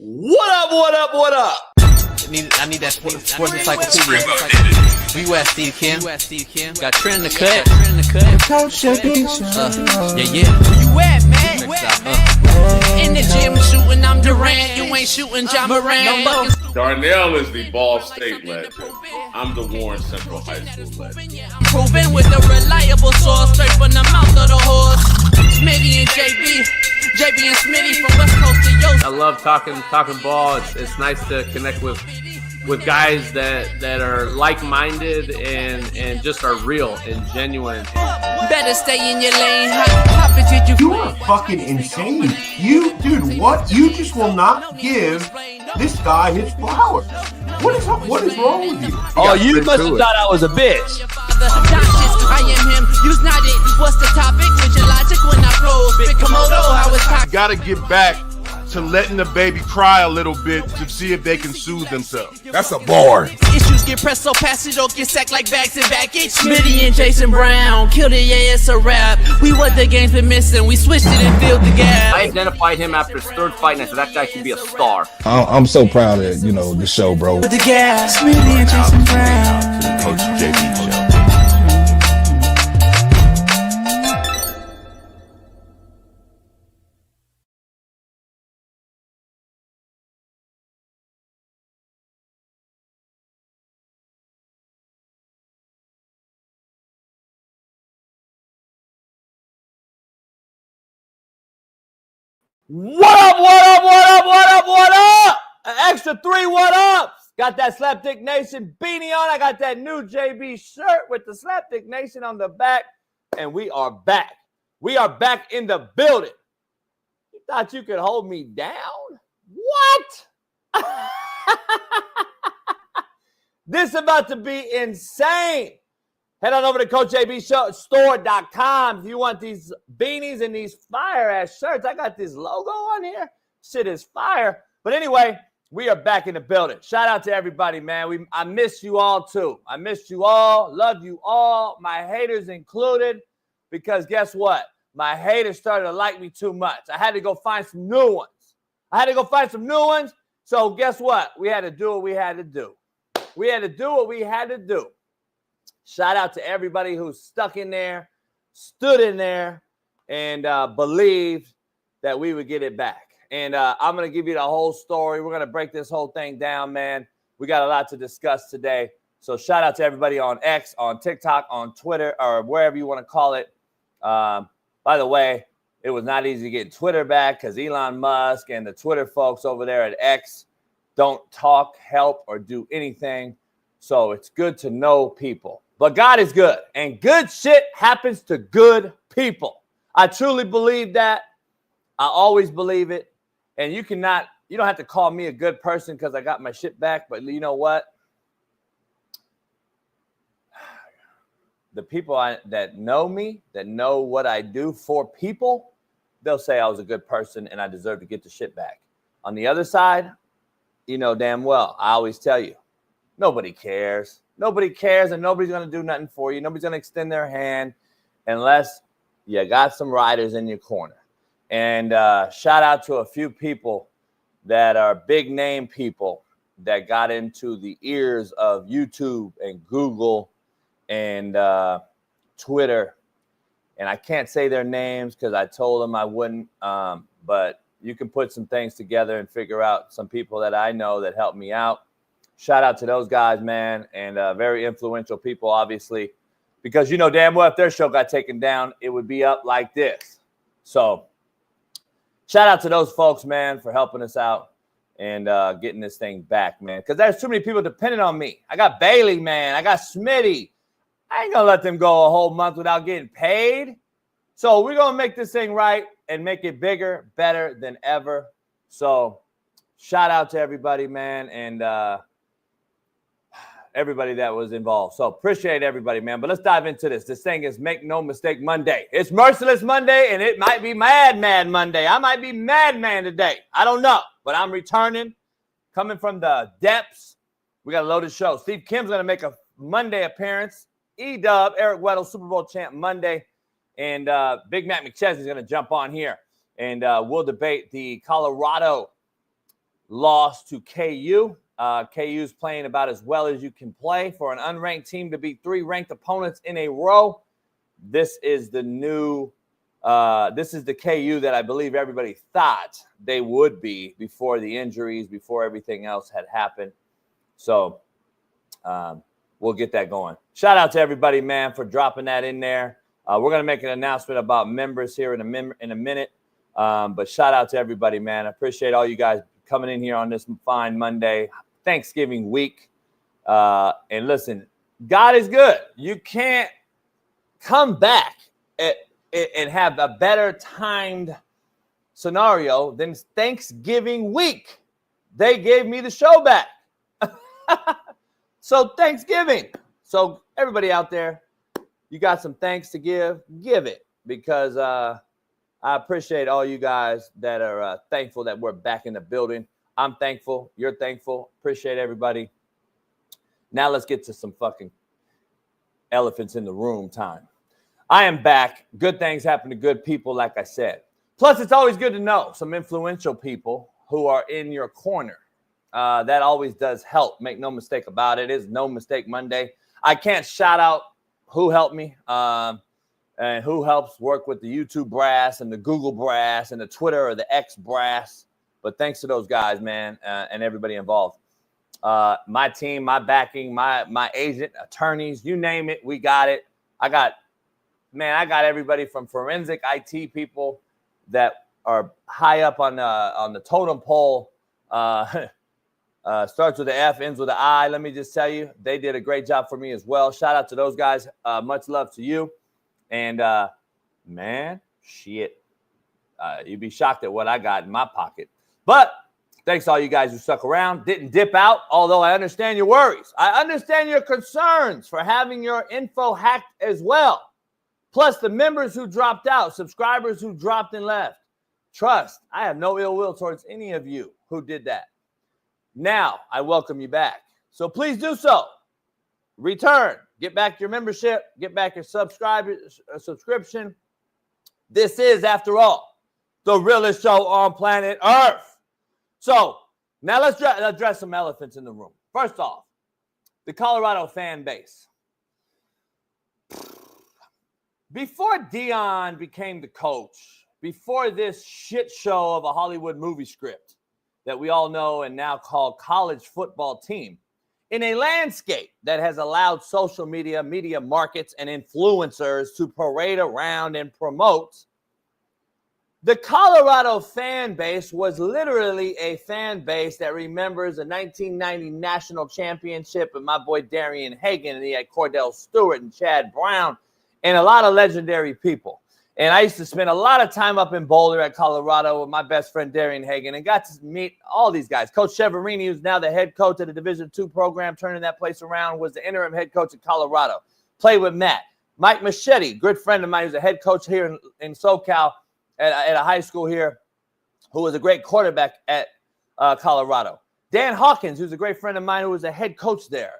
What up, what up, what up? I need that sports encyclopedia. We West Steve Kim. Got Trent in the cut. Yeah. Where you at, man? In the gym shooting, I'm Durant. You ain't shooting John Moran. Darnell is the Ball State legend. I'm the Warren Central High School legend. I'm proving with a reliable source, straight from the mouth of the horse. Smitty and JB and Smitty from West Coast to Yost. I love talking ball. It's nice to connect with guys that are like-minded and just are real and genuine. Better stay in your lane. Hop into you are fucking insane. Dude, what? You just will not give this guy his flowers. What is wrong with you? Oh, you must have thought I was a bitch. I am him. Use not it. What's the topic? With your logic when I pose. Big Komodo, I was talking. Gotta get back to letting the baby cry a little bit to see if they can soothe themselves. That's a bar. Issues get pressed so past it don't get sacked like bags and baggage. Smitty and Jason Brown killed it, yeah, it's a rap. We what the game's been missing, we switched it and filled the gap. I identified him after his third fight and I said that guy should be a star. I'm so proud of the show, bro. The gas, Smitty and Jason Brown. To the Coach JB show. What up, what up, what up, what up, what up? An extra 3 what ups. Got that Slapdick Nation beanie on. I got that new JB shirt with the Slapdick Nation on the back. And we are back. We are back in the building. You thought you could hold me down? What? This is about to be insane. Head on over to CoachJBStore.com if you want these beanies and these fire-ass shirts. I got this logo on here. Shit is fire. But anyway, we are back in the building. Shout out to everybody, man. I miss you all, too. I missed you all. Love you all. My haters included. Because guess what? My haters started to like me too much. I had to go find some new ones. So guess what? We had to do what we had to do. Shout out to everybody who stuck in there, stood in there, and believed that we would get it back. And I'm going to give you the whole story. We're going to break this whole thing down, man. We got a lot to discuss today. So shout out to everybody on X, on TikTok, on Twitter, or wherever you want to call it. By the way, it was not easy to get Twitter back because Elon Musk and the Twitter folks over there at X don't talk, help, or do anything. So it's good to know people. But God is good, and good shit happens to good people. I truly believe that. I always believe it. And you don't have to call me a good person because I got my shit back. But you know what? The people that know me, that know what I do for people, they'll say I was a good person and I deserve to get the shit back. On the other side, you know damn well, I always tell you, nobody cares. Nobody cares, and nobody's going to do nothing for you. Nobody's going to extend their hand unless you got some riders in your corner. And shout out to a few people that are big name people that got into the ears of YouTube and Google and Twitter. And I can't say their names because I told them I wouldn't. But you can put some things together and figure out some people that I know that helped me out. Shout out to those guys, man, and very influential people, obviously, because you know damn well if their show got taken down, it would be up like this. So shout out to those folks, man, for helping us out and getting this thing back, man, because there's too many people depending on me. I got Bailey, man. I got Smitty. I ain't going to let them go a whole month without getting paid. So we're going to make this thing right and make it bigger, better than ever. So shout out to everybody, man, and everybody that was involved. So appreciate everybody, man. But let's dive into this. This thing is Make No Mistake Monday. It's Merciless Monday, and it might be Mad Monday. I might be Madman today. I don't know. But I'm returning, coming from the depths. We got a loaded show. Steve Kim's going to make a Monday appearance. E-Dub, Eric Weddle, Super Bowl champ Monday. And Big Mac McChesney is going to jump on here. And we'll debate the Colorado lost to KU. KU's playing about as well as you can play. For an unranked team to beat 3 ranked opponents in a row, this is the new this is the KU that I believe everybody thought they would be before the injuries, before everything else had happened. So we'll get that going. Shout out to everybody, man, for dropping that in there. We're going to make an announcement about members here in a minute. But shout out to everybody, man. I appreciate all you guys coming in here on this fine Monday, Thanksgiving week. And listen, God is good. You can't come back and have a better timed scenario than Thanksgiving week. They gave me the show back. So Thanksgiving. So everybody out there, you got some thanks to give it, because I appreciate all you guys that are thankful that we're back in the building. I'm thankful. You're thankful. Appreciate everybody. Now let's get to some fucking elephants in the room time. I am back. Good things happen to good people, like I said. Plus, it's always good to know some influential people who are in your corner. That always does help. Make no mistake about it. It is No Mistake Monday. I can't shout out who helped me and who helps work with the YouTube brass and the Google brass and the Twitter or the X brass. But thanks to those guys, man, and everybody involved. My team, my backing, my agent, attorneys, you name it, we got it. I got everybody from forensic IT people that are high up on the totem pole. Starts with the F, ends with the I. Let me just tell you, they did a great job for me as well. Shout out to those guys. Much love to you. And man, shit, you'd be shocked at what I got in my pocket. But thanks to all you guys who stuck around, didn't dip out, although I understand your worries. I understand your concerns for having your info hacked as well. Plus the members who dropped out, subscribers who dropped and left. Trust, I have no ill will towards any of you who did that. Now, I welcome you back. So please do so. Return. Get back your membership. Get back your subscription. This is, after all, the realest show on planet Earth. So now let's address some elephants in the room. First off, the Colorado fan base. Before Dion became the coach, before this shit show of a Hollywood movie script that we all know and now call college football team, in a landscape that has allowed social media, media markets, and influencers to parade around and promote, the Colorado fan base was literally a fan base that remembers the 1990 national championship with my boy Darian Hagan, and he had Cordell Stewart and Chad Brown and a lot of legendary people. And I used to spend a lot of time up in Boulder at Colorado with my best friend Darian Hagan and got to meet all these guys. Coach Cheverini, who's now the head coach of the Division II program, turning that place around, was the interim head coach at Colorado. Played with Matt. Mike Machete, good friend of mine, who's a head coach here in SoCal at a high school here, who was a great quarterback at Colorado. Dan Hawkins, who's a great friend of mine, who was a head coach there.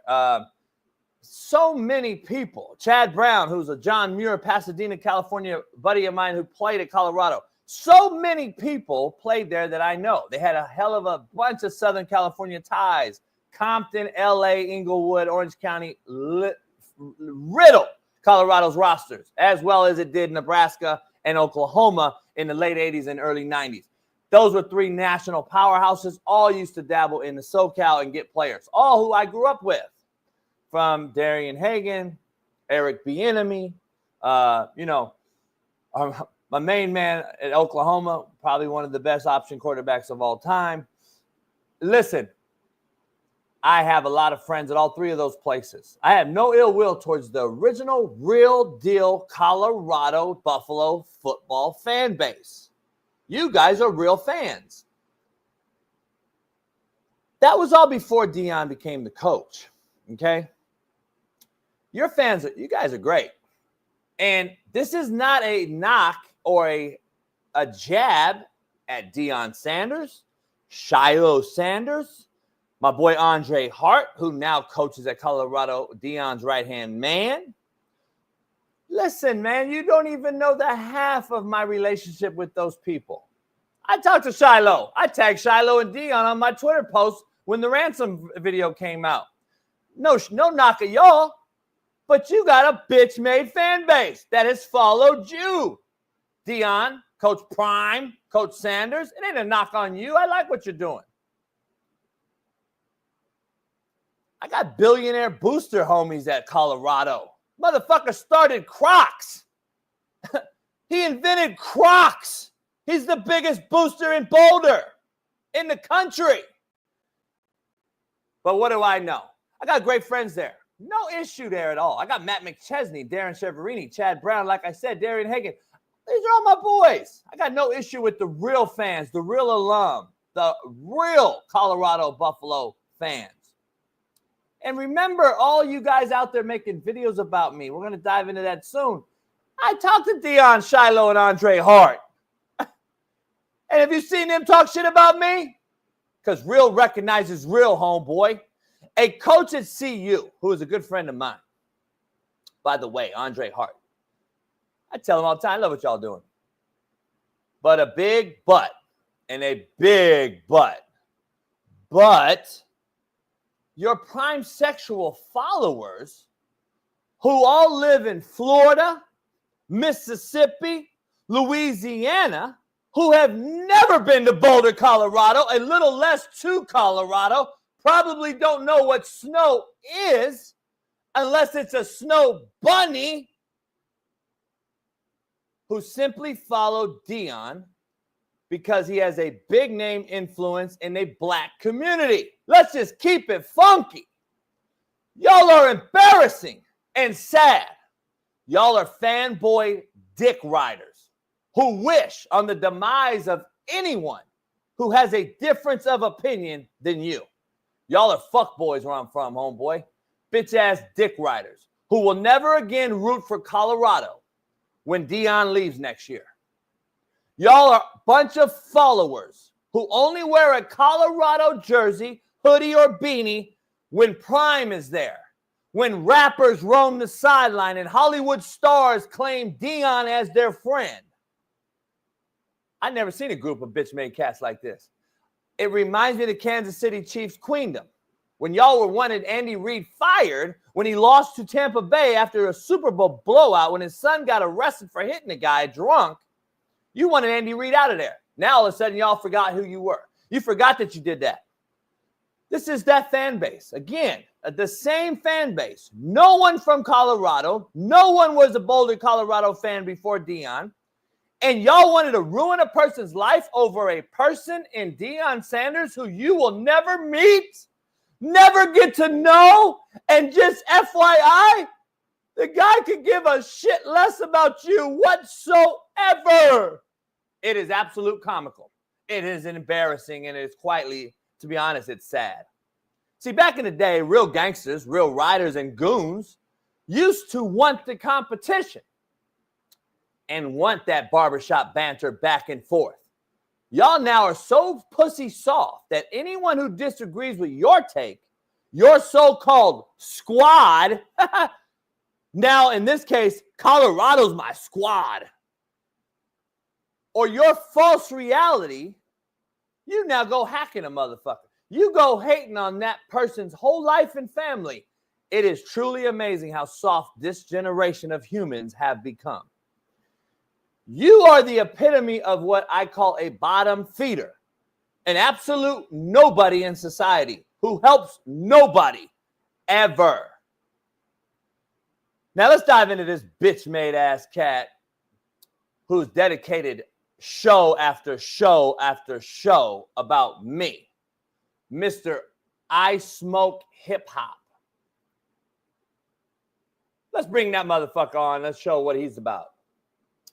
So many people. Chad Brown, who's a John Muir, Pasadena, California buddy of mine who played at Colorado. So many people played there that I know. They had a hell of a bunch of Southern California ties. Compton, LA, Inglewood, Orange County, riddled Colorado's rosters, as well as it did Nebraska and Oklahoma in the late 80s and early 90s. Those were 3 national powerhouses, all used to dabble in the SoCal and get players, all who I grew up with. From Darian Hagan, Eric Bieniemy, my main man at Oklahoma, probably one of the best option quarterbacks of all time. Listen, I have a lot of friends at all 3 of those places. I have no ill will towards the original, real deal Colorado Buffalo football fan base. You guys are real fans. That was all before Dion became the coach, okay? Your fans, you guys are great. And this is not a knock or a jab at Deion Sanders, Shiloh Sanders, my boy Andre Hart, who now coaches at Colorado, Deion's right-hand man. Listen, man, you don't even know the half of my relationship with those people. I talked to Shiloh. I tagged Shiloh and Dion on my Twitter post when the ransom video came out. No knock at y'all, but you got a bitch-made fan base that has followed you. Dion, Coach Prime, Coach Sanders, it ain't a knock on you. I like what you're doing. I got billionaire booster homies at Colorado. Motherfucker started Crocs. He invented Crocs. He's the biggest booster in Boulder in the country. But what do I know? I got great friends there. No issue there at all. I got Matt McChesney, Darren Cheverini, Chad Brown, like I said, Darian Hagan. These are all my boys. I got no issue with the real fans, the real alum, the real Colorado Buffalo fans. And remember, all you guys out there making videos about me, we're going to dive into that soon. I talked to Dion, Shiloh, and Andre Hart. And have you seen them talk shit about me? Because real recognizes real, homeboy. A coach at CU, who is a good friend of mine, by the way, Andre Hart. I tell him all the time, I love what y'all doing. But a big but, and a big but. But your prime sexual followers who all live in Florida, Mississippi, Louisiana, who have never been to Boulder, Colorado, a little less to Colorado, probably don't know what snow is unless it's a snow bunny, who simply followed Dion because he has a big name influence in a black community. Let's just keep it funky. Y'all are embarrassing and sad. Y'all are fanboy dick riders who wish on the demise of anyone who has a difference of opinion than you. Y'all are fuckboys where I'm from, homeboy. Bitch-ass dick riders who will never again root for Colorado when Dion leaves next year. Y'all are a bunch of followers who only wear a Colorado jersey, hoodie, or beanie when Prime is there, when rappers roam the sideline and Hollywood stars claim Dion as their friend. I've never seen a group of bitch-made cats like this. It reminds me of the Kansas City Chiefs' queendom. When y'all wanted Andy Reid fired when he lost to Tampa Bay after a Super Bowl blowout when his son got arrested for hitting a guy drunk, you wanted Andy Reid out of there. Now all of a sudden y'all forgot who you were. You forgot that you did that. This is that fan base. Again, the same fan base. No one from Colorado. No one was a Boulder, Colorado fan before Dion. And y'all wanted to ruin a person's life over a person in Deion Sanders who you will never meet, never get to know, and just FYI, the guy could give a shit less about you whatsoever. It is absolute comical. It is embarrassing, and it is quietly, to be honest, it's sad. See, back in the day, real gangsters, real riders and goons used to want the competition and want that barbershop banter back and forth. Y'all now are so pussy soft that anyone who disagrees with your take, your so-called squad, now in this case, Colorado's my squad, or your false reality, you now go hacking a motherfucker. You go hating on that person's whole life and family. It is truly amazing how soft this generation of humans have become. You are the epitome of what I call a bottom feeder, an absolute nobody in society who helps nobody ever. Now let's dive into this bitch-made ass cat who's dedicated show after show after show about me, Mr. I Smoke Hip Hop. Let's bring that motherfucker on. Let's show what he's about.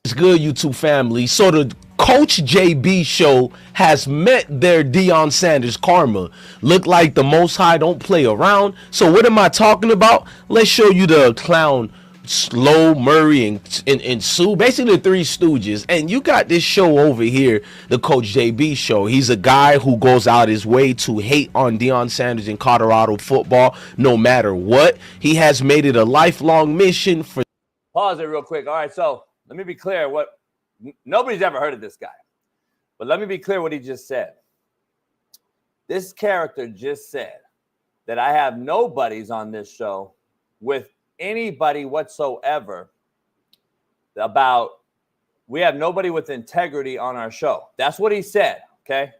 It's good, YouTube family. So the Coach JB show has met their Deion Sanders karma. Look like the Most High don't play around. So what am I talking about? Let's show you the clown Slow, Murray, and Sue, basically the Three Stooges. And you got this show over here, the Coach JB show. He's a guy who goes out his way to hate on Deion Sanders in Colorado football no matter what. He has made it a lifelong mission for... Pause it real quick. All right, so let me be clear. Nobody's ever heard of this guy. But let me be clear what he just said. This character just said that I have no buddies on this show with anybody whatsoever about we have nobody with integrity on our show. That's what he said, okay?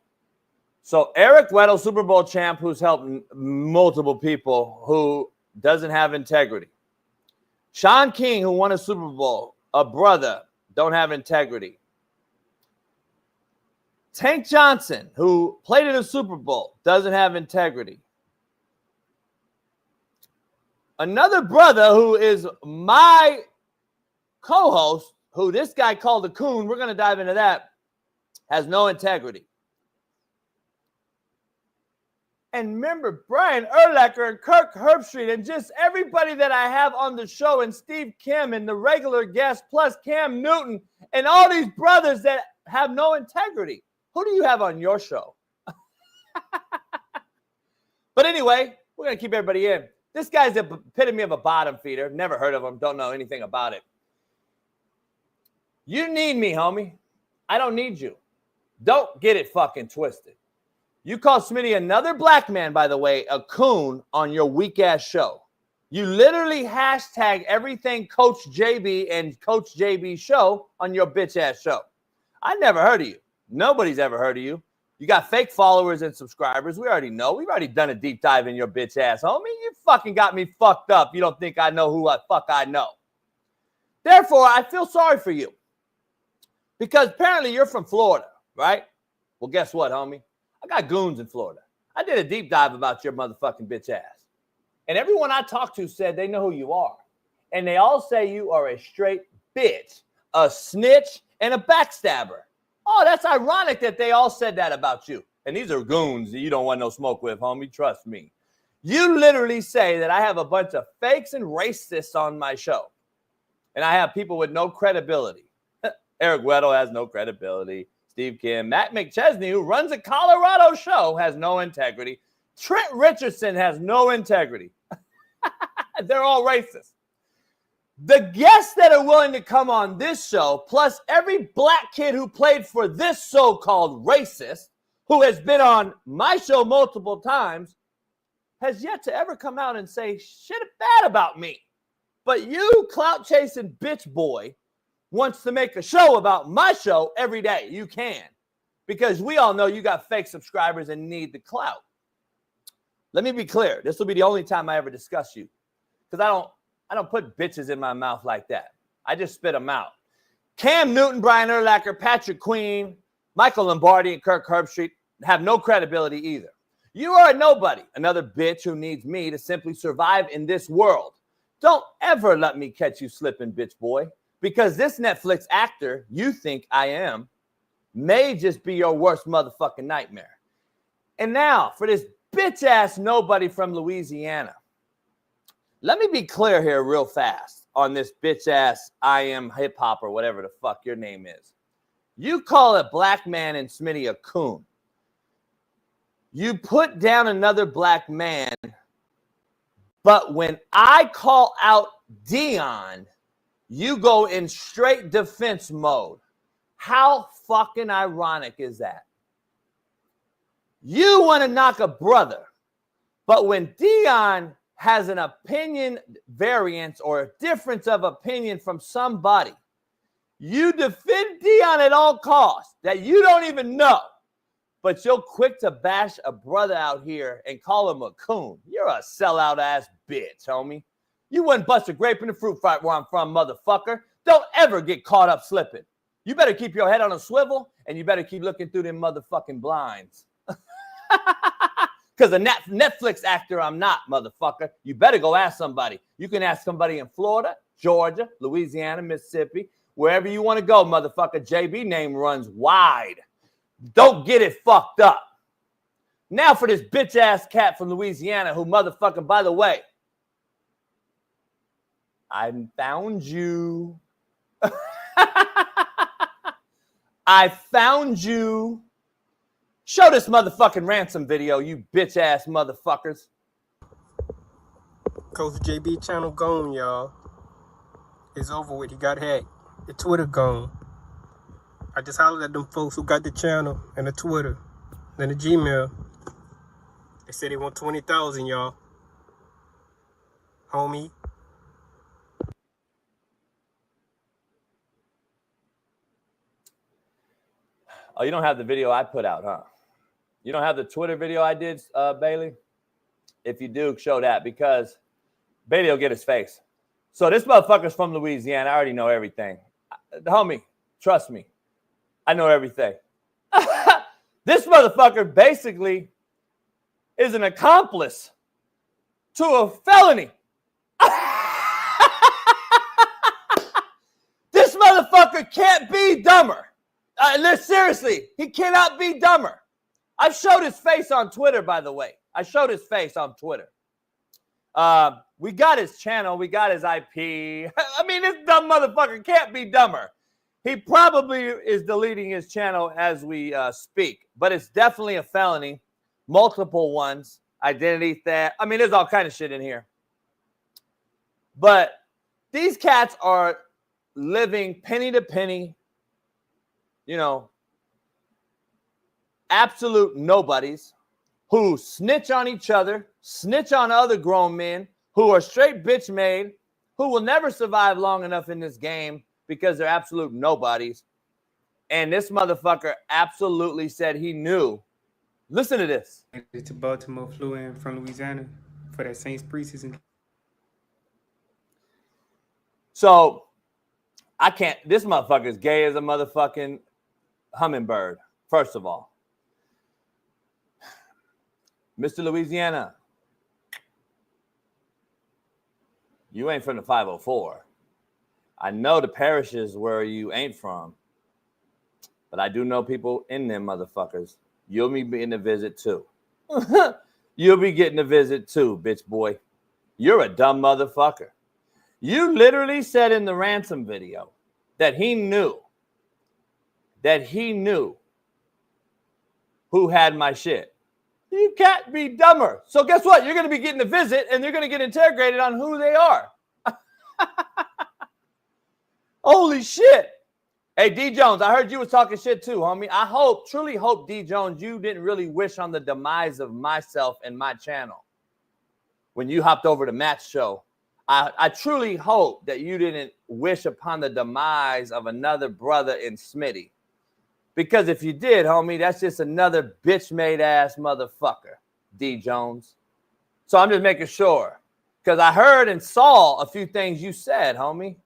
So Eric Weddle, Super Bowl champ, who's helped multiple people, who doesn't have integrity. Shaun King, who won a Super Bowl, a brother, don't have integrity. Tank Johnson, who played in a Super Bowl, doesn't have integrity. Another brother who is my co-host, who this guy called a coon, we're going to dive into that, has no integrity. And remember, Brian Urlacher and Kirk Herbstreit and just everybody that I have on the show, and Steve Kim and the regular guests, plus Cam Newton, and all these brothers that have no integrity. Who do you have on your show? But anyway, we're going to keep everybody in. This guy's the epitome of a bottom feeder. Never heard of him. Don't know anything about it. You need me, homie. I don't need you. Don't get it fucking twisted. You call Smitty, another black man, by the way, a coon on your weak-ass show. You literally hashtag everything Coach JB and Coach JB show on your bitch-ass show. I never heard of you. Nobody's ever heard of you. You got fake followers and subscribers. We already know. We've already done a deep dive in your bitch-ass, homie. You fucking got me fucked up. You don't think I know who the fuck I know. Therefore, I feel sorry for you. Because apparently you're from Florida, right? Well, guess what, homie? I got goons in Florida. I did a deep dive about your motherfucking bitch ass. And everyone I talked to said they know who you are. And they all say you are a straight bitch, a snitch, and a backstabber. Oh, that's ironic that they all said that about you. And these are goons that you don't want no smoke with, homie. Trust me. You literally say that I have a bunch of fakes and racists on my show. And I have people with no credibility. Eric Weddle has no credibility. Steve Kim. Matt McChesney, who runs a Colorado show, has no integrity. Trent Richardson has no integrity. They're all racist. The guests that are willing to come on this show, plus every black kid who played for this so-called racist, who has been on my show multiple times, has yet to ever come out and say shit bad about me. But you, clout-chasing bitch boy, wants to make a show about my show every day. You can. Because we all know you got fake subscribers and need the clout. Let me be clear. This will be the only time I ever discuss you. Because I don't put bitches in my mouth like that. I just spit them out. Cam Newton, Brian Urlacher, Patrick Queen, Michael Lombardi, and Kirk Herbstreit have no credibility either. You are a nobody. Another bitch who needs me to simply survive in this world. Don't ever let me catch you slipping, bitch boy. Because this Netflix actor you think I am may just be your worst motherfucking nightmare. And now for this bitch-ass nobody from Louisiana. Let me be clear here real fast on this bitch-ass I am hip-hop or whatever the fuck your name is. You call a black man in Smitty a coon. You put down another black man, but when I call out Dion, you go in straight defense mode. How fucking ironic is that? You want to knock a brother, but when Dion has an opinion variance or a difference of opinion from somebody, you defend Dion at all costs that you don't even know, but you're quick to bash a brother out here and call him a coon. You're a sellout ass bitch, homie. You wouldn't bust a grape in the fruit fight where I'm from, motherfucker. Don't ever get caught up slipping. You better keep your head on a swivel, and you better keep looking through them motherfucking blinds. Because a Netflix actor I'm not, motherfucker. You better go ask somebody. You can ask somebody in Florida, Georgia, Louisiana, Mississippi, wherever you want to go, motherfucker. JB name runs wide. Don't get it fucked up. Now for this bitch-ass cat from Louisiana who motherfucking, by the way, I found you. I found you. Show this motherfucking ransom video, you bitch-ass motherfuckers. Coach JB channel gone, y'all. It's over with. He got hacked. The Twitter gone. I just hollered at them folks who got the channel and the Twitter and the Gmail. They said they want 20,000, y'all. Homie. Oh, you don't have the video I put out, huh? You don't have the Twitter video I did, Bailey? If you do, show that, because Bailey will get his face. So this motherfucker's from Louisiana. I already know everything. Homie, trust me. I know everything. This motherfucker basically is an accomplice to a felony. This motherfucker can't be dumber. Seriously, he cannot be dumber. I've showed his face on Twitter, by the way. I showed his face on Twitter. We got his channel. We got his IP. I mean, this dumb motherfucker can't be dumber. He probably is deleting his channel as we speak, but it's definitely a felony. Multiple ones. Identity theft. I mean, there's all kind of shit in here. But these cats are living penny to penny, you know, absolute nobodies who snitch on each other, snitch on other grown men, who are straight bitch made, who will never survive long enough in this game because they're absolute nobodies. And this motherfucker absolutely said he knew. Listen to this. To Baltimore, flew in from Louisiana for that Saints preseason. So I can't, this motherfucker is gay as a motherfucking hummingbird, first of all. Mr. Louisiana, you ain't from the 504. I know the parishes where you ain't from, but I do know people in them motherfuckers. You'll be getting a visit too. You'll be getting a visit too, bitch boy. You're a dumb motherfucker. You literally said in the ransom video that he knew who had my shit. You can't be dumber. So guess what? You're going to be getting a visit and they're going to get interrogated on who they are. Holy shit. Hey, D. Jones, I heard you was talking shit too, homie. I truly hope, D. Jones, you didn't really wish on the demise of myself and my channel when you hopped over to Matt's show. I truly hope that you didn't wish upon the demise of another brother in Smitty. Because if you did, homie, that's just another bitch-made ass motherfucker, D. Jones. So I'm just making sure. Because I heard and saw a few things you said, homie.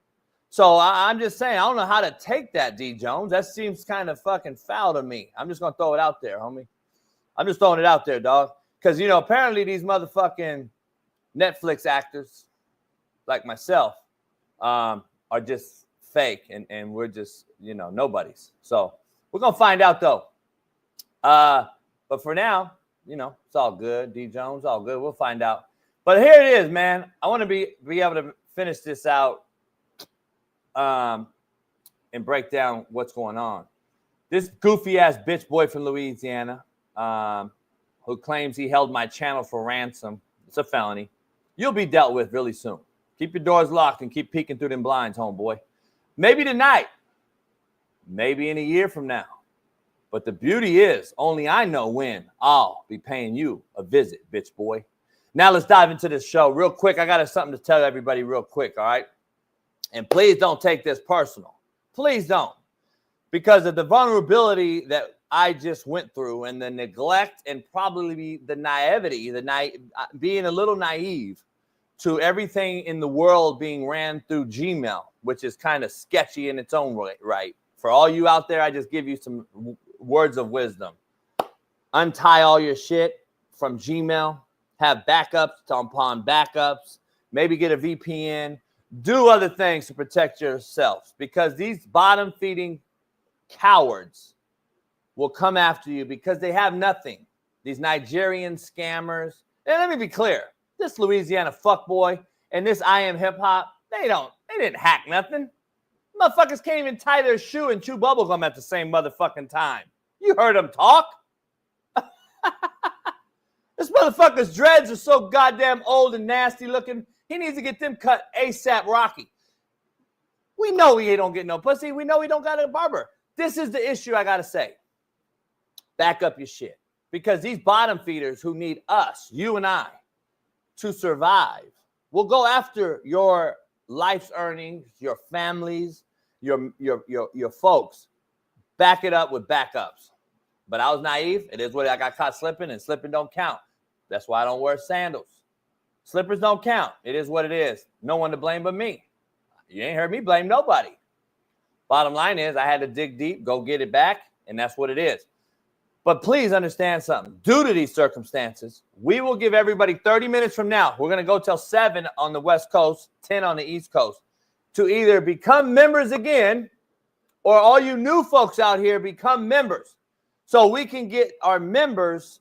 So I'm just saying, I don't know how to take that, D. Jones. That seems kind of fucking foul to me. I'm just going to throw it out there, homie. I'm just throwing it out there, dog. Because, you know, apparently these motherfucking Netflix actors like myself are just fake. And we're just, you know, nobodies. So we're going to find out, though. But for now, you know, it's all good. D. Jones, all good. We'll find out. But here it is, man. I want to be able to finish this out and break down what's going on. This goofy-ass bitch boy from Louisiana who claims he held my channel for ransom. It's a felony. You'll be dealt with really soon. Keep your doors locked and keep peeking through them blinds, homeboy. Maybe tonight. Maybe in a year from now. But the beauty is, only I know when I'll be paying you a visit, bitch boy. Now let's dive into this show real quick. I got something to tell everybody real quick, all right? And please don't take this personal. Please don't. Because of the vulnerability that I just went through and the neglect and probably the naivety, being a little naive to everything in the world being ran through Gmail, which is kind of sketchy in its own right. For all you out there, I just give you some words of wisdom. Untie all your shit from Gmail. Have backups upon backups. Maybe get a VPN. Do other things to protect yourselves because these bottom-feeding cowards will come after you because they have nothing. These Nigerian scammers. And let me be clear. This Louisiana fuckboy and this I Am Hip Hop, they didn't hack nothing. Motherfuckers can't even tie their shoe and chew bubblegum at the same motherfucking time. You heard them talk. This motherfucker's dreads are so goddamn old and nasty looking. He needs to get them cut ASAP Rocky. We know he don't get no pussy. We know he don't got a barber. this is the issue I got to say. Back up your shit. Because these bottom feeders who need us, you and I, to survive, will go after your life's earnings, your families, your folks. Back it up with backups. But I was naive. It is what I got caught slipping, and slipping don't count. That's why I don't wear sandals. Slippers don't count. It is what it is. No one to blame but me. You ain't heard me blame nobody. Bottom line is I had to dig deep, go get it back, and that's what it is. But please understand something. Due to these circumstances, we will give everybody 30 minutes from now. We're going to go till 7 on the West Coast, 10 on the East Coast, to either become members again, or all you new folks out here become members. So we can get our members,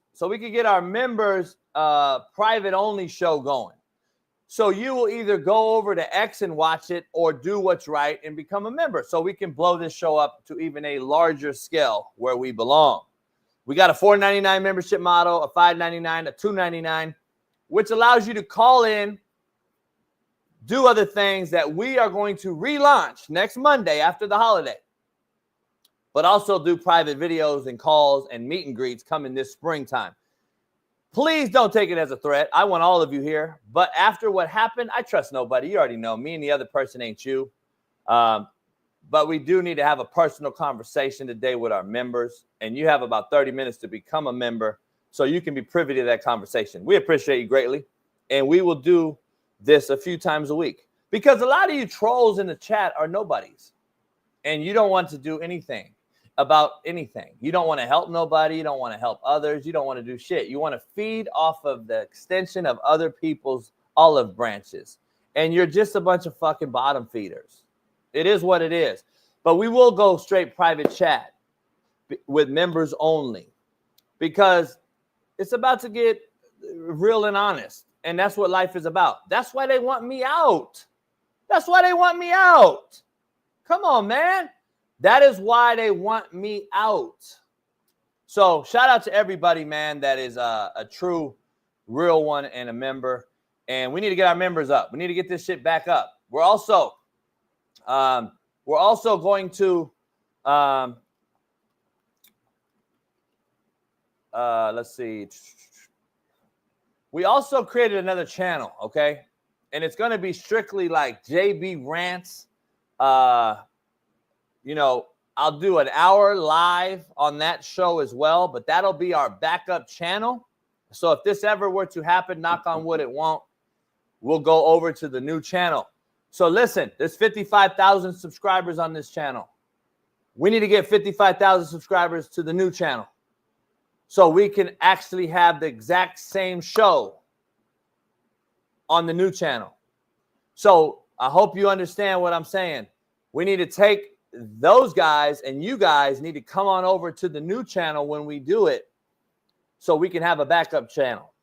private only show going. So you will either go over to X and watch it, or do what's right and become a member. So we can blow this show up to even a larger scale where we belong. We got a $4.99 membership model, a $5.99, a $2.99, which allows you to call in, do other things that we are going to relaunch next Monday after the holiday, but also do private videos and calls and meet and greets coming this springtime. Please don't take it as a threat. I want all of you here, but after what happened, I trust nobody. You already know me and the other person ain't you. But we do need to have a personal conversation today with our members, and you have about 30 minutes to become a member so you can be privy to that conversation. We appreciate you greatly, and we will do this a few times a week because a lot of you trolls in the chat are nobodies, and you don't want to do anything about anything. You don't want to help nobody. You don't want to help others. You don't want to do shit. You want to feed off of the extension of other people's olive branches, and you're just a bunch of fucking bottom feeders. It is what it is. But we will go straight private chat with members only because it's about to get real and honest. And that's what life is about. That's why they want me out. That's why they want me out. Come on, man. That is why they want me out. So shout out to everybody, man, that is a true, real one and a member. And we need to get our members up. We need to get this shit back up. We're also going to, let's see. We also created another channel, okay? And it's going to be strictly like JB rants. You know, I'll do an hour live on that show as well, but that'll be our backup channel. So if this ever were to happen, knock on wood, it won't, we'll go over to the new channel. So listen, there's 55,000 subscribers on this channel. We need to get 55,000 subscribers to the new channel so we can actually have the exact same show on the new channel. So I hope you understand what I'm saying. We need to take those guys, and you guys need to come on over to the new channel when we do it so we can have a backup channel.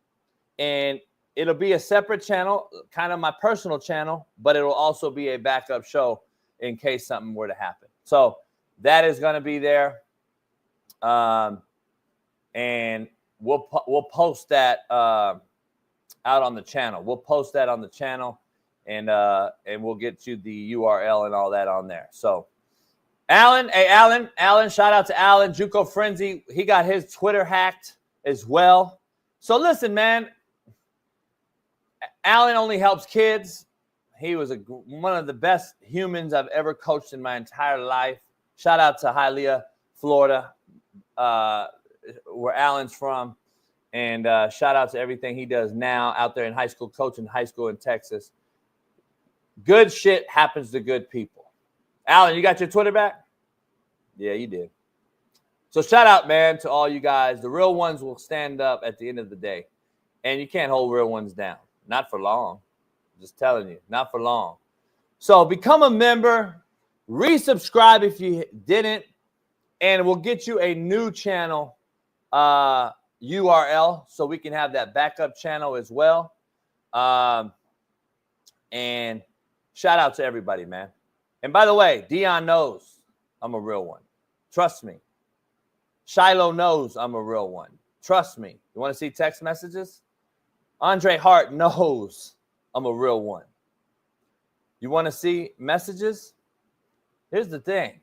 And it'll be a separate channel, kind of my personal channel, but it'll also be a backup show in case something were to happen. So that is going to be there. And we'll post that out on the channel. We'll post that on the channel, and we'll get you the URL and all that on there. So Alan, shout out to Alan, JUCO Frenzy. He got his Twitter hacked as well. So listen, man, Alan only helps kids. He was one of the best humans I've ever coached in my entire life. Shout out to Hialeah, Florida, where Alan's from. And shout out to everything he does now out there in high school, coaching high school in Texas. Good shit happens to good people. Alan, you got your Twitter back? Yeah, you did. So shout out, man, to all you guys. The real ones will stand up at the end of the day. And you can't hold real ones down. Not for long. Just telling you, not for long. So become a member. Resubscribe if you didn't. And we'll get you a new channel URL so we can have that backup channel as well. And shout out to everybody, man. And by the way, Dion knows I'm a real one. Trust me. Shiloh knows I'm a real one. Trust me. You want to see text messages? Andre Hart knows I'm a real one. You want to see messages? Here's the thing.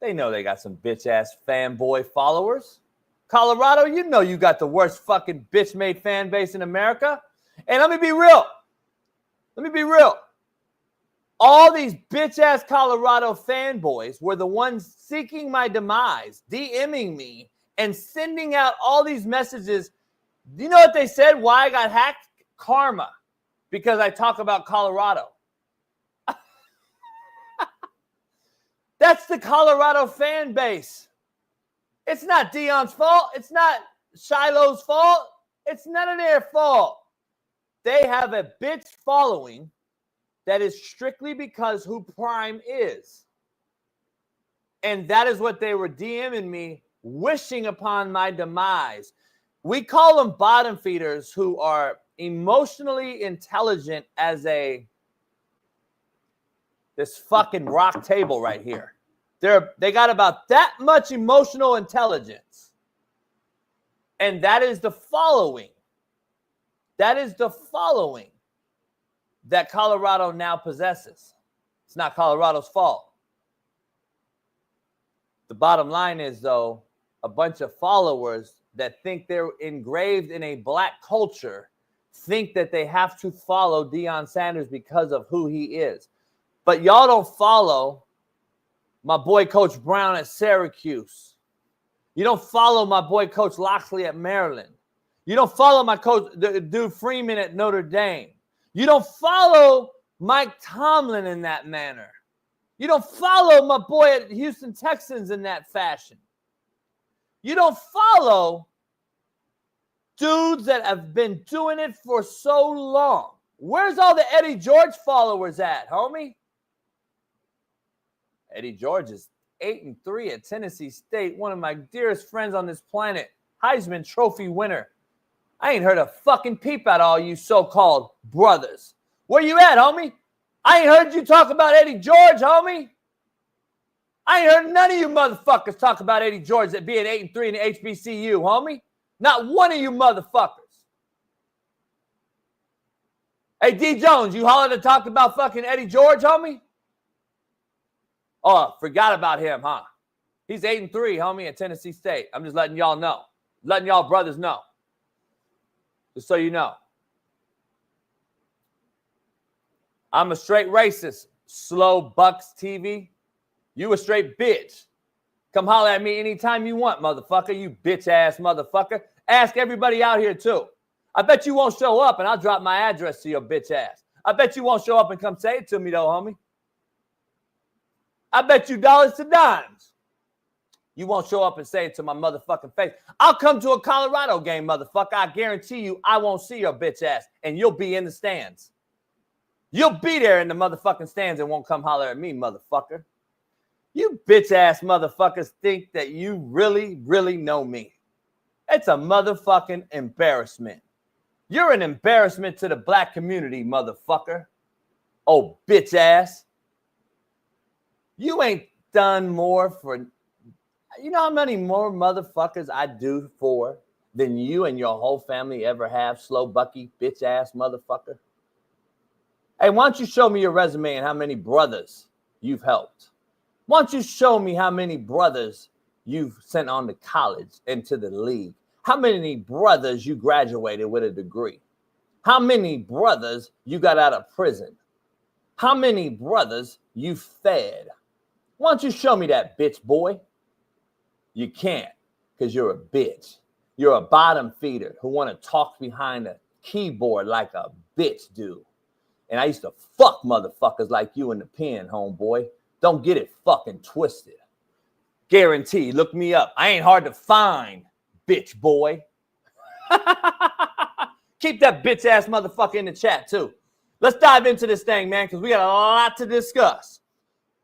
They know they got some bitch-ass fanboy followers. Colorado, you know you got the worst fucking bitch-made fan base in America. And let me be real. All these bitch-ass Colorado fanboys were the ones seeking my demise, DMing me, and sending out all these messages. Do you know what they said? Why I got hacked? Karma. Because I talk about Colorado. That's the Colorado fan base. It's not Deion's fault. It's not Shiloh's fault. It's none of their fault. They have a bitch following that is strictly because who Prime is. And that is what they were DMing me, wishing upon my demise. We call them bottom feeders who are emotionally intelligent as this fucking rock table right here. They got about that much emotional intelligence. And that is the following. That is the following that Colorado now possesses. It's not Colorado's fault. The bottom line is, though, a bunch of followers that think they're engraved in a black culture think that they have to follow Deion Sanders because of who he is. But y'all don't follow my boy Coach Brown at Syracuse. You don't follow my boy Coach Loxley at Maryland. You don't follow my coach, the dude Freeman at Notre Dame. You don't follow Mike Tomlin in that manner. You don't follow my boy at Houston Texans in that fashion. You don't follow dudes that have been doing it for so long. Where's all the Eddie George followers at, homie? Eddie George is 8-3 at Tennessee State, one of my dearest friends on this planet, Heisman Trophy winner. I ain't heard a fucking peep out of all you so-called brothers. Where you at, homie? I ain't heard you talk about Eddie George, homie. I ain't heard none of you motherfuckers talk about Eddie George at being 8-3 in the HBCU, homie. Not one of you motherfuckers. Hey, D. Jones, you hollered and talked about fucking Eddie George, homie? Oh, forgot about him, huh? He's 8-3, homie, at Tennessee State. I'm just letting y'all know. Letting y'all brothers know. Just so you know. I'm a straight racist. Slow Bucks TV. You a straight bitch. Come holler at me anytime you want, motherfucker. You bitch-ass motherfucker. Ask everybody out here, too. I bet you won't show up, and I'll drop my address to your bitch ass. I bet you won't show up and come say it to me, though, homie. I bet you dollars to dimes. You won't show up and say it to my motherfucking face. I'll come to a Colorado game, motherfucker. I guarantee you I won't see your bitch ass, and you'll be in the stands. You'll be there in the motherfucking stands and won't come holler at me, motherfucker. You bitch-ass motherfuckers think that you really, really know me. It's a motherfucking embarrassment. You're an embarrassment to the black community, motherfucker. Oh, bitch-ass. You ain't done more for... You know how many more motherfuckers I do for than you and your whole family ever have, slow bucky, bitch-ass motherfucker? Hey, why don't you show me your resume and how many brothers you've helped? Why don't you show me how many brothers you've sent on to college and to the league? How many brothers you graduated with a degree? How many brothers you got out of prison? How many brothers you fed? Why don't you show me that, bitch boy? You can't, because you're a bitch. You're a bottom feeder who want to talk behind a keyboard like a bitch do. And I used to fuck motherfuckers like you in the pen, homeboy. Don't get it fucking twisted. Guarantee, look me up. I ain't hard to find, bitch boy. Keep that bitch ass motherfucker in the chat too. Let's dive into this thing, man, because we got a lot to discuss.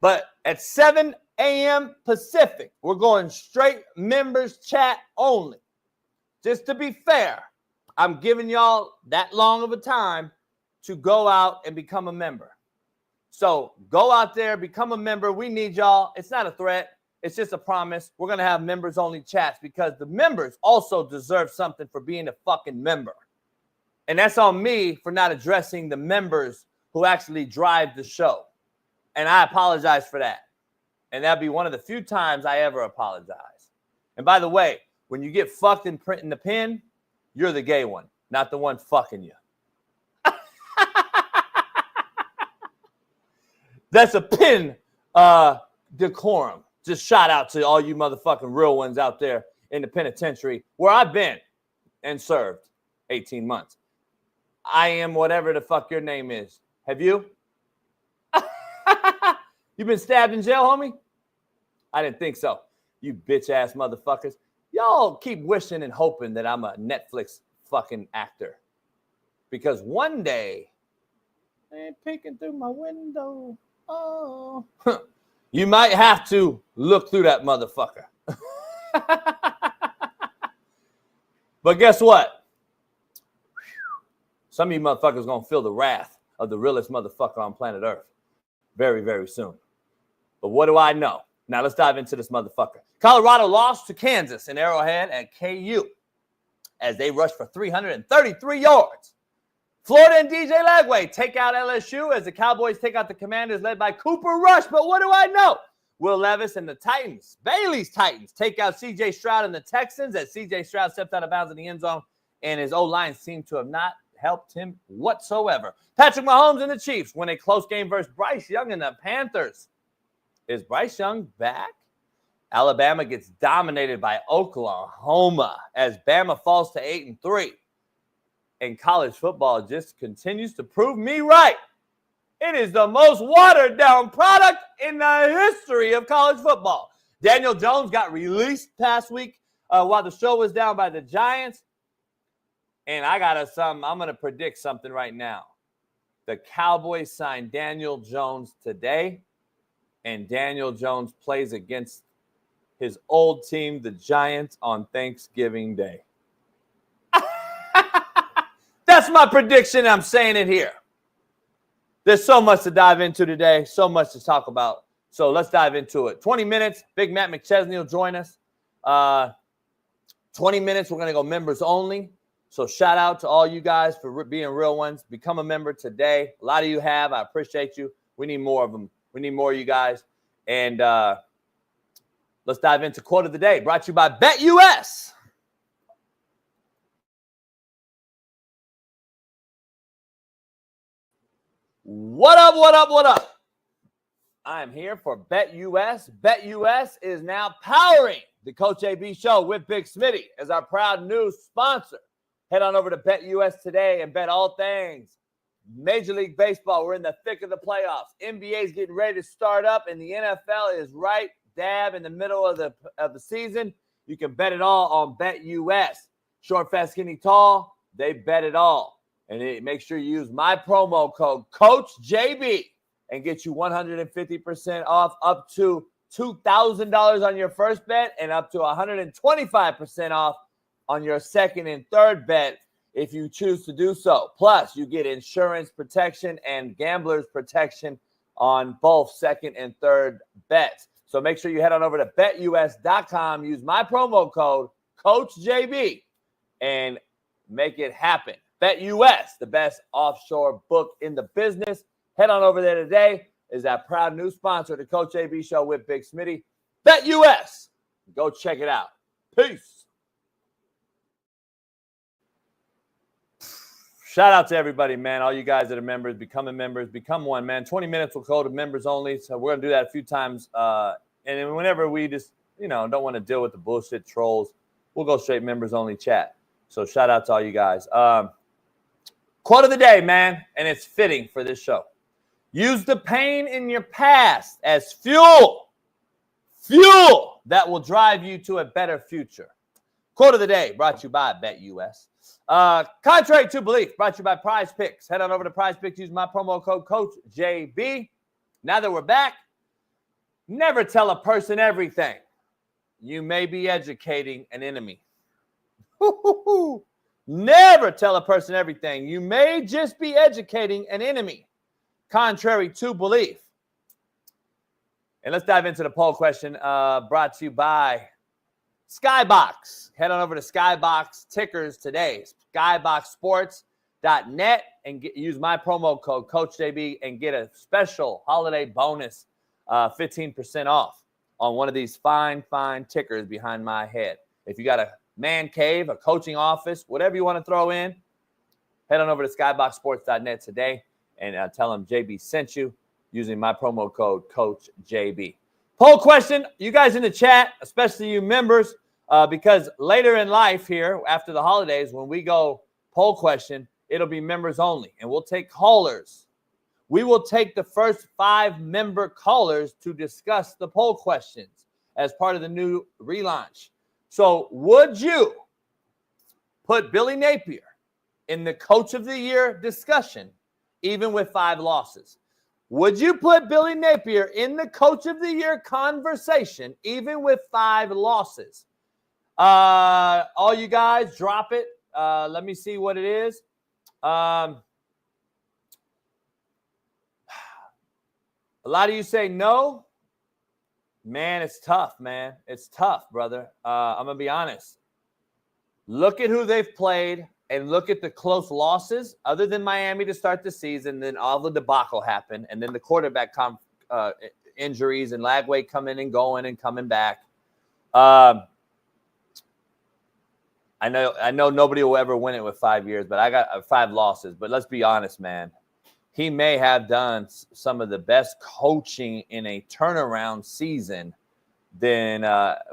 But at 7 a.m. Pacific, we're going straight members chat only. Just to be fair, I'm giving y'all that long of a time to go out and become a member. So go out there, become a member. We need y'all. It's not a threat. It's just a promise. We're going to have members only chats because the members also deserve something for being a fucking member. And that's on me for not addressing the members who actually drive the show. And I apologize for that. And that'd be one of the few times I ever apologize. And by the way, when you get fucked in printing the pen, you're the gay one, not the one fucking you. That's a pin decorum. Just shout out to all you motherfucking real ones out there in the penitentiary where I've been and served 18 months. I am whatever the fuck your name is. Have you? You been stabbed in jail, homie? I didn't think so. You bitch ass motherfuckers. Y'all keep wishing and hoping that I'm a Netflix fucking actor. Because one day, they ain't peeking through my window. Oh. You might have to look through that motherfucker. But guess what? Some of you motherfuckers going to feel the wrath of the realest motherfucker on planet Earth very, very soon. But what do I know? Now let's dive into this motherfucker. Colorado lost to Kansas in Arrowhead at KU as they rushed for 333 yards. Florida and DJ Lagway take out LSU as the Cowboys take out the Commanders led by Cooper Rush. But what do I know? Will Levis and the Titans, Bailey's Titans, take out C.J. Stroud and the Texans as C.J. Stroud stepped out of bounds in the end zone and his O-line seemed to have not helped him whatsoever. Patrick Mahomes and the Chiefs win a close game versus Bryce Young and the Panthers. Is Bryce Young back? Alabama gets dominated by Oklahoma as Bama falls to 8-3. And college football just continues to prove me right. It is the most watered-down product in the history of college football. Daniel Jones got released past week while the show was down by the Giants. And I'm going to predict something right now. The Cowboys signed Daniel Jones today, and Daniel Jones plays against his old team, the Giants, on Thanksgiving Day. That's my prediction. I'm saying it here. There's so much to dive into today, so much to talk about. So let's dive into it. 20 minutes, Big Matt McChesney will join us. 20 minutes, we're going to go members only. So shout out to all you guys for being real ones. Become a member today. A lot of you have. I appreciate you. We need more of them. We need more of you guys. And let's dive into quote of the day, brought to you by BetUS. What up, what up, what up? I'm here for BetUS. BetUS is now powering the Coach AB Show with Big Smitty as our proud new sponsor. Head on over to BetUS today and bet all things Major League Baseball. We're in the thick of the playoffs. NBA is getting ready to start up, and the NFL is right dab in the middle of the season. You can bet it all on BetUS. Short, fast, skinny, tall, they bet it all. And make sure you use my promo code CoachJB and get you 150% off up to $2,000 on your first bet and up to 125% off on your second and third bet if you choose to do so. Plus, you get insurance protection and gambler's protection on both second and third bets. So make sure you head on over to betus.com, use my promo code CoachJB, and make it happen. BetUS, the best offshore book in the business. Head on over there today. Is that proud new sponsor of the Coach AB Show with Big Smitty. BetUS. Go check it out. Peace. Shout out to everybody, man. All you guys that are members, becoming members, become one, man. 20 minutes will go to members only. So we're going to do that a few times. And then whenever we just, don't want to deal with the bullshit trolls, we'll go straight members only chat. So shout out to all you guys. Quote of the day, man, and it's fitting for this show. Use the pain in your past as fuel that will drive you to a better future. Quote of the day brought to you by BetUS. Contrary to belief, brought to you by Prize Picks. Head on over to Prize Picks. Use my promo code CoachJB. Now that we're back, never tell a person everything. You may be educating an enemy. Never tell a person everything. You may just be educating an enemy. Contrary to belief. And let's dive into the poll question brought to you by Skybox. Head on over to Skybox tickers today. Skyboxsports.net and use my promo code CoachJB and get a special holiday bonus 15% off on one of these fine tickers behind my head. If you got a man cave, a coaching office, whatever you want to throw in, head on over to skyboxsports.net today and tell them JB sent you using my promo code CoachJB. Poll question, you guys in the chat, especially you members, because later in life here, after the holidays, when we go poll question, it'll be members only, and we'll take callers. We will take the first 5 member callers to discuss the poll questions as part of the new relaunch. So would you put Billy Napier in the Coach of the Year discussion, even with 5 losses? Would you put Billy Napier in the Coach of the Year conversation, even with 5 losses? All you guys, drop it. Let me see what it is. A lot of you say no. Man, it's tough, man. It's tough, brother. I'm going to be honest. Look at who they've played and look at the close losses, other than Miami to start the season. Then all the debacle happened, and then the quarterback injuries and Lagway coming and going and coming back. I know nobody will ever win it with 5 years, but I got 5 losses. But let's be honest, man. He may have done some of the best coaching in a turnaround season than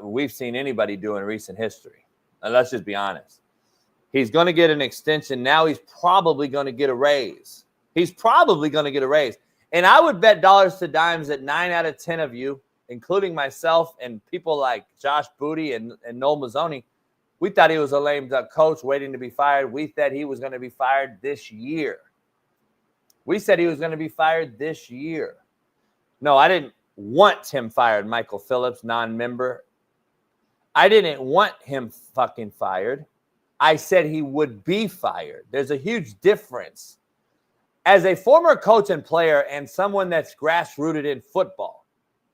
we've seen anybody do in recent history. And let's just be honest. He's going to get an extension. Now he's probably going to get a raise. And I would bet dollars to dimes that 9 out of 10 of you, including myself and people like Josh Booty and Noel Mazzoni, we thought he was a lame duck coach waiting to be fired. We thought he was going to be fired this year. We said he was going to be fired this year. No, I didn't want him fired, Michael Phillips, non-member. I didn't want him fucking fired. I said he would be fired. There's a huge difference. As a former coach and player and someone that's grassrooted in football,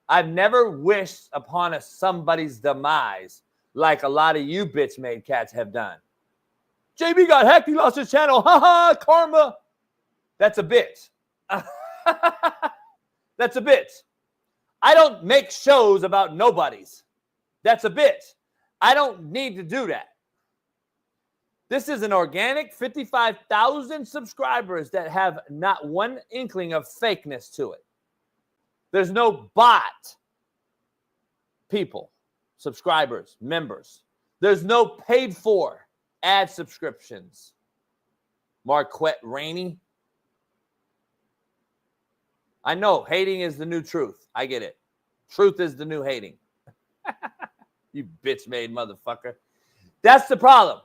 I've never wished upon somebody's demise like a lot of you bitch-made cats have done. JB got hacked. He lost his channel. Ha ha, karma. That's a bitch. That's a bitch. I don't make shows about nobodies. That's a bitch. I don't need to do that. This is an organic 55,000 subscribers that have not one inkling of fakeness to it. There's no bot people, subscribers, members. There's no paid for ad subscriptions. Marquette Rainey. I know hating is the new truth. I get it. Truth is the new hating. You bitch-made motherfucker. That's the problem.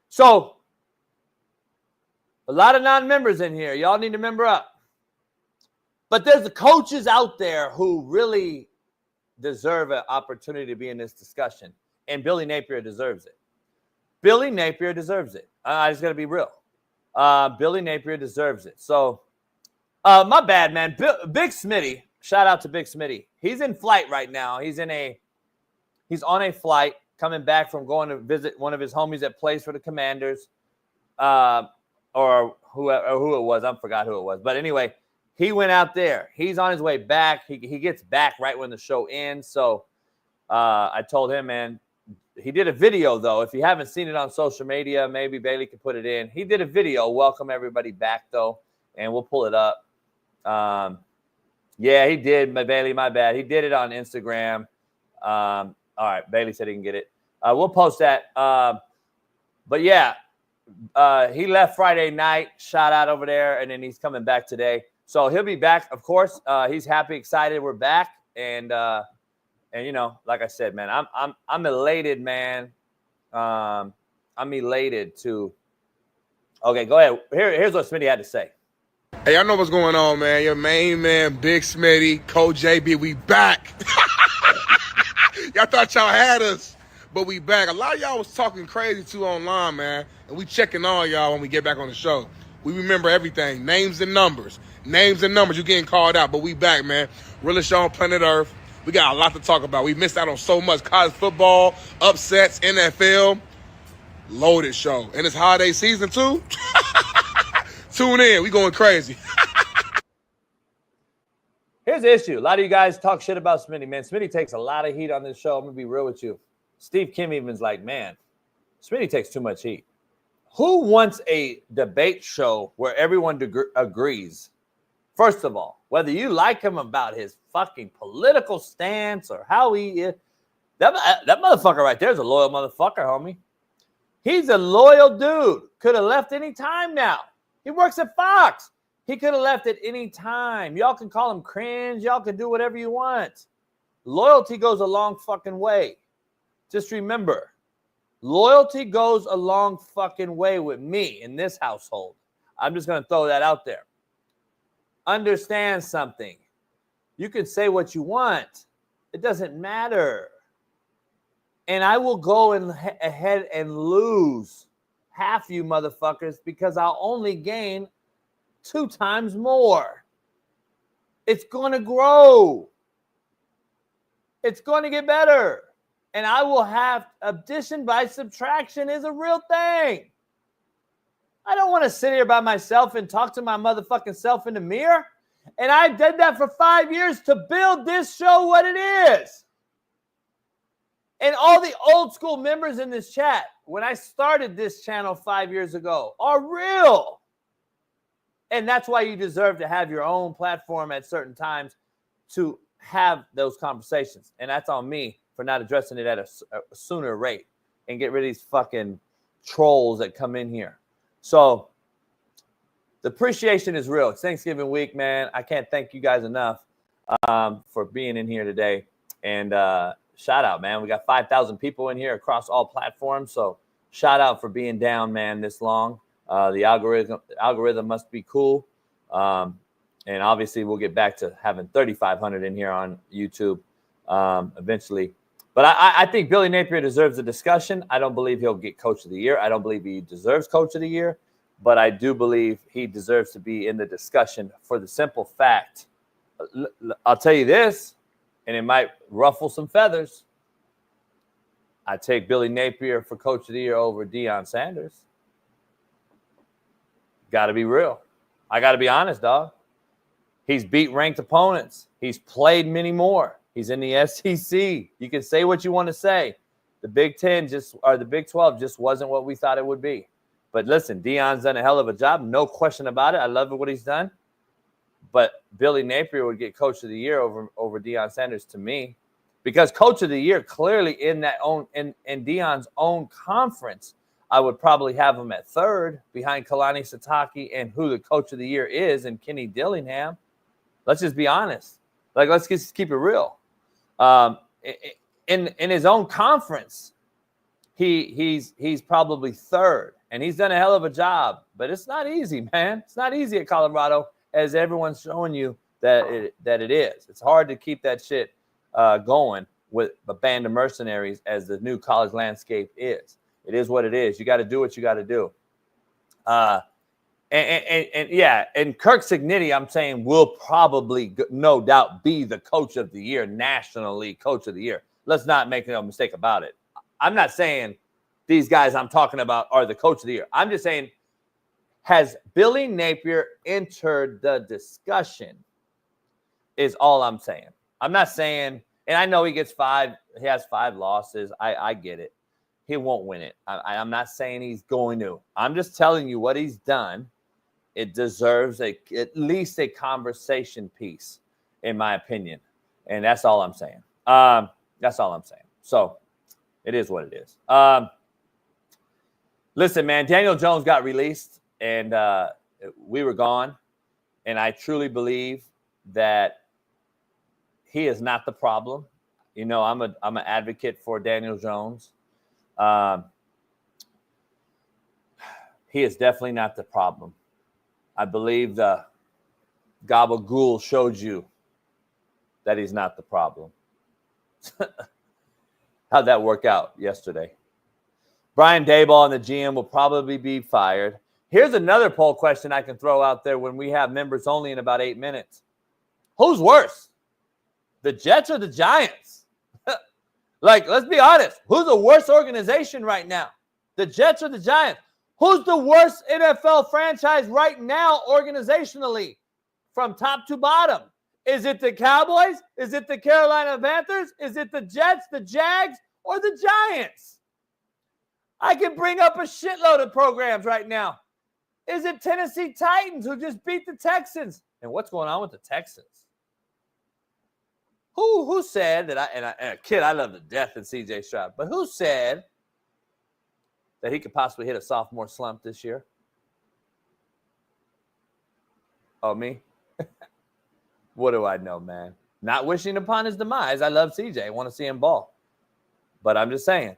So, a lot of non-members in here. Y'all need to member up. But there's the coaches out there who really deserve an opportunity to be in this discussion. And Billy Napier deserves it. Billy Napier deserves it. I just got to be real. Billy Napier deserves it. So, my bad, man. Big Smitty. Shout out to Big Smitty. He's in flight right now. He's on a flight coming back from going to visit one of his homies that plays for the Commanders, or who it was. I forgot who it was. But anyway, he went out there. He's on his way back. He gets back right when the show ends. So I told him, man, he did a video, though. If you haven't seen it on social media, maybe Bailey could put it in. He did a video. Welcome everybody back, though, and we'll pull it up. Yeah, he did. Bailey, my bad. He did it on Instagram. All right, Bailey said he can get it. We'll post that. But yeah, he left Friday night. Shout out over there, and then he's coming back today. So he'll be back, of course. He's happy, excited. We're back, and you know, like I said, man, I'm elated, man. I'm elated to. Okay, go ahead. Here's what Smitty had to say. Hey, I know what's going on, man. Your main man, Big Smitty, Coach JB, we back. Y'all thought y'all had us, but we back. A lot of y'all was talking crazy too online, man, and we checking on y'all when we get back on the show. We remember everything, names and numbers. Names and numbers, you getting called out, but we back, man. Realest Shaun, Planet ERF. We got a lot to talk about. We missed out on so much. College football, upsets, NFL. Loaded show. And it's holiday season too. Tune in. We going crazy. Here's the issue. A lot of you guys talk shit about Smitty, man. Smitty takes a lot of heat on this show. I'm going to be real with you. Steve Kim even's like, man, Smitty takes too much heat. Who wants a debate show where everyone agrees? First of all, whether you like him about his fucking political stance or how he is, that motherfucker right there is a loyal motherfucker, homie. He's a loyal dude. Could have left any time now. He works at Fox. He could have left at any time. Y'all can call him cringe. Y'all can do whatever you want. Loyalty goes a long fucking way. Just remember, loyalty goes a long fucking way with me in this household. I'm just going to throw that out there. Understand something. You can say what you want. It doesn't matter. And I will go ahead and lose half you motherfuckers because I'll only gain 2 times more. It's going to grow. It's going to get better. And I will have addition by subtraction is a real thing. I don't want to sit here by myself and talk to my motherfucking self in the mirror. And I did that for 5 years to build this show what it is. And all the old school members in this chat, when I started this channel 5 years ago, are real. And that's why you deserve to have your own platform at certain times to have those conversations. And that's on me for not addressing it at a sooner rate and get rid of these fucking trolls that come in here. So the appreciation is real. It's Thanksgiving week, man. I can't thank you guys enough for being in here today. And shout out, man. We got 5,000 people in here across all platforms. So shout out for being down, man, this long. The algorithm must be cool. And obviously we'll get back to having 3,500 in here on YouTube eventually. But I think Billy Napier deserves a discussion. I don't believe he'll get Coach of the Year. I don't believe he deserves Coach of the Year. But I do believe he deserves to be in the discussion for the simple fact. I'll tell you this, and it might ruffle some feathers. I take Billy Napier for Coach of the Year over Deion Sanders. Got to be real. I got to be honest, dog. He's beat ranked opponents. He's played many more. He's in the SEC. You can say what you want to say. The Big 10 or the Big 12 just wasn't what we thought it would be. But listen, Deion's done a hell of a job. No question about it. I love what he's done. But Billy Napier would get Coach of the Year over Deion Sanders to me. Because Coach of the Year, clearly in Deion's own conference, I would probably have him at third behind Kalani Sitake and who the Coach of the Year is and Kenny Dillingham. Let's just be honest. Like, let's just keep it real. In his own conference, he's probably third, and he's done a hell of a job. But it's not easy, man. It's not easy at Colorado, as everyone's showing you that it is. It's hard to keep that shit going with a band of mercenaries as the new college landscape is. It is what it is. You got to do what you got to do. And Kirk Cignetti, I'm saying, will probably, no doubt, be the Coach of the Year, nationally Coach of the Year. Let's not make no mistake about it. I'm not saying these guys I'm talking about are the Coach of the Year. I'm just saying, has Billy Napier entered the discussion is all I'm saying. I'm not saying, and I know he has 5 losses. I get it. He won't win it. I'm not saying he's going to. I'm just telling you what he's done. It deserves at least a conversation piece, in my opinion. And that's all I'm saying. That's all I'm saying. So it is what it is. Listen, man, Daniel Jones got released, and we were gone. And I truly believe that he is not the problem. You know, I'm an advocate for Daniel Jones. He is definitely not the problem. I believe the Gabagool showed you that he's not the problem. How'd that work out yesterday? Brian Daboll and the GM will probably be fired. Here's another poll question I can throw out there when we have members only in about 8 minutes. Who's worse, the Jets or the Giants? Like, let's be honest. Who's the worst organization right now? The Jets or the Giants? Who's the worst NFL franchise right now organizationally from top to bottom? Is it the Cowboys? Is it the Carolina Panthers? Is it the Jets, the Jags, or the Giants? I can bring up a shitload of programs right now. Is it Tennessee Titans who just beat the Texans? And what's going on with the Texans? Who said that and a kid I love to death in CJ Stroud, but who said that he could possibly hit a sophomore slump this year? Oh, me? What do I know, man? Not wishing upon his demise. I love CJ. I want to see him ball. But I'm just saying,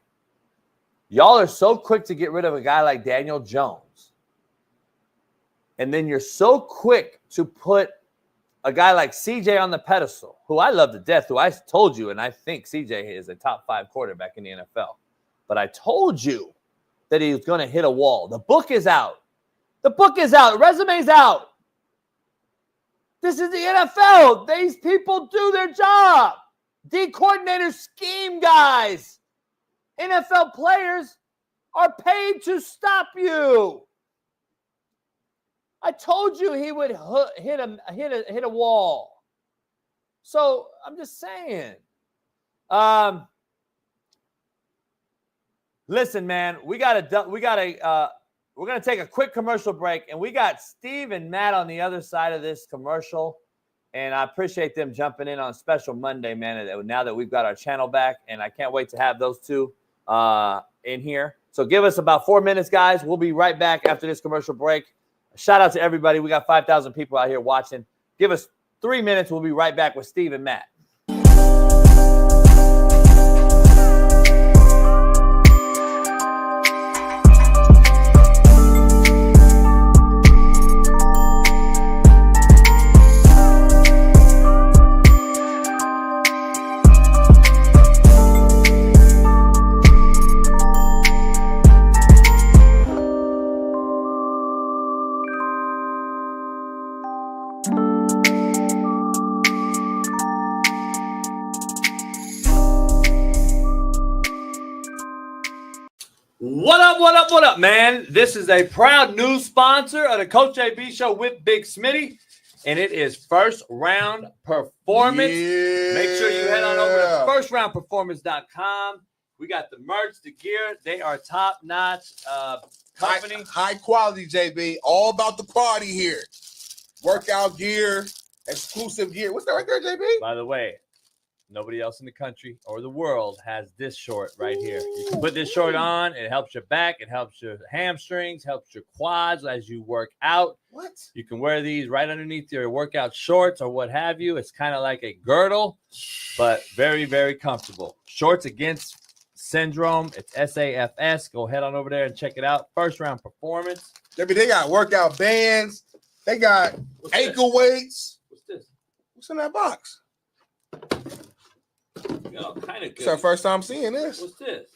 y'all are so quick to get rid of a guy like Daniel Jones. And then you're so quick to put a guy like CJ on the pedestal, who I love to death, who I told you, and I think CJ is a top 5 quarterback in the NFL. But I told you that he was going to hit a wall. The book is out. The book is out. The resume's out. This is the NFL. These people do their job. D coordinators scheme guys. NFL players are paid to stop you. I told you he would hit a wall. So I'm just saying. Listen, man, we're gonna take a quick commercial break, and we got Steve and Matt on the other side of this commercial, and I appreciate them jumping in on Special Monday, man. Now that we've got our channel back, and I can't wait to have those two in here. So give us about 4 minutes, guys. We'll be right back after this commercial break. Shout out to everybody. We got 5,000 people out here watching. Give us 3 minutes. We'll be right back with Steve and Matt. What up, man? This is a proud new sponsor of the Coach JB Show with Big Smitty, and it is First Round Performance. Yeah. Make sure you head on over to firstroundperformance.com. We got the merch, the gear. They are top-notch company. High quality, JB. All about the quality here. Workout gear, exclusive gear. What's that right there, JB? By the way, nobody else in the country or the world has this short right here. You can put this short on. It helps your back. It helps your hamstrings, helps your quads as you work out. What? You can wear these right underneath your workout shorts or what have you. It's kind of like a girdle, but very, very comfortable. Shorts Against Syndrome. It's SAFS. Go head on over there and check it out. First Round Performance. JB, they got workout bands. They got ankle weights. What's this? What's in that box? Kind of it's our first time seeing this. What's this?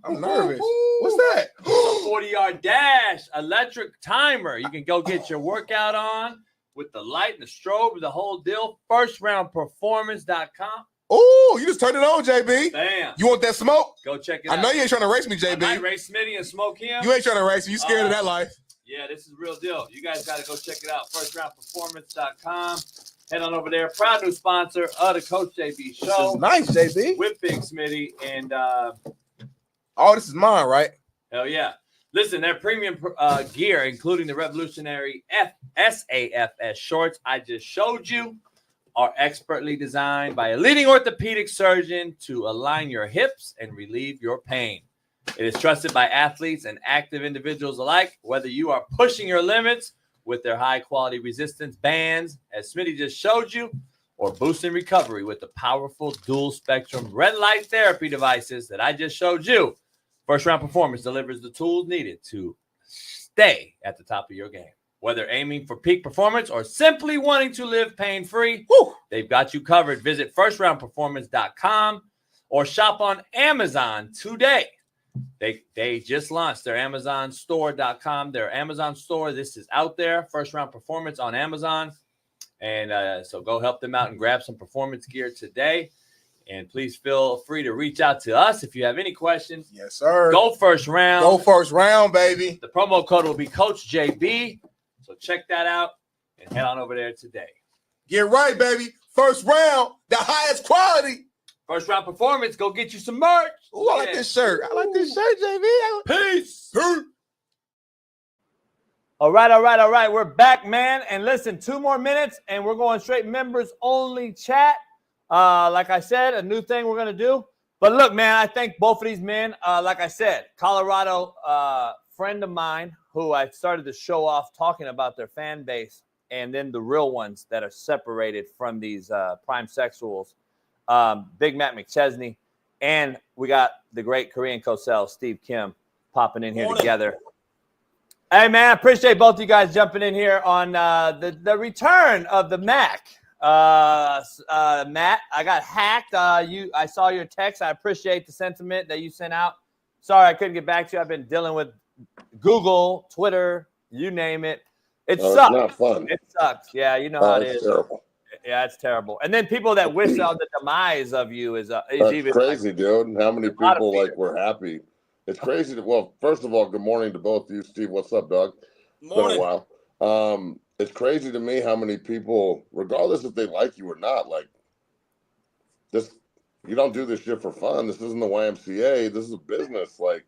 I'm nervous. What's that? A 40-yard dash electric timer. You can go get your workout on with the light and the strobe, the whole deal. Firstroundperformance.com. Oh, you just turned it on, JB. Bam. You want that smoke? Go check it out. I know you ain't trying to race me, JB. I might race Smitty and smoke him. You ain't trying to race me. You scared of that life. Yeah, this is the real deal. You guys got to go check it out. Firstroundperformance.com. Head on over there. Proud new sponsor of the Coach JB Show. Nice, JB. With Big Smitty. And this is mine, right? Hell yeah. Listen, their premium gear, including the revolutionary SAFS shorts I just showed you, are expertly designed by a leading orthopedic surgeon to align your hips and relieve your pain. It is trusted by athletes and active individuals alike, whether you are pushing your limits with their high-quality resistance bands, as Smitty just showed you, or boosting recovery with the powerful dual-spectrum red light therapy devices that I just showed you. First Round Performance delivers the tools needed to stay at the top of your game. Whether aiming for peak performance or simply wanting to live pain-free, they've got you covered. Visit firstroundperformance.com or shop on Amazon today. They just launched their AmazonStore.com, their Amazon store. This is out there, First Round Performance on Amazon. And so go help them out and grab some performance gear today. And please feel free to reach out to us if you have any questions. Yes, sir. Go First Round. Go First Round, baby. The promo code will be Coach JB. So check that out and head on over there today. Get right, baby. First round, the highest quality. First round performance. Go get you some merch. Ooh, I like this shirt. I like this shirt, JB. Peace. All right. We're back, man. And listen, 2 more minutes, and we're going straight members only chat. Like I said, a new thing we're gonna do. But look, man, I thank both of these men. Like I said, Colorado friend of mine who I started to show off talking about their fan base, and then the real ones that are separated from these prime sexuals. Big Matt McChesney, and we got the great Korean Cosell, Steve Kim, popping in here together. Hey, man, I appreciate both of you guys jumping in here on the return of the Mac. Matt, I got hacked. I saw your text. I appreciate the sentiment that you sent out. Sorry I couldn't get back to you. I've been dealing with Google, Twitter, you name it. It sucks. It's not fun. It sucks. Yeah, you know how it is. Terrible. Yeah, it's terrible. And then people that wish all the demise of you is even crazy, dude. How many people were happy? It's crazy. Well, first of all, good morning to both of you. Steve, what's up, dog? Morning. Been a while. It's crazy to me how many people, regardless if they like you or not, like this, you don't do this shit for fun. This isn't the YMCA. This is a business. Like,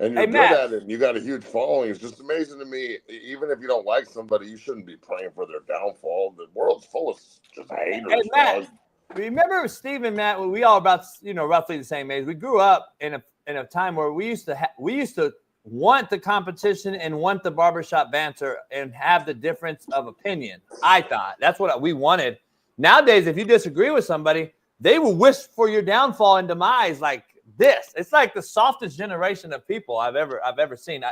and you're good at it, and you got a huge following. It's just amazing to me. Even if you don't like somebody, you shouldn't be praying for their downfall. The world's full of just haters. Hey, Matt, remember Steve and Matt? We all about roughly the same age. We grew up in a time where we used to want the competition and want the barbershop banter and have the difference of opinion. I thought that's what we wanted. Nowadays, if you disagree with somebody, they will wish for your downfall and demise like this. It's like the softest generation of people I've ever seen.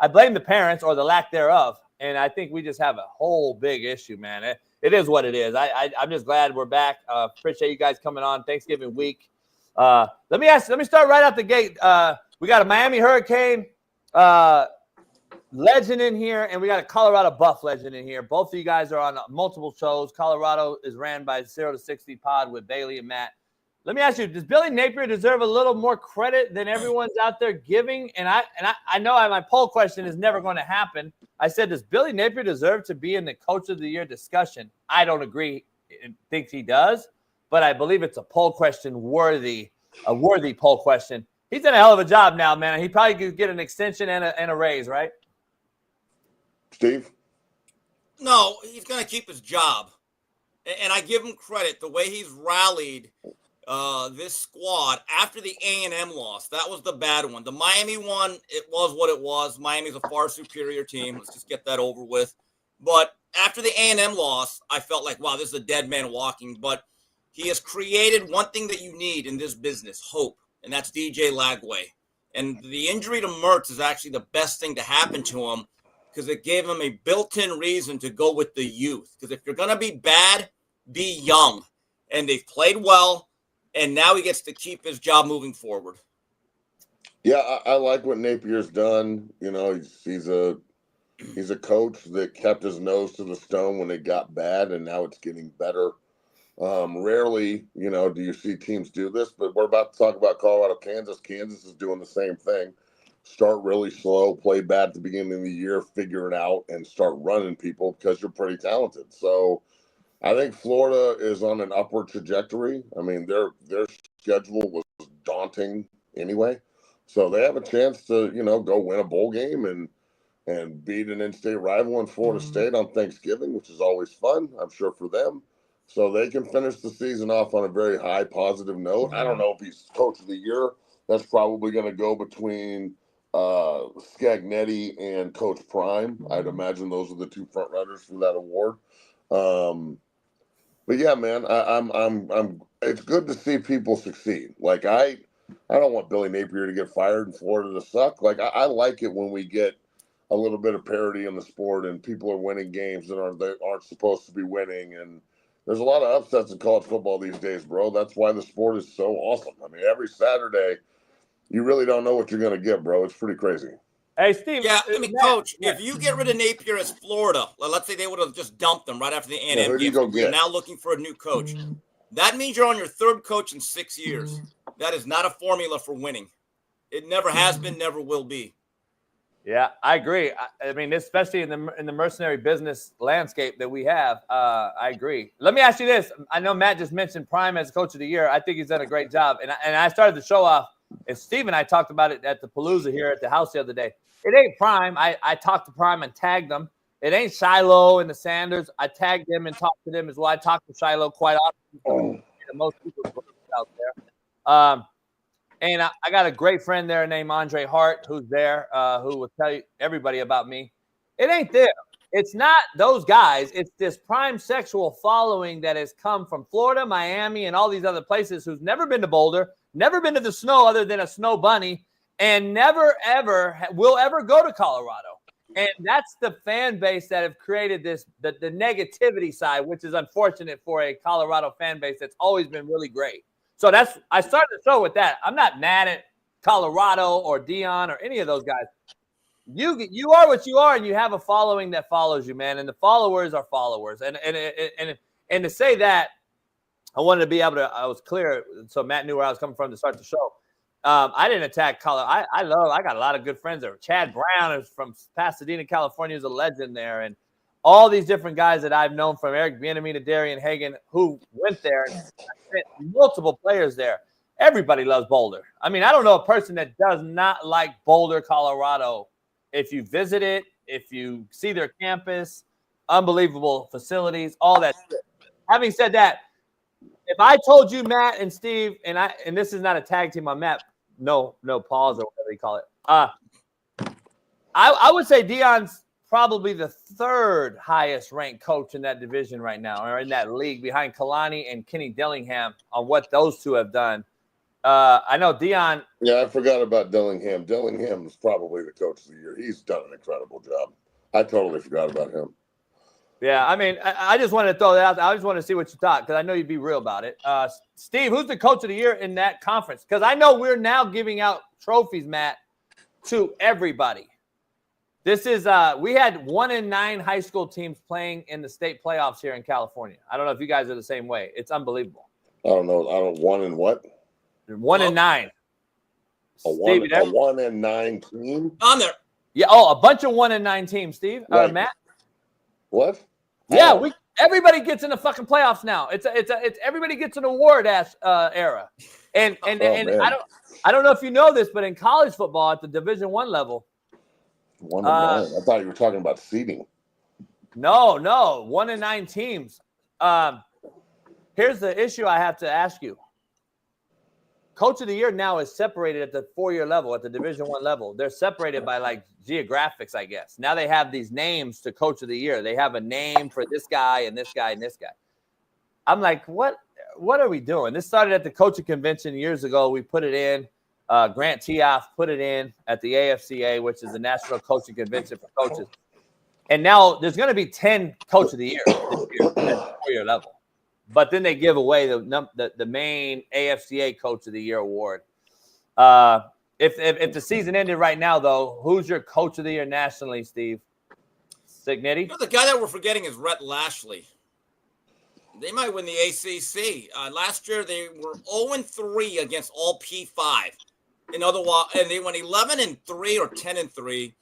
I blame the parents or the lack thereof, and I think we just have a whole big issue, man. It is what it is. I'm just glad we're back. Appreciate you guys coming on Thanksgiving week. Let me start right out the gate. We got a Miami Hurricane legend in here, and we got a Colorado Buff legend in here. Both of you guys are on multiple shows. Colorado is ran by 0 to 60 pod with Bailey and Matt. Let me ask you, does Billy Napier deserve a little more credit than everyone's out there giving? And I know my poll question is never going to happen. I said, does Billy Napier deserve to be in the Coach of the Year discussion? I don't agree and think he does, but I believe it's a poll question a worthy poll question. He's done a hell of a job now, man. He probably could get an extension and a raise, right? Steve? No, he's going to keep his job. And I give him credit, the way he's rallied this squad after the A&M loss. That was the bad one. The Miami one, it was what it was. Miami's a far superior team. Let's just get that over with. But after the A&M loss, I felt like, wow, this is a dead man walking. But he has created one thing that you need in this business, hope. And that's DJ Lagway. And the injury to Mertz is actually the best thing to happen to him because it gave him a built-in reason to go with the youth. Because if you're going to be bad, be young. And they've played well, and now he gets to keep his job moving forward. Yeah, I like what Napier's done. You know, he's a coach that kept his nose to the stone when it got bad, and now it's getting better. Rarely, do you see teams do this, but we're about to talk about Colorado, Kansas. Kansas is doing the same thing. Start really slow, play bad at the beginning of the year, figure it out, and start running people because you're pretty talented. So I think Florida is on an upward trajectory. I mean, their schedule was daunting anyway. So they have a chance to, go win a bowl game and beat an in-state rival in Florida State on Thanksgiving, which is always fun, I'm sure, for them. So they can finish the season off on a very high positive note. I don't know if he's Coach of the Year. That's probably going to go between Scagnetti and Coach Prime. I'd imagine those are the two front runners for that award. But yeah, man, I'm. It's good to see people succeed. Like I don't want Billy Napier to get fired and Florida to suck. Like I like it when we get a little bit of parity in the sport and people are winning games that aren't supposed to be winning. And there's a lot of upsets in college football these days, bro. That's why the sport is so awesome. I mean, every Saturday, you really don't know what you're going to get, bro. It's pretty crazy. Hey, Steve. Yeah, Coach, if you get rid of Napier as Florida, let's say they would have just dumped him right after the A&M game. You're now looking for a new coach. That means you're on your third coach in 6 years. That is not a formula for winning. It never has been, never will be. Yeah, I agree. I mean, especially in the mercenary business landscape that we have, I agree. Let me ask you this. I know Matt just mentioned Prime as Coach of the Year. I think he's done a great job. And I started the show off, and Steve and I talked about it at the Palooza here at the house the other day. It ain't Prime. I talked to Prime and tagged them. It ain't Shiloh and the Sanders. I tagged them and talked to them as well. I talked to Shiloh quite often. Most people out there. And I got a great friend there named Andre Hart, who's there, who will tell you everybody about me. It ain't them. It's not those guys. It's this prime sexual following that has come from Florida, Miami, and all these other places who's never been to Boulder, never been to the snow other than a snow bunny, and never, ever will ever go to Colorado. And that's the fan base that have created this, the negativity side, which is unfortunate for a Colorado fan base that's always been really great. So I started the show with that. I'm not mad at Colorado or Dion or any of those guys. You are what you are, and you have a following that follows you, man. And the followers are followers. And to say that, I wanted to be able to. I was clear, so Matt knew where I was coming from to start the show. I didn't attack Colorado. I got a lot of good friends there. Chad Brown is from Pasadena, California, is a legend there, and all these different guys that I've known, from Eric Bieniemy to Darian Hagan, who went there. And multiple players there. Everybody loves Boulder. I mean, I don't know a person that does not like Boulder, Colorado. If you visit it, if you see their campus, unbelievable facilities, all that shit. Having said that, if I told you, Matt and Steve, and this is not a tag team on Matt, no pause or whatever you call it. I would say Dion's probably the third highest ranked coach in that division right now, or in that league, behind Kalani and Kenny Dillingham on what those two have done. I know Dion. Yeah, I forgot about Dillingham. Dillingham is probably the Coach of the Year. He's done an incredible job. I totally forgot about him. Yeah, I mean, I just wanted to throw that out. I just want to see what you thought, because I know you'd be real about it. Steve, who's the Coach of the Year in that conference? Because I know we're now giving out trophies, Matt, to everybody. This is we had 1 in 9 high school teams playing in the state playoffs here in California. I don't know if you guys are the same way. It's unbelievable. I don't know. 1 in what? 1 in 9. A 1 in 9 team? On there. Yeah. Oh, a bunch of 1 in 9 teams, Steve. Right. Matt. What? Yeah, everybody gets in the fucking playoffs now. It's everybody gets an award era. And I don't know if you know this, but in college football at the Division I level. 1 in 9. I thought you were talking about seeding. No, 1 in 9 teams. Here's the issue I have to ask you. Coach of the Year now is separated at the 4-year level, at the Division I level. They're separated by like geographics, I guess. Now they have these names to Coach of the Year. They have a name for this guy and this guy and this guy. I'm like, what are we doing? This started at the coaching convention years ago. We put it in. Grant Tioff put it in at the AFCA, which is the National Coaching Convention for Coaches. And now there's going to be 10 Coach of the Year this year at the 4-year level. But then they give away the main AFCA Coach of the Year award. If the season ended right now, though, who's your Coach of the Year nationally, Steve? Signetti? The guy that we're forgetting is Rhett Lashley. They might win the ACC. Last year, they were 0-3 against all P5. And they went 11-3 or 10-3.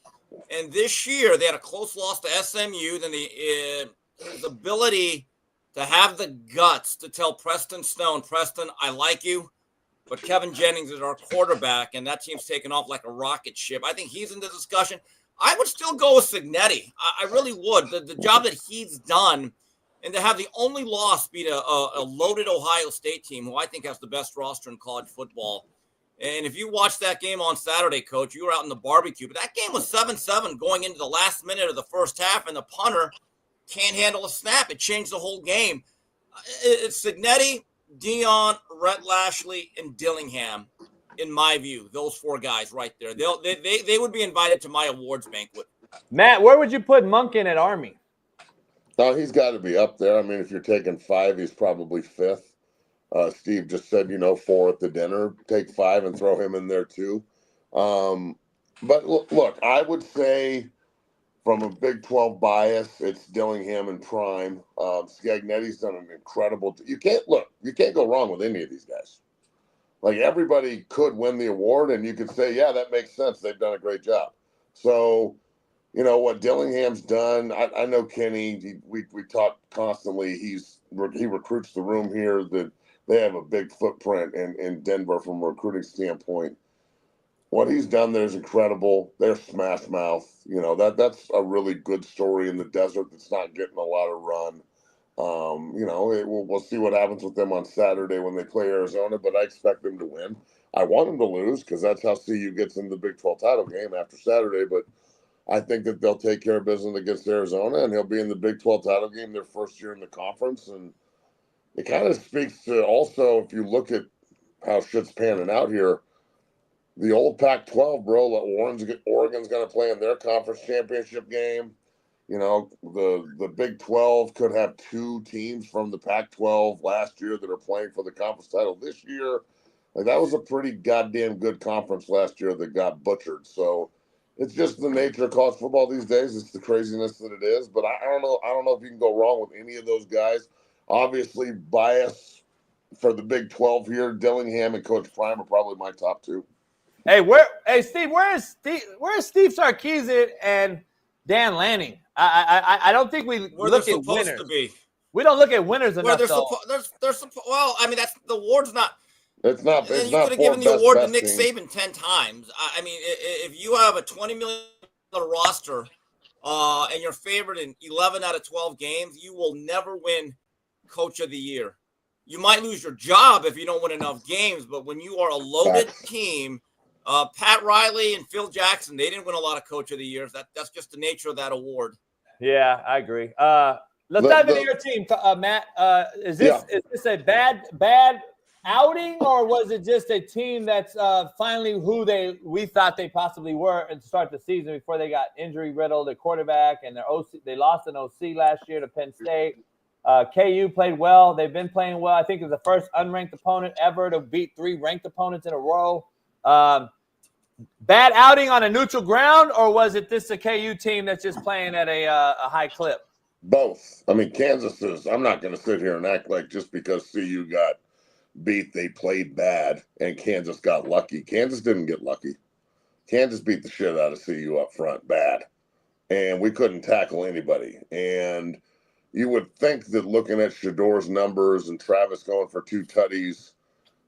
And this year, they had a close loss to SMU. Then his ability to have the guts to tell Preston Stone, Preston, I like you, but Kevin Jennings is our quarterback, and that team's taken off like a rocket ship. I think he's in the discussion. I would still go with Signetti. I really would. The job that he's done, and to have the only loss be to a loaded Ohio State team, who I think has the best roster in college football. And if you watched that game on Saturday, Coach, you were out in the barbecue, but that game was 7-7 going into the last minute of the first half, and the punter can't handle a snap. It changed the whole game. It's Signetti, Dion, Rhett Lashley, and Dillingham, in my view. Those 4 guys right there. They would be invited to my awards banquet. Matt, where would you put Monken at Army? No, he's got to be up there. I mean, if you're taking 5, he's probably 5th. Steve just said, 4 at the dinner. Take 5 and throw him in there too. But look, I would say from a Big 12 bias, it's Dillingham and Prime. Scagnetti's done an incredible. You can't go wrong with any of these guys. Like, everybody could win the award, and you could say, yeah, that makes sense. They've done a great job. So, you know, what Dillingham's done, I know Kenny, we talk constantly. He recruits the room here, that they have a big footprint in Denver from a recruiting standpoint. What he's done there is incredible. They're smash mouth. You know, that's a really good story in the desert that's not getting a lot of run. You know, we'll see what happens with them on Saturday when they play Arizona, but I expect them to win. I want them to lose because that's how CU gets in the Big 12 title game after Saturday, but I think that they'll take care of business against Arizona, and he'll be in the Big 12 title game their first year in the conference. And it kind of speaks to also, if you look at how shit's panning out here, the old Pac-12, bro, Oregon's going to play in their conference championship game. You know, the Big 12 could have 2 teams from the Pac-12 last year that are playing for the conference title this year. Like, that was a pretty goddamn good conference last year that got butchered. So it's just the nature of college football these days. It's the craziness that it is. But I don't know. I don't know if you can go wrong with any of those guys. Obviously, bias for the Big 12 here. Dillingham and Coach Prime are probably my top 2. Hey, Steve, where is Steve Sarkisian and Dan Lanning? I don't think we look at winners. To be. We don't look at winners enough. Well, I mean, that's the award's not. It's not. And it's you not could have given the award to Nick team. Saban 10 times. I mean, if you have a $20 million roster and you're favored in 11 out of 12 games, you will never win Coach of the Year. You might lose your job if you don't win enough games, but when you are a loaded team, Pat Riley and Phil Jackson, they didn't win a lot of Coach of the Years. That's just the nature of that award. Yeah, I agree. Let's dive into your team, Matt. Is this a bad outing, or was it just a team that's finally who we thought they possibly were at the start of the season before they got injury riddled at quarterback, and they lost an OC last year to Penn State. KU played well. They've been playing well. I think it's the first unranked opponent ever to beat 3 ranked opponents in a row. Bad outing on a neutral ground, or was it this a KU team that's just playing at a high clip? Both. I mean, Kansas is. I'm not going to sit here and act like just because CU got beat, they played bad, and Kansas got lucky. Kansas didn't get lucky. Kansas beat the shit out of CU up front, bad, and we couldn't tackle anybody. And you would think that looking at Shador's numbers and Travis going for 2 tutties,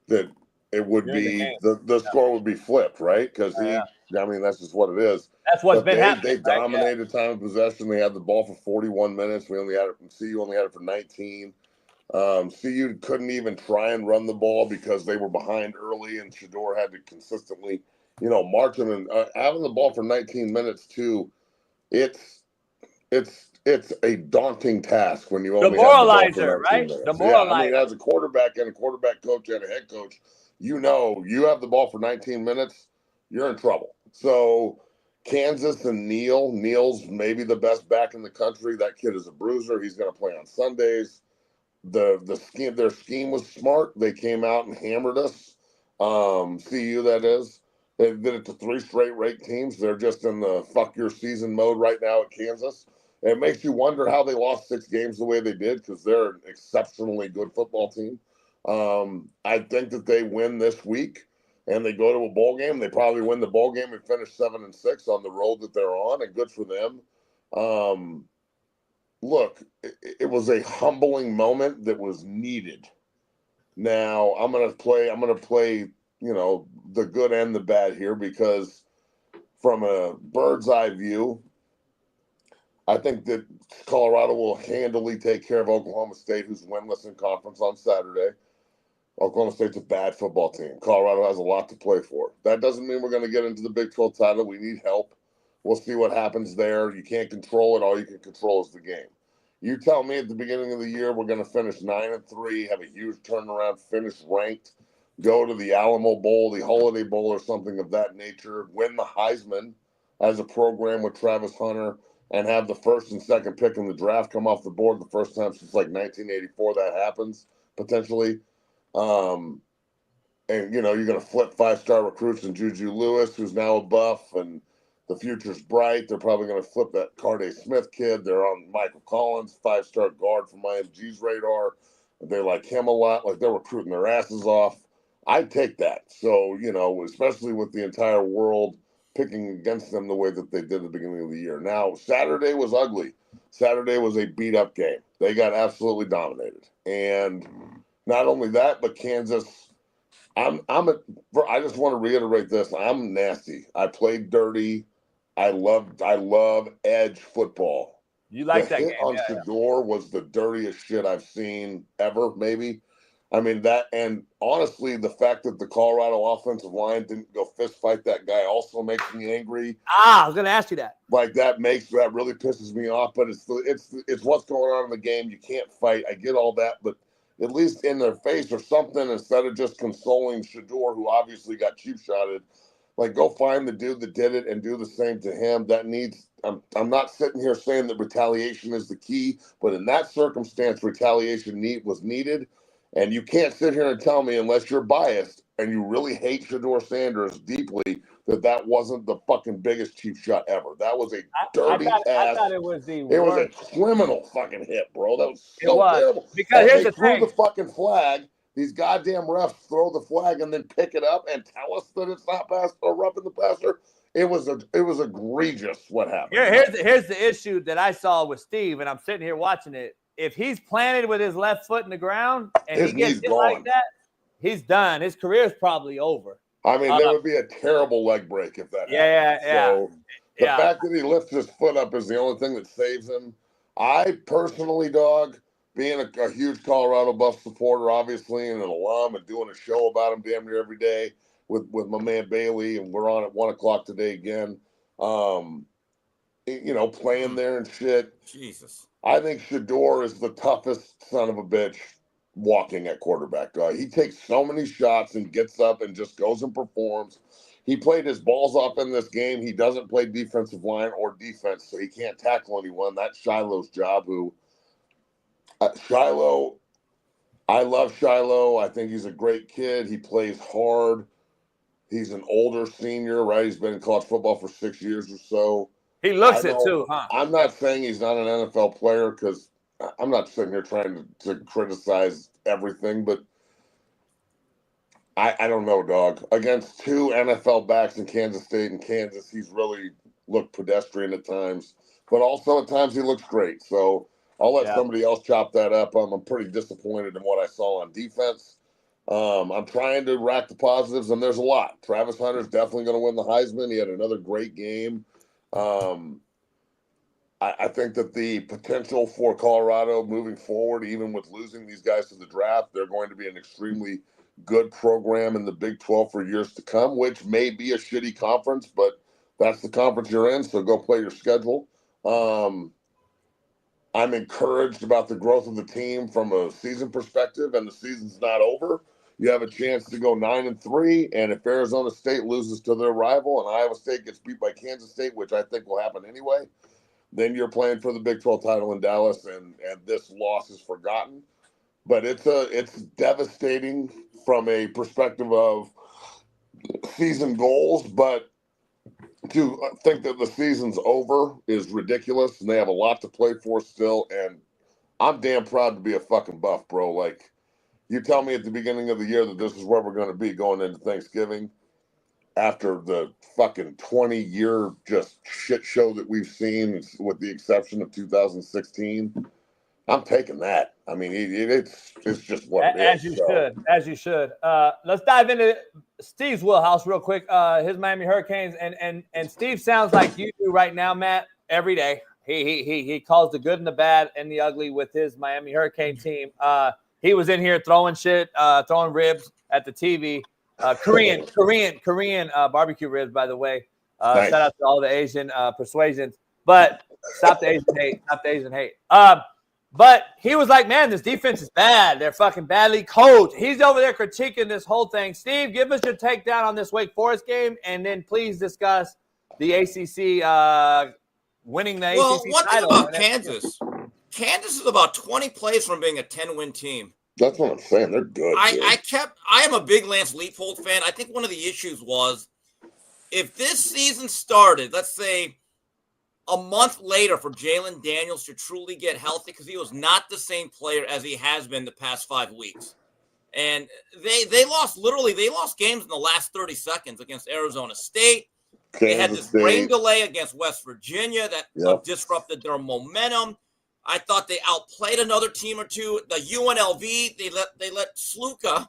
that it would be the score would be flipped, right? Because I mean, that's just what it is. That's what's been happening. They dominated time of possession. They had the ball for 41 minutes. CU only had it for 19. CU couldn't even try and run the ball because they were behind early, and Shador had to consistently, march them. And having the ball for 19 minutes too, it's a daunting task when you only have the ball for 19 minutes. Demoralizer. Yeah, I mean, as a quarterback and a quarterback coach and a head coach, you have the ball for 19 minutes, you're in trouble. So Kansas and Neal's maybe the best back in the country. That kid is a bruiser. He's going to play on Sundays. Their scheme was smart. They came out and hammered us. CU, that is. They did it to 3 straight ranked teams. They're just in the fuck your season mode right now at Kansas. It makes you wonder how they lost 6 games the way they did, because they're an exceptionally good football team. I think that they win this week and they go to a bowl game. They probably win the bowl game and finish 7-6 on the road that they're on, and good for them. Look, it was a humbling moment that was needed. Now I'm gonna play, the good and the bad here, because from a bird's eye view, I think that Colorado will handily take care of Oklahoma State, who's winless in conference on Saturday. Oklahoma State's a bad football team. Colorado has a lot to play for. That doesn't mean we're going to get into the Big 12 title. We need help. We'll see what happens there. You can't control it. All you can control is the game. You tell me at the beginning of the year we're going to finish 9-3, have a huge turnaround, finish ranked, go to the Alamo Bowl, the Holiday Bowl, or something of that nature, win the Heisman as a program with Travis Hunter, and have the first and second pick in the draft come off the board the first time since 1984 that happens, potentially. And, you're going to flip 5-star recruits in Juju Lewis, who's now a buff, and the future's bright. They're probably going to flip that Carday Smith kid. They're on Michael Collins, 5-star guard from IMG's radar. They like him a lot. Like, they're recruiting their asses off. I'd take that. So, especially with the entire world picking against them the way that they did at the beginning of the year. Now, Saturday was ugly. Saturday was a beat-up game. They got absolutely dominated. And not only that, but Kansas, I just want to reiterate this. I'm nasty. I played dirty. I love edge football. You like the that hit game? on Shedeur was the dirtiest shit I've seen ever, maybe. I mean, that, and honestly, the fact that the Colorado offensive line didn't go fist fight that guy also makes me angry. I was going to ask you that. Like, that really pisses me off, but it's what's going on in the game. You can't fight. I get all that, but at least in their face or something, instead of just consoling Shedeur, who obviously got cheap shotted, like, go find the dude that did it and do the same to him. That needs, I'm not sitting here saying that retaliation is the key, but in that circumstance, retaliation was needed. And you can't sit here and tell me, unless you're biased and you really hate Shedeur Sanders deeply, that wasn't the fucking biggest cheap shot ever. That was a dirty ass. I thought it was It was a criminal fucking hit, bro. That was so terrible. Because here's they the threw thing. the fucking flag. These goddamn refs throw the flag and then pick it up and tell us that it's not pass or roughing the passer. It was egregious what happened. Here's the issue that I saw with Steve, and I'm sitting here watching it. If he's planted with his left foot in the ground and he gets hit like that, he's done. His career's probably over. I mean, there would be a terrible leg break if that happened. So the fact that he lifts his foot up is the only thing that saves him. I personally, dog, being a huge Colorado Buff supporter, obviously, and an alum, and doing a show about him damn near every day with my man Bailey, and we're on at 1 o'clock today again. Playing there and shit. Jesus. I think Shedeur is the toughest son of a bitch walking at quarterback, dog. He takes so many shots and gets up and just goes and performs. He played his balls off in this game. He doesn't play defensive line or defense, so he can't tackle anyone. That's Shiloh's job. Shiloh, I love Shiloh. I think he's a great kid. He plays hard. He's an older senior, right? He's been in college football for 6 years or so. He looks it too, huh? I'm not saying he's not an NFL player because I'm not sitting here trying to criticize everything, but I don't know, dog. Against two NFL backs in Kansas State and Kansas, he's really looked pedestrian at times, but also at times he looks great. So I'll let somebody else chop that up. I'm pretty disappointed in what I saw on defense. I'm trying to rack the positives, and there's a lot. Travis Hunter's definitely going to win the Heisman. He had another great game. I think that the potential for Colorado moving forward, even with losing these guys to the draft, they're going to be an extremely good program in the Big 12 for years to come, which may be a shitty conference, but that's the conference you're in, so go play your schedule. I'm encouraged about the growth of the team from a season perspective, and the season's not over. You have a chance to go 9-3, and if Arizona State loses to their rival and Iowa State gets beat by Kansas State, which I think will happen anyway, then you're playing for the Big 12 title in Dallas, and this loss is forgotten. But it's devastating from a perspective of season goals, but to think that the season's over is ridiculous, and they have a lot to play for still, and I'm damn proud to be a fucking Buff, bro. Like, you tell me at the beginning of the year that this is where we're going to be going into Thanksgiving after the fucking 20-year just shit show that we've seen, with the exception of 2016. I'm taking that. I mean, it's just what it is. As you should. Let's dive into Steve's wheelhouse real quick. His Miami Hurricanes, and Steve sounds like you do right now, Matt. Every day, he calls the good and the bad and the ugly with his Miami Hurricane team. He was in here throwing shit, throwing ribs at the TV. Korean barbecue ribs, by the way. Nice. Shout out to all the Asian persuasions. But stop the Asian hate. Stop the Asian hate. But he was like, man, this defense is bad. They're fucking badly coached. He's over there critiquing this whole thing. Steve, give us your takedown on this Wake Forest game, and then please discuss the ACC winning the ACC title. Well, one thing about Kansas. Kansas is about 20 plays from being a 10-win team. That's what I'm saying. They're good. I am a big Lance Leapold fan. I think one of the issues was if this season started, let's say, a month later for Jalen Daniels to truly get healthy, because he was not the same player as he has been the past 5 weeks. And they lost games in the last 30 seconds against Arizona State, They had Kansas this rain State. delay against West Virginia that disrupted their momentum. I thought they outplayed another team or two. The UNLV, they let Sluka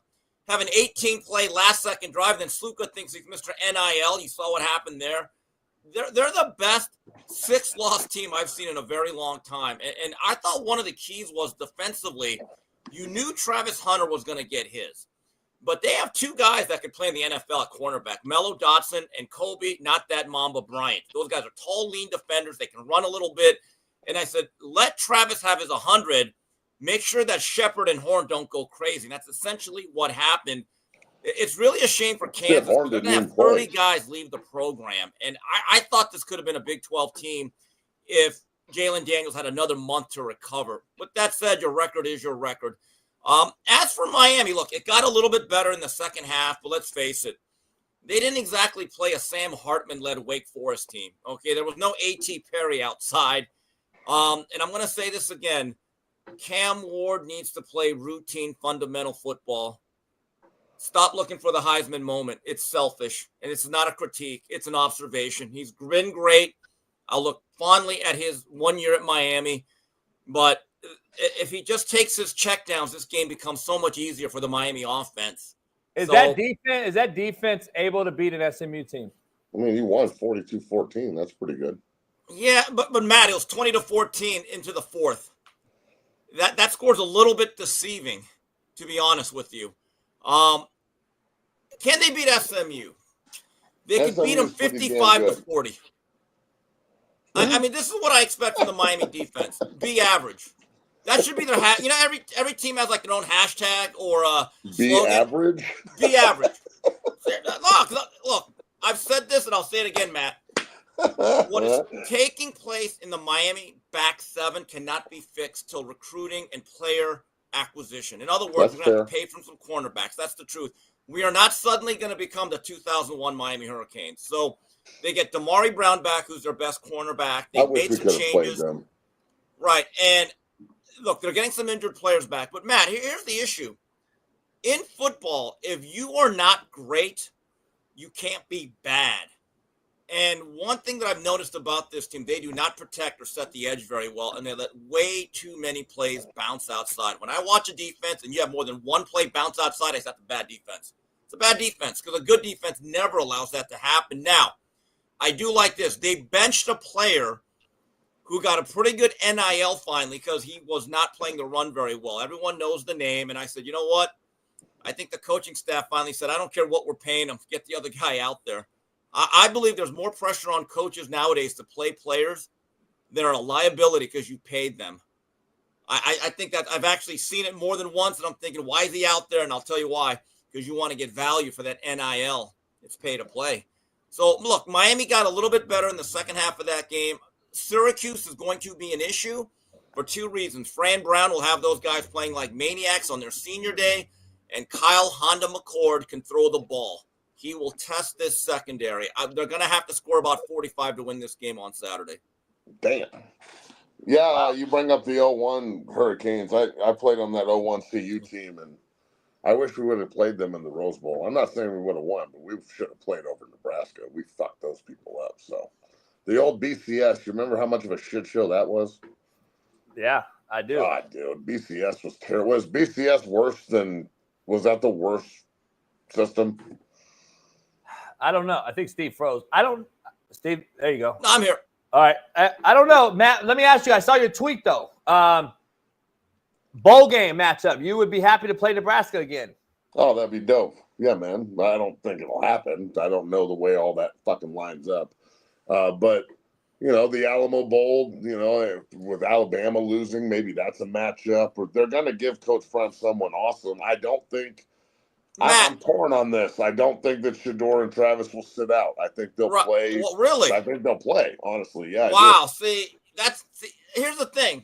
have an 18-play last-second drive. Then Sluka thinks he's Mr. NIL. You saw what happened there. They're the best 6-loss team I've seen in a very long time. And I thought one of the keys was defensively, you knew Travis Hunter was going to get his. But they have two guys that could play in the NFL at cornerback, Mello Dotson and Kobe, not that Mamba Bryant. Those guys are tall, lean defenders. They can run a little bit. And I said, let Travis have his 100. Make sure that Shepard and Horn don't go crazy. And that's essentially what happened. It's really a shame for Kansas. They're going to have 30 guys leave the program. And I thought this could have been a Big 12 team if Jalen Daniels had another month to recover. But that said, your record is your record. As for Miami, look, it got a little bit better in the second half, but let's face it. They didn't exactly play a Sam Hartman-led Wake Forest team. Okay, there was no A.T. Perry outside. And I'm going to say this again. Cam Ward needs to play routine, fundamental football. Stop looking for the Heisman moment. It's selfish, and it's not a critique. It's an observation. He's been great. I'll look fondly at his 1 year at Miami, but if he just takes his checkdowns, this game becomes so much easier for the Miami offense. Is that defense able to beat an SMU team? I mean, he won 42-14. That's pretty good. Yeah, but Matt, it was 20-14 into the fourth. That score's a little bit deceiving, to be honest with you. Can they beat SMU? They could beat them 55-40. I mean, this is what I expect from the Miami defense. Be average. That should be their every team has like their own hashtag or be slogan. Average. Be average. Look, I've said this and I'll say it again, Matt. What is taking place in the Miami back seven cannot be fixed till recruiting and player acquisition. In other words, we're going to have to pay for some cornerbacks. That's the truth. We are not suddenly going to become the 2001 Miami Hurricanes. So they get Damari Brown back, who's their best cornerback. They made some changes. Right. And look, they're getting some injured players back. But, Matt, here's the issue. In football, if you are not great, you can't be bad. And one thing that I've noticed about this team, they do not protect or set the edge very well, and they let way too many plays bounce outside. When I watch a defense and you have more than one play bounce outside, I say that's a bad defense. It's a bad defense because a good defense never allows that to happen. Now, I do like this. They benched a player who got a pretty good NIL finally because he was not playing the run very well. Everyone knows the name, and I said, you know what? I think the coaching staff finally said, I don't care what we're paying him. Get the other guy out there. I believe there's more pressure on coaches nowadays to play players that are a liability because you paid them. I think that I've actually seen it more than once, and I'm thinking, why is he out there? And I'll tell you why. Because you want to get value for that NIL. It's pay to play. So, look, Miami got a little bit better in the second half of that game. Syracuse is going to be an issue for two reasons. Fran Brown will have those guys playing like maniacs on their senior day, and Kyle Honda McCord can throw the ball. He will test this secondary. They're going to have to score about 45 to win this game on Saturday. Damn. Yeah, you bring up the 01 Hurricanes. I played on that 01 CU team, and I wish we would have played them in the Rose Bowl. I'm not saying we would have won, but we should have played over Nebraska. We fucked those people up. So the old BCS, you remember how much of a shit show that was? Yeah, I do. God, dude, BCS was terrible. Was BCS worse than – was that the worst system? I don't know. I think Steve froze. Steve, there you go. No, I'm here. All right. I don't know, Matt. Let me ask you. I saw your tweet, though. Bowl game matchup. You would be happy to play Nebraska again. Oh, that'd be dope. Yeah, man. I don't think it'll happen. I don't know the way all that fucking lines up. But, the Alamo Bowl, with Alabama losing, maybe that's a matchup. Or they're going to give Coach Front someone awesome. I don't think – I'm torn on this. I don't think that Shedeur and Travis will sit out. I think they'll play. Well, really? I think they'll play, honestly. Yeah. Wow. Here's the thing.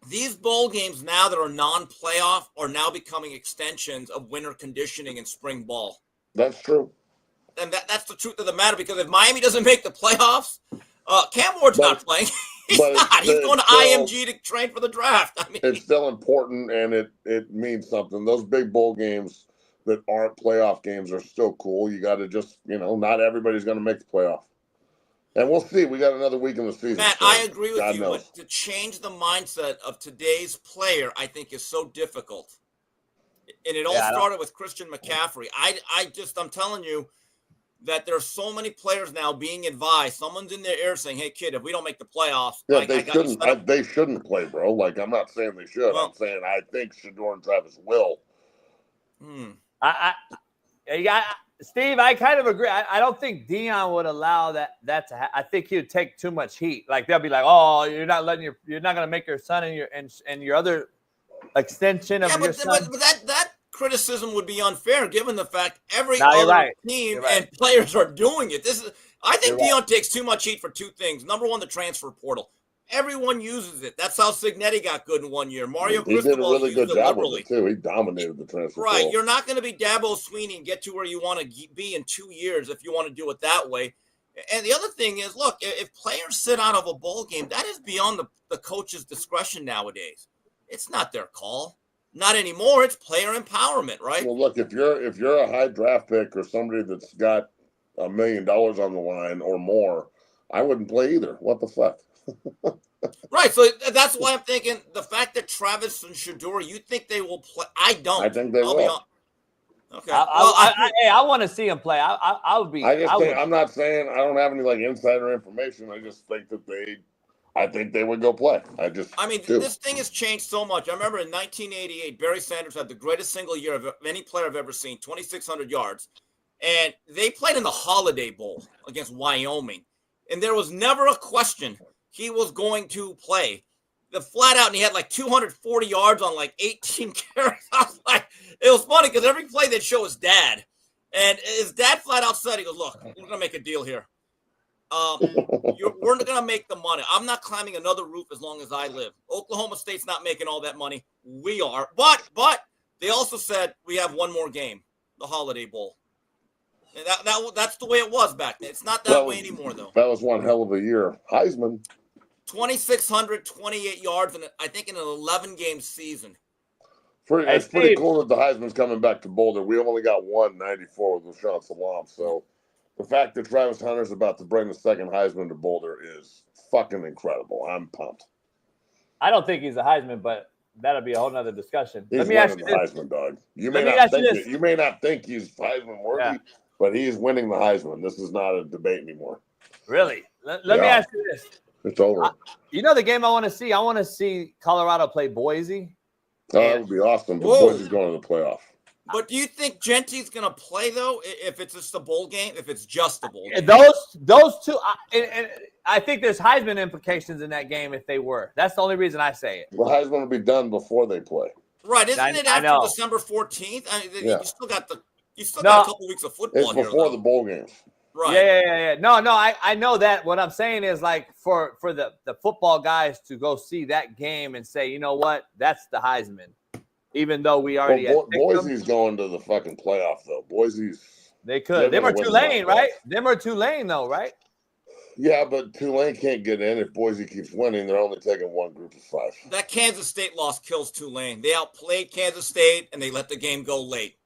These bowl games now that are non-playoff are now becoming extensions of winter conditioning and spring ball. That's true. And that's the truth of the matter, because if Miami doesn't make the playoffs, Cam Ward's not playing. He's not. He's going to IMG to train for the draft. I mean, it's still important, and it means something. Those big bowl games, that aren't playoff games are still cool. You got to just, not everybody's going to make the playoff. And we'll see. We got another week in the season. Matt, so I agree with God you, knows. but to change the mindset of today's player, I think is so difficult. And it all started with Christian McCaffrey. I'm telling you that there are so many players now being advised. Someone's in their ear saying, "Hey, kid, if we don't make the playoffs, Yeah, they shouldn't play, bro. Like, I'm not saying they should. Well, I'm saying I think Shedeur and Travis will. Steve, I kind of agree. I don't think Dion would allow that to happen. I think he would take too much heat. Like they'll be like, "Oh, you're not going to make your son and your other extension of your son." But that criticism would be unfair given the fact every other team and players are doing it. I think Dion takes too much heat for two things. Number one, the transfer portal. Everyone uses it. That's how Signetti got good in 1 year. Mario Cristobal did a really good job with it too. He dominated the transfer portal. You're not going to be Dabo Sweeney and get to where you want to be in 2 years if you want to do it that way. And the other thing is, look, if players sit out of a bowl game, that is beyond the coach's discretion nowadays. It's not their call. Not anymore. It's player empowerment, right? Well, look, if you're a high draft pick or somebody that's got $1 million on the line or more, I wouldn't play either. What the fuck? Right, so that's why I'm thinking the fact that Travis and Shedeur, you think they will play? I don't. I think they will. Okay. I want to see him play. I would be. I'm not saying I don't have any insider information. I just think that I think they would go play. This thing has changed so much. I remember in 1988, Barry Sanders had the greatest single year of any player I've ever seen, 2,600 yards, and they played in the Holiday Bowl against Wyoming, and there was never a question he was going to play. The flat out, and he had 240 yards on 18 carries. I was it was funny because every play they'd show his dad, and his dad flat out said, he goes, "Look, we're gonna make a deal here. We're gonna make the money. I'm not climbing another roof as long as I live. Oklahoma State's not making all that money. We are, but they also said we have one more game, the Holiday Bowl. And that's the way it was back then. It's not that way anymore, though. That was one hell of a year. Heisman. 2,628 yards, I think in an 11-game season. It's pretty cool that the Heisman's coming back to Boulder. We only got 194 with Shaun Salam. So the fact that Travis Hunter's about to bring the second Heisman to Boulder is fucking incredible. I'm pumped. I don't think he's a Heisman, but that'll be a whole nother discussion. Let me ask you this. Heisman, dog. You may not think he's Heisman worthy, but he's winning the Heisman. This is not a debate anymore. Really? Let me ask you this. It's over. The game I want to see? I want to see Colorado play Boise. Oh, that would be awesome. But Boise's going to the playoff. But do you think Genty's going to play, though, if it's just a bowl game, if it's just a bowl game? Those two, and I think there's Heisman implications in that game if they were. That's the only reason I say it. Well, Heisman will be done before they play. Right. Isn't it after December 14th? You still got a couple weeks of football here. It's before the bowl games. Right. Yeah. No, I know that. What I'm saying is for the football guys to go see that game and say, you know what, that's the Heisman. Even though we already Boise's going to the fucking playoff though. They could. Them are Tulane, right? Them are Tulane though, right? Yeah, but Tulane can't get in if Boise keeps winning. They're only taking one group of 5. That Kansas State loss kills Tulane. They outplayed Kansas State and they let the game go late.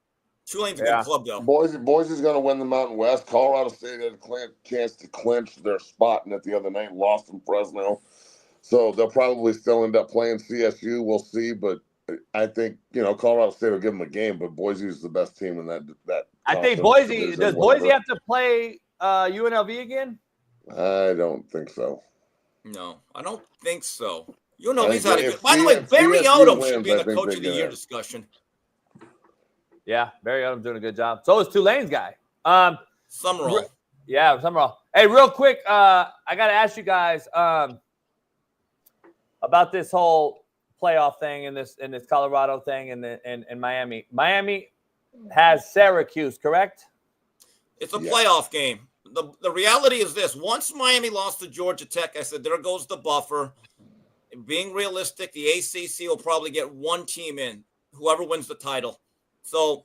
Tulane's a good club, though. Boise's going to win the Mountain West. Colorado State had a chance to clinch their spot in it the other night, lost in Fresno. So they'll probably still end up playing CSU. We'll see. But I think, Colorado State will give them a game, but Boise is the best team in that. I think Boise – does Boise have to play UNLV again? I don't think so. No, I don't think so. UNLV's had a good – by the way, Barry Odom should be in the Coach of the Year discussion. Yeah, Barry Odom's doing a good job. So is Tulane's guy. Summerall. Summerall. Hey, real quick, I got to ask you guys about this whole playoff thing and this Colorado thing and Miami. Miami has Syracuse, correct? It's a playoff game. The reality is this. Once Miami lost to Georgia Tech, I said, there goes the buffer. Being realistic, the ACC will probably get one team in, whoever wins the title. So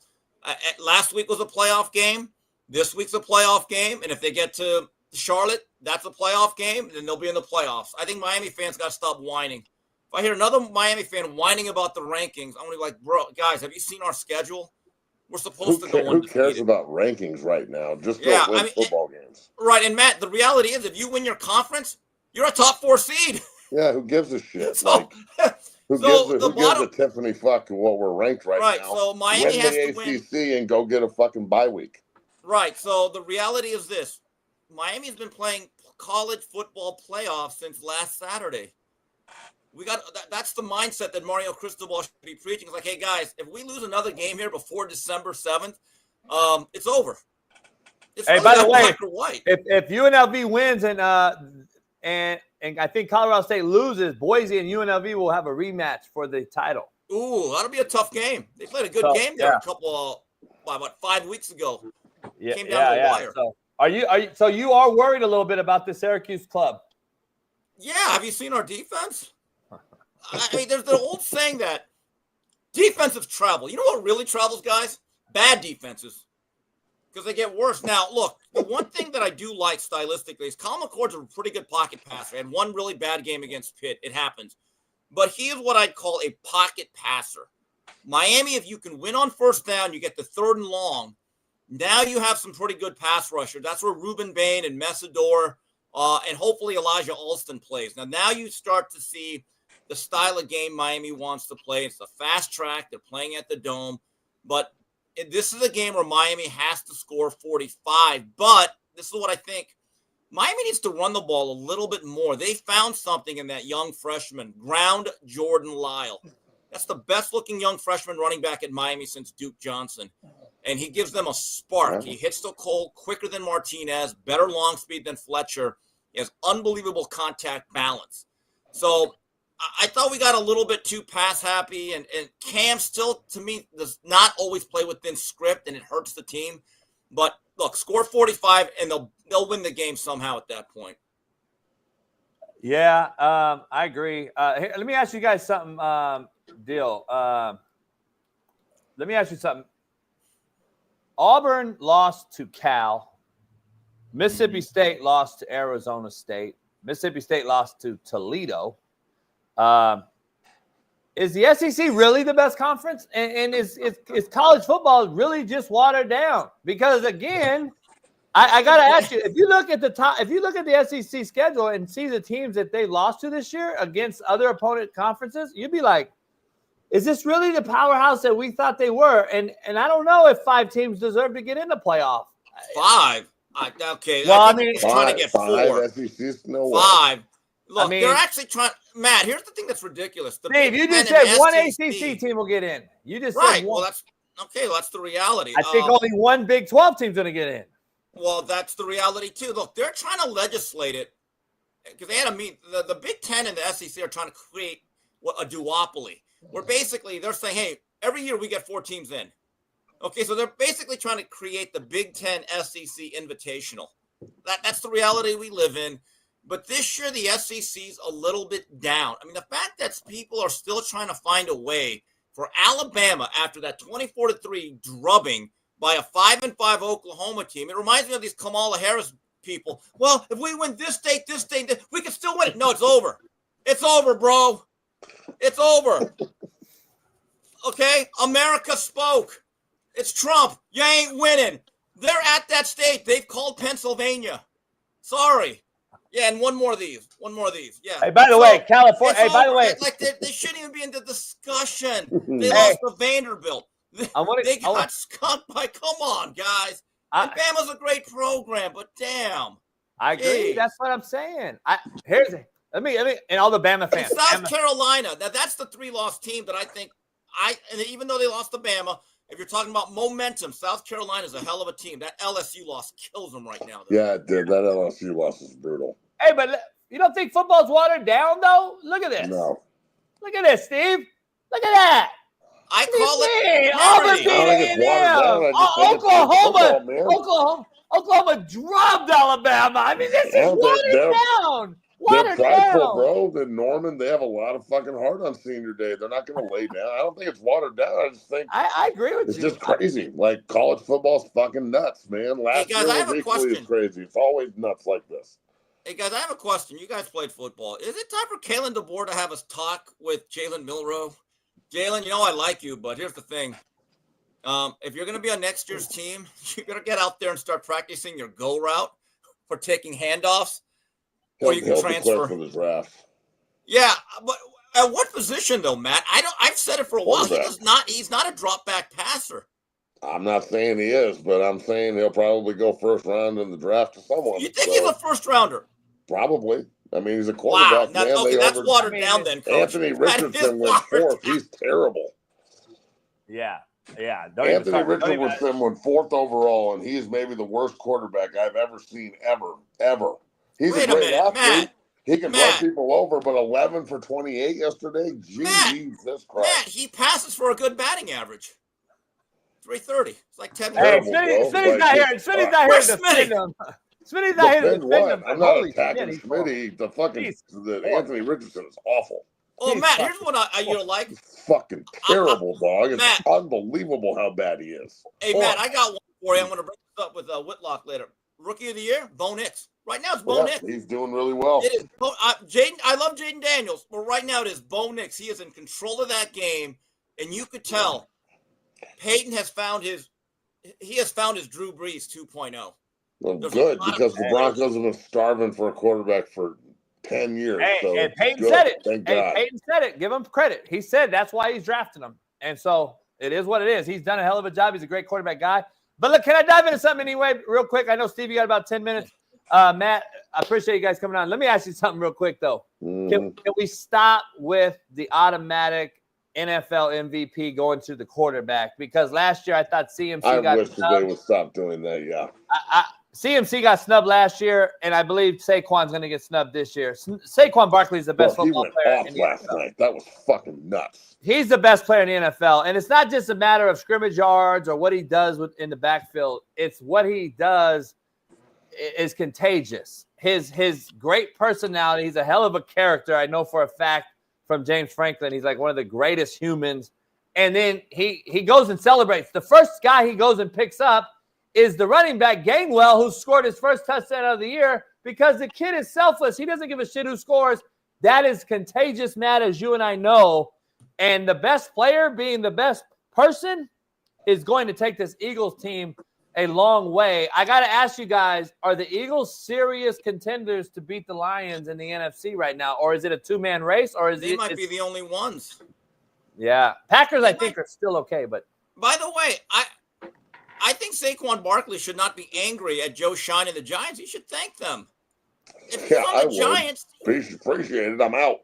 last week was a playoff game. This week's a playoff game. And if they get to Charlotte, that's a playoff game. Then they'll be in the playoffs. I think Miami fans got to stop whining. If I hear another Miami fan whining about the rankings, I'm going to be like, bro, guys, have you seen our schedule? We're supposed to go Who undefeated. cares about rankings right now? Just go Yeah, win football games. Right, and Matt, the reality is, if you win your conference, you're a top 4 seed. Yeah, who gives a shit? So, who gives a Tiffany fuck to what we're ranked right now? So Miami has to win. ACC and go get a fucking bye week. Right. So the reality is this: Miami's been playing college football playoffs since last Saturday. That's the mindset that Mario Cristobal should be preaching. It's like, hey guys, if we lose another game here before December 7th, it's over. It's hey, really by the way, black or white. If UNLV wins and I think Colorado State loses, Boise and UNLV will have a rematch for the title. Ooh, that'll be a tough game. They played a good game there a couple of 5 weeks ago. Came down to the wire. So you are worried a little bit about the Syracuse club? Yeah. Have you seen our defense? I mean, there's the old saying that defensive travel. You know what really travels, guys? Bad defenses. Because they get worse. Now, look, the one thing that I do like stylistically is Colin McCord's a pretty good pocket passer. And one really bad game against Pitt. It happens. But he is what I'd call a pocket passer. Miami, if you can win on first down, you get the 3rd and long. Now you have some pretty good pass rushers. That's where Ruben Bain and Messidor and hopefully Elijah Alston plays. Now you start to see the style of game Miami wants to play. It's a fast track. They're playing at the Dome. But this is a game where Miami has to score 45. But this is what I think. Miami needs to run the ball a little bit more. They found something in that young freshman, Ground Jordan Lyle. That's the best-looking young freshman running back at Miami since Duke Johnson. And he gives them a spark. He hits the hole quicker than Martinez, better long speed than Fletcher. He has unbelievable contact balance. So I thought we got a little bit too pass happy, and Cam still, to me, does not always play within script, and it hurts the team. But look, score 45, and they'll win the game somehow at that point. Yeah, I agree. Here, let me ask you guys something, Deal. Let me ask you something. Auburn lost to Cal. Mississippi State lost to Arizona State. Mississippi State lost to Toledo. Is the SEC really the best conference? And is college football really just watered down? Because again, I got to ask you, if you look at the SEC schedule and see the teams that they lost to this year against other opponent conferences, you'd be like, is this really the powerhouse that we thought they were? And I don't know if 5 teams deserve to get in the playoff. 5? Okay. Well, I mean, mean, trying to get 4. No 5. Look, I mean, they're actually trying. Matt, here's the thing that's ridiculous. Steve, you just said one ACC team will get in. You just said one. Well, that's okay. Well, that's the reality. I think only one Big 12 team's going to get in. Well, that's the reality too. Look, they're trying to legislate it because they had a meet. The Big 10 and the SEC are trying to create a duopoly, where basically they're saying, hey, every year we get 4 teams in. Okay, so they're basically trying to create the Big 10 SEC Invitational. That's the reality we live in. But this year, the SEC's a little bit down. I mean, the fact that people are still trying to find a way for Alabama after that 24-3 drubbing by a 5-5 Oklahoma team. It reminds me of these Kamala Harris people. Well, if we win this state, we can still win it. No, it's over. It's over, bro. It's over. Okay? America spoke. It's Trump. You ain't winning. They're at that state. They've called Pennsylvania. Sorry. Yeah, and one more of these. Yeah. Hey, by the way, California. Hey, by the way, like they shouldn't even be in the discussion. They lost to Vanderbilt. They got skunked by. Come on, guys. Alabama's a great program, but damn. I agree. Hey. That's what I'm saying. Let me, and all the Bama fans. South Carolina. Now that's the 3-loss team that I think and even though they lost to Bama, if you're talking about momentum, South Carolina is a hell of a team. That LSU loss kills them right now. Yeah, it did. That LSU loss is brutal. Hey, but you don't think football's watered down, though? Look at this. No. Look at this, Steve. Look at that. I call it Auburn beat Oklahoma. Oklahoma drubbed Alabama. I mean, this is watered down. They're prideful, bro. The Norman, they have a lot of fucking heart on senior day. They're not going to lay down. I don't think it's watered down. I just think I agree with you. It's just crazy. Like college football's fucking nuts, man. Last year was equally as crazy. It's always nuts like this. Hey guys, I have a question. You guys played football. Is it time for Kalen DeBoer to have us talk with Jalen Milroe? Jalen, you know I like you, but here's the thing. If you're going to be on next year's team, you better get out there and start practicing your go route for taking handoffs, or you can transfer for the draft. Yeah, but at what position though, Matt? I've said it for a while. He's not a drop back passer. I'm not saying he is, but I'm saying he'll probably go first round in the draft to someone. You think he's a first rounder? Probably. I mean, he's a quarterback. Wow, that's watered down then, Coach. Anthony Richardson went fourth. He's terrible. Yeah. Anthony Richardson went fourth overall, and he's maybe the worst quarterback I've ever seen, ever. He's a great athlete. Matt, he can run people over, but 11 for 28 yesterday? Jesus Christ. Matt, he passes for a good batting average. 330. It's like 10 Hey, Smitty's not here. Smitty's not here to defend him. Smitty's not here to defend him. I'm not attacking Smitty. The Anthony Richardson is awful. Oh, Matt, here's what you like. It's fucking terrible, dog. It's Matt, unbelievable how bad he is. Hey, Matt, I got one for you. I'm going to bring this up with Whitlock later. Rookie of the year, Bo Nix. Right now, it's Bo Nix. He's doing really well. It is. I love Jaden Daniels, but right now it is Bo Nix. He is in control of that game, and you could tell Peyton has found his Drew Brees 2.0. Well, good, because the Broncos have been starving for a quarterback for 10 years. Hey, and Peyton said it. Peyton said it. Give him credit. He said that's why he's drafting him. And so it is what it is. He's done a hell of a job. He's a great quarterback guy. But look, can I dive into something anyway, real quick? I know, Steve, you got about 10 minutes. Matt, I appreciate you guys coming on. Let me ask you something real quick, though. Can we stop with the automatic NFL MVP going to the quarterback? Because last year I thought CMC got wish that they would stop doing that, yeah. CMC got snubbed last year, and I believe Saquon's going to get snubbed this year. Saquon Barkley is the best football player in the last NFL. Night. That was fucking nuts. He's the best player in the NFL, and it's not just a matter of scrimmage yards or what he does in the backfield. It's what he does is contagious. His great personality. He's a hell of a character. I know for a fact from James Franklin. He's like one of the greatest humans. And then he goes and celebrates. The first guy he goes and picks up is the running back Gainwell, who scored his first touchdown of the year, because the kid is selfless. He doesn't give a shit who scores. That is contagious, Matt, as you and I know. And the best player being the best person is going to take this Eagles team a long way. I got to ask you guys, are the Eagles serious contenders to beat the Lions in the NFC right now? Or is it a two-man race? Or they might be the only ones. Yeah. Packers, I think, are still okay. But by the way, I think Saquon Barkley should not be angry at Joe Shine and the Giants. He should thank them. If you're on the Giants, appreciate it. I'm out.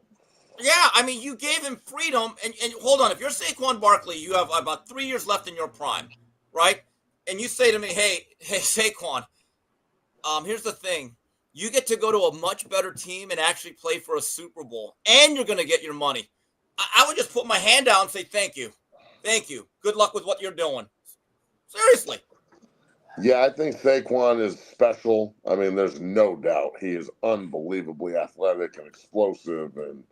Yeah, I mean, you gave him freedom. And hold on, if you're Saquon Barkley, you have about 3 years left in your prime, right? And you say to me, hey, Saquon, here's the thing. You get to go to a much better team and actually play for a Super Bowl, and you're going to get your money. I would just put my hand out and say, thank you. Thank you. Good luck with what you're doing. Seriously. Yeah, I think Saquon is special. I mean, there's no doubt he is unbelievably athletic and explosive, and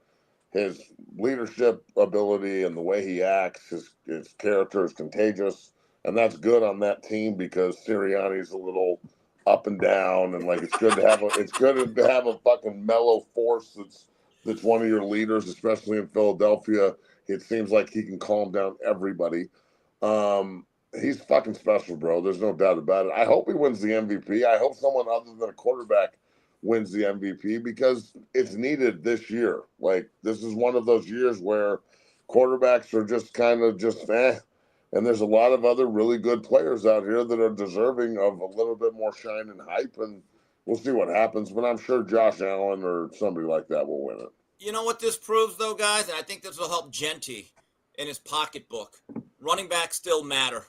his leadership ability and the way he acts, his character is contagious, and that's good on that team because Sirianni's a little up and down, and like it's good to have a fucking mellow force that's one of your leaders, especially in Philadelphia. It seems like he can calm down everybody. He's fucking special, bro. There's no doubt about it. I hope he wins the MVP. I hope someone other than a quarterback wins the MVP because it's needed this year. Like, this is one of those years where quarterbacks are just kind of and there's a lot of other really good players out here that are deserving of a little bit more shine and hype, and we'll see what happens. But I'm sure Josh Allen or somebody like that will win it. You know what this proves, though, guys? And I think this will help Genty in his pocketbook. Running backs still matter.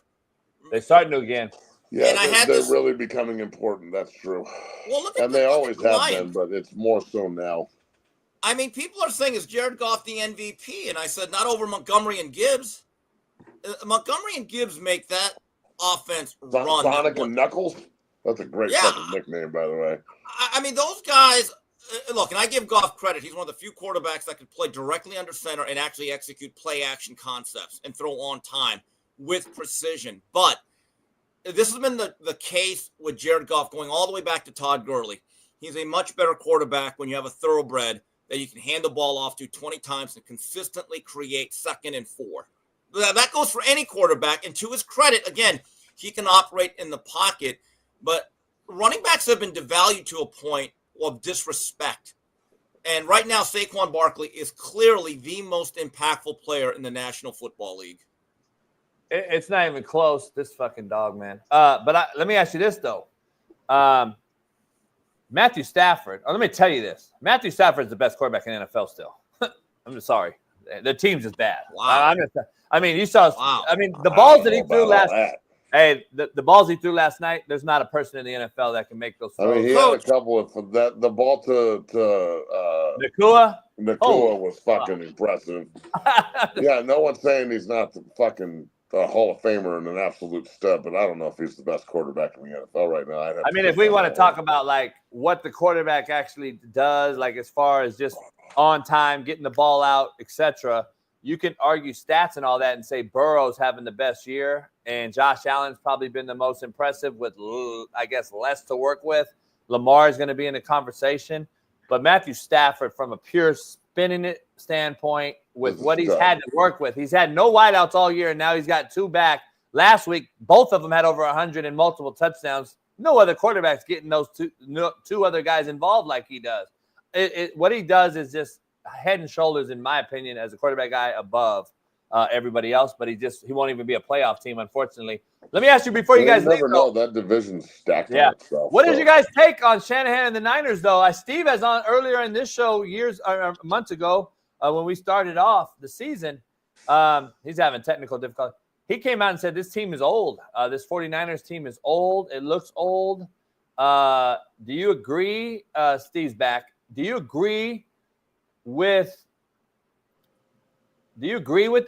They're starting to again. Yeah, they're really becoming important. That's true. Well, and they always have been, but it's more so now. I mean, people are saying, is Jared Goff the MVP? And I said, not over Montgomery and Gibbs. Montgomery and Gibbs make that offense run. Sonic and Knuckles? That's a great fucking nickname, by the way. I mean, those guys, look, and I give Goff credit. He's one of the few quarterbacks that can play directly under center and actually execute play-action concepts and throw on time with precision. But this has been the case with Jared Goff going all the way back to Todd Gurley. He's a much better quarterback when you have a thoroughbred that you can hand the ball off to 20 times and consistently create 2nd and 4. That goes for any quarterback. And to his credit, again, he can operate in the pocket. But running backs have been devalued to a point of disrespect. And right now, Saquon Barkley is clearly the most impactful player in the National Football League. It's not even close, this fucking dog, man. Let me ask you this, though. Matthew Stafford, let me tell you this. Matthew Stafford is the best quarterback in the NFL still. I'm just sorry. The team's just bad. Wow. You saw Wow. The balls that he threw the balls he threw last night, there's not a person in the NFL that can make those throws. I mean, he had a couple of the ball to Nakua was fucking impressive. Yeah, no one's saying he's not the fucking Hall of Famer and an absolute stud, but I don't know if he's the best quarterback in the NFL right now. If we want to talk about like what the quarterback actually does, like as far as just on time, getting the ball out, etc., you can argue stats and all that and say Burrow's having the best year, and Josh Allen's probably been the most impressive with, I guess, less to work with. Lamar is going to be in the conversation, but Matthew Stafford, from a pure spinning it standpoint, with what he's had to work with, he's had no wideouts all year, and now he's got two back. Last week, both of them had over 100 and multiple touchdowns. No other quarterback's getting those two other guys involved like he does. What he does is just head and shoulders, in my opinion, as a quarterback guy above everybody else, but he won't even be a playoff team, unfortunately. Let me ask you before you guys never know. That division's stacked on itself. What is your guys' take on Shanahan and the Niners, though? Steve has on earlier in this show months ago when we started off the season. He's having technical difficulty. He came out and said this team is old. This 49ers team is old. It looks old. Do you agree? Steve's back. Do you agree with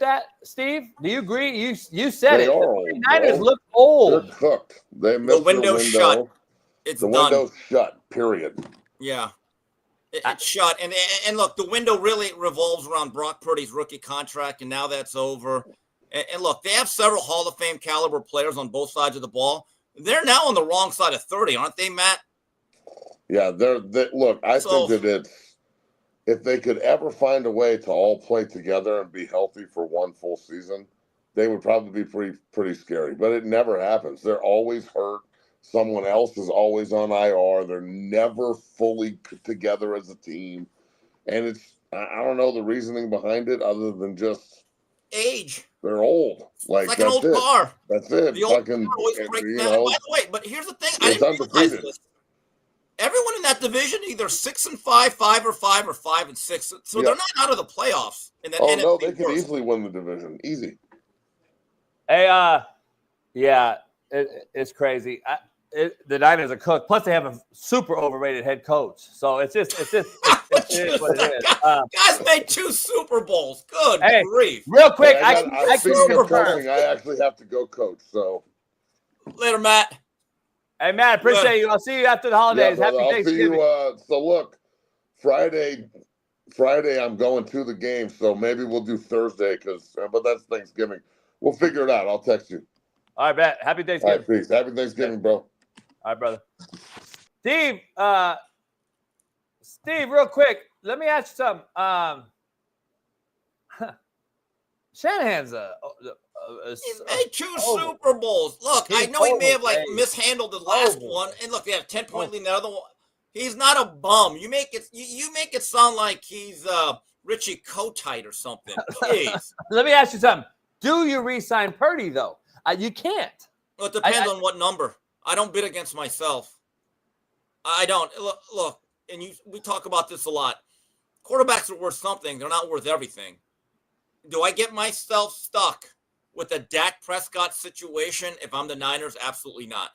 that, Steve? Do you agree? You said they it. The 49ers look old. They're cooked. They missed the window shut. It's the done. window's shut. Period. Yeah. It's shut. And look, the window really revolves around Brock Purdy's rookie contract, and now that's over. And look, they have several Hall of Fame caliber players on both sides of the ball. They're now on the wrong side of 30, aren't they, Matt? Yeah, look, I think that if they could ever find a way to all play together and be healthy for one full season, they would probably be pretty scary. But it never happens. They're always hurt. Someone else is always on IR. They're never fully put together as a team. And I don't know the reasoning behind it other than just age. They're old. Like an old car. That's it. The old car always breaks down. By the way, but here's the thing. I didn't realize this. Everyone in that division either 6-5, 5-5, or 5-6. So they're not out of the playoffs. In that NFC no, they could easily win the division. Easy. Hey, it's crazy. The Niners are cooked. Plus, they have a super overrated head coach. So it's just what it is. Guys made 2 Super Bowls. Good grief. Real quick, I actually have to go coach. So later, Matt. Hey, Matt, appreciate you. I'll see you after the holidays. Yeah, Happy Thanksgiving. I'll see you. So look, Friday, I'm going to the game. So maybe we'll do Thursday but that's Thanksgiving. We'll figure it out. I'll text you. All right, Matt. Happy Thanksgiving. All right, peace. Happy Thanksgiving, bro. All right, brother. Steve, real quick, let me ask you something. Shanahan's he's made 2 Super Bowls. Look, I know he may have mishandled the last one, and look, they have 10-point lead in the other one. He's not a bum. You make it sound like he's Richie Kotite or something. Please. Let me ask you something. Do you re-sign Purdy though? You can't. Well, it depends on what number. I don't bid against myself. I don't. Look, and we talk about this a lot. Quarterbacks are worth something. They're not worth everything. Do I get myself stuck with a Dak Prescott situation if I'm the Niners? Absolutely not.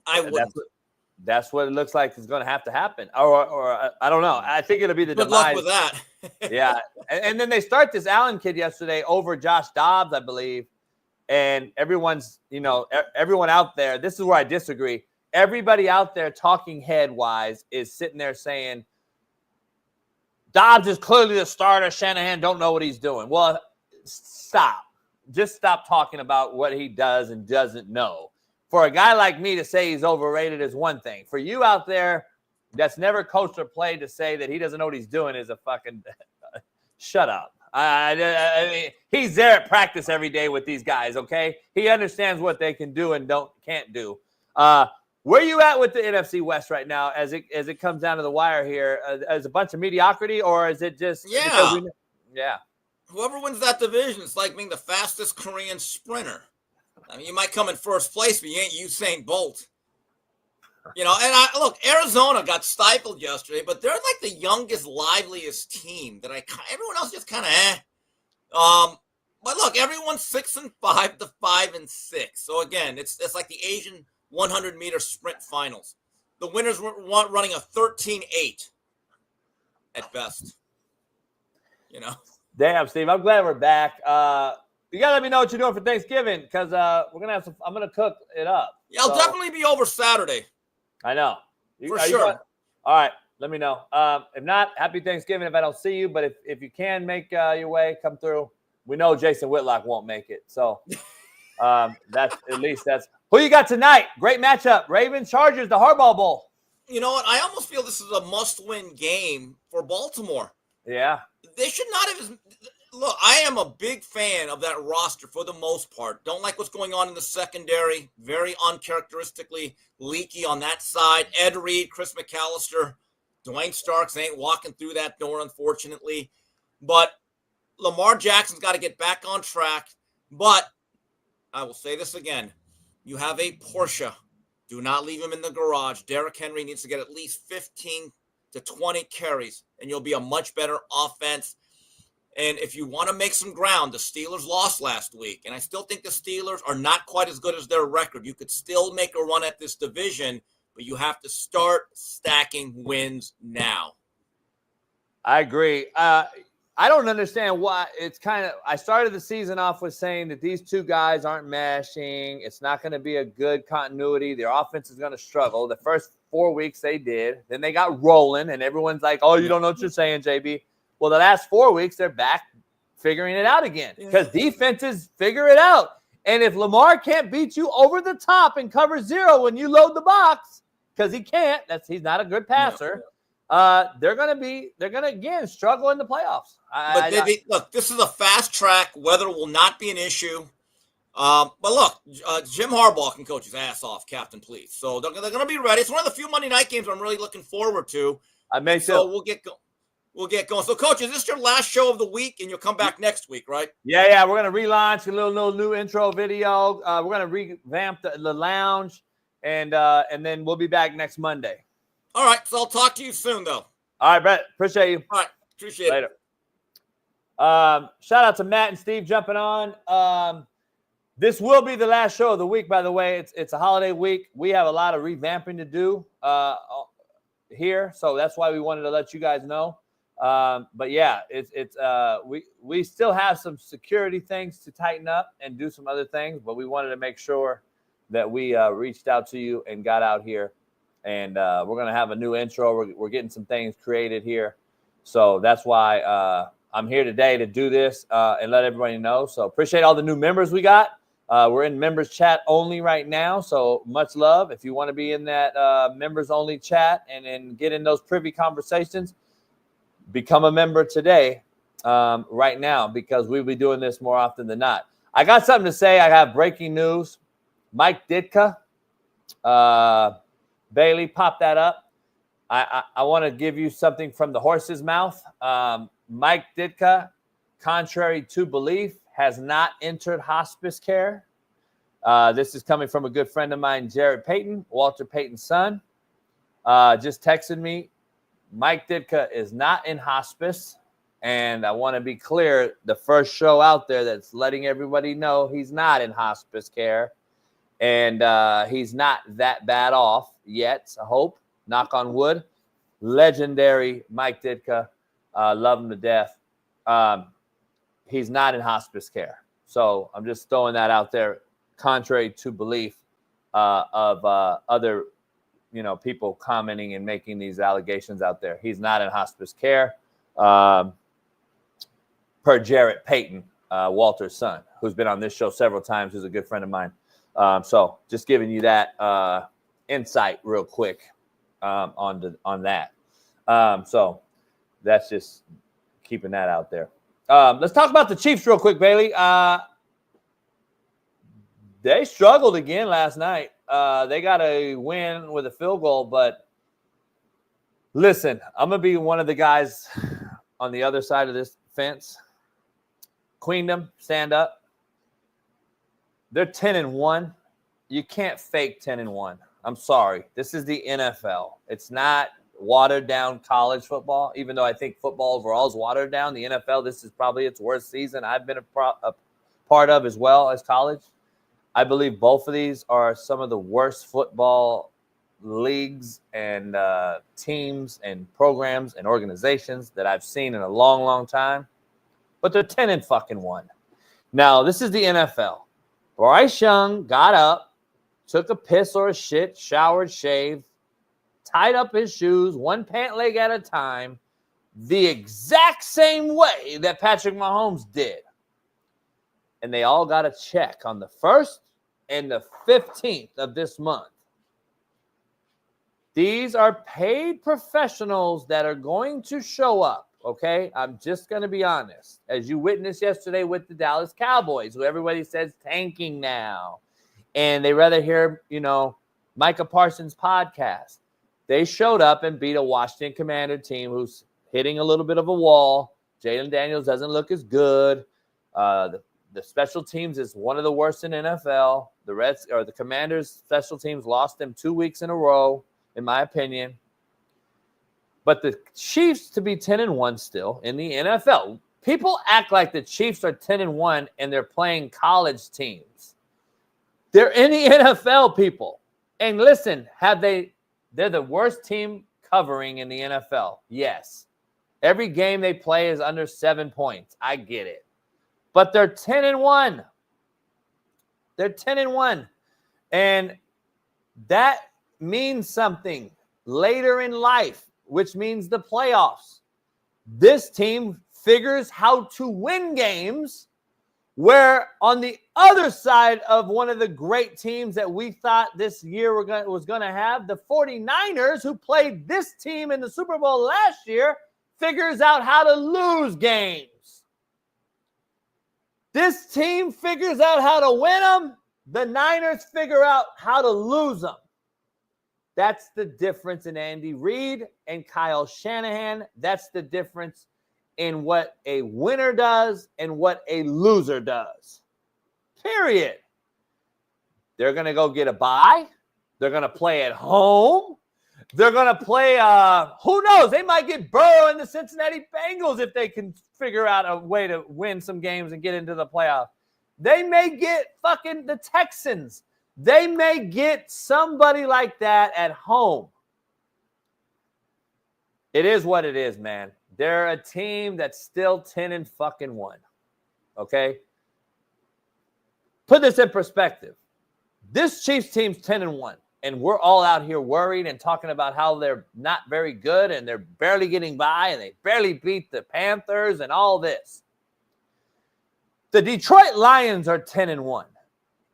I wouldn't. That's what it looks like is going to happen. Or I don't know. I think it'll be the Good demise. luck with that. Yeah. And then they start this Allen kid yesterday over Josh Dobbs, I believe. And everyone's, everyone out there, this is where I disagree. Everybody out there talking head-wise is sitting there saying, Dobbs is clearly the starter. Shanahan don't know what he's doing. Well, stop. Just stop talking about what he does and doesn't know. For a guy like me to say he's overrated is one thing. For you out there that's never coached or played to say that he doesn't know what he's doing is a fucking Shut up. I mean, he's there at practice every day with these guys, okay? He understands what they can do and can't do. Where you at with the NFC West right now as it comes down to the wire here? Is a bunch of mediocrity, or is it just yeah. Whoever wins that division, it's like being the fastest Korean sprinter. I mean, you might come in first place, but you ain't Usain Bolt. You know, and look, Arizona got stifled yesterday, but they're like the youngest, liveliest team that everyone else just kind of But look, everyone's 6-5 to 5-6. So again, it's like the Asian 100-meter sprint finals. The winners were running a 13-8 at best. You know. Damn, Steve, I'm glad we're back. You gotta let me know what you're doing for Thanksgiving, because we're gonna have some. I'm gonna cook it up. Yeah, I'll definitely be over Saturday. I know. For sure. All right, let me know. If not, happy Thanksgiving if I don't see you. But if you can make your way, come through. We know Jason Whitlock won't make it, so that's who you got tonight. Great matchup: Ravens Chargers, the Harbaugh Bowl. You know what? I almost feel this is a must-win game for Baltimore. Yeah, they should not have. Look, I am a big fan of that roster for the most part. Don't like what's going on in the secondary. Very uncharacteristically leaky on that side. Ed Reed, Chris McAllister, Dwayne Starks ain't walking through that door, unfortunately. But Lamar Jackson's got to get back on track. But I will say this again. You have a Porsche. Do not leave him in the garage. Derrick Henry needs to get at least 15 to 20 carries, and you'll be a much better offense. And if you want to make some ground, the Steelers lost last week. And I still think the Steelers are not quite as good as their record. You could still make a run at this division, but you have to start stacking wins now. I agree. I don't understand why it's I started the season off with saying that these two guys aren't mashing. It's not going to be a good continuity. Their offense is going to struggle. The first 4 weeks they did. Then they got rolling, and everyone's like, oh, you don't know what you're saying, JB. Well, the last 4 weeks, they're back figuring it out again because defenses figure it out. And if Lamar can't beat you over the top and cover zero when you load the box, because he can't, he's not a good passer, they're going to again struggle in the playoffs. Look, this is a fast track. Weather will not be an issue. But look, Jim Harbaugh can coach his ass off, Captain, please. So they're going to be ready. It's one of the few Monday night games I'm really looking forward to. We'll get going. So, Coach, is this your last show of the week, and you'll come back next week, right? Yeah. We're going to relaunch a little new intro video. We're going to revamp the lounge, and then we'll be back next Monday. All right. So I'll talk to you soon, though. All right, Brett. Appreciate you. All right. Appreciate it. Later. Shout out to Matt and Steve jumping on. This will be the last show of the week, by the way. It's a holiday week. We have a lot of revamping to do here, so that's why we wanted to let you guys know. But yeah, we still have some security things to tighten up and do some other things, but we wanted to make sure that we reached out to you and got out here, and we're going to have a new intro. We're getting some things created here. So that's why I'm here today to do this and let everybody know. So appreciate all the new members we got. We're in members chat only right now. So much love. If you want to be in that members only chat and get in those privy conversations, become a member today, right now, because we'll be doing this more often than not. I got something to say. I have breaking news. Mike Ditka, Bailey, pop that up. I want to give you something from the horse's mouth. Mike Ditka, contrary to belief, has not entered hospice care. This is coming from a good friend of mine, Jared Payton, Walter Payton's son. Just texted me. Mike Ditka is not in hospice, and I want to be clear, the first show out there that's letting everybody know he's not in hospice care, and he's not that bad off yet, I hope, knock on wood. Legendary Mike Ditka, love him to death. He's not in hospice care, so I'm just throwing that out there, contrary to belief of other people commenting and making these allegations out there. He's not in hospice care, per Jarrett Payton, Walter's son, who's been on this show several times, who's a good friend of mine. So just giving you that insight real quick on that. So that's just keeping that out there. Let's talk about the Chiefs real quick, Bailey. They struggled again last night. They got a win with a field goal, but listen, I'm going to be one of the guys on the other side of this fence. Queendom, stand up. They're 10-1. You can't fake 10-1. I'm sorry. This is the NFL. It's not watered down college football, even though I think football overall is watered down. The NFL, this is probably its worst season I've been a part of as well as college. I believe both of these are some of the worst football leagues and teams and programs and organizations that I've seen in a long, long time. But they're 10-1. Now, this is the NFL. Bryce Young got up, took a piss or a shit, showered, shaved, tied up his shoes, one pant leg at a time, the exact same way that Patrick Mahomes did. And they all got a check on the 1st and the 15th of this month. These are paid professionals that are going to show up, okay? I'm just going to be honest. As you witnessed yesterday with the Dallas Cowboys, who everybody says tanking now, and they rather hear, Micah Parsons' podcast. They showed up and beat a Washington Commander team who's hitting a little bit of a wall. Jalen Daniels doesn't look as good. The special teams is one of the worst in NFL. The Commanders' special teams lost them 2 weeks in a row, in my opinion. But the Chiefs to be 10-1 still in the NFL. People act like the Chiefs are 10-1 and they're playing college teams. They're in the NFL, people. And listen, they're the worst team covering in the NFL. Yes. Every game they play is under 7 points. I get it. But they're 10-1. They're 10-1. And that means something later in life, which means the playoffs. This team figures how to win games, where on the other side of one of the great teams that we thought this year was going to have, the 49ers, who played this team in the Super Bowl last year, figures out how to lose games. This team figures out how to win them. The Niners figure out how to lose them. That's the difference in Andy Reid and Kyle Shanahan. That's the difference in what a winner does and what a loser does. Period. They're going to go get a bye. They're going to play at home. They're going to play, who knows? They might get Burrow and the Cincinnati Bengals if they can figure out a way to win some games and get into the playoffs. They may get fucking the Texans. They may get somebody like that at home. It is what it is, man. They're a team that's still 10-1. Okay? Put this in perspective. This Chiefs team's 10-1. And we're all out here worried and talking about how they're not very good and they're barely getting by and they barely beat the Panthers and all this. The Detroit Lions are 10-1.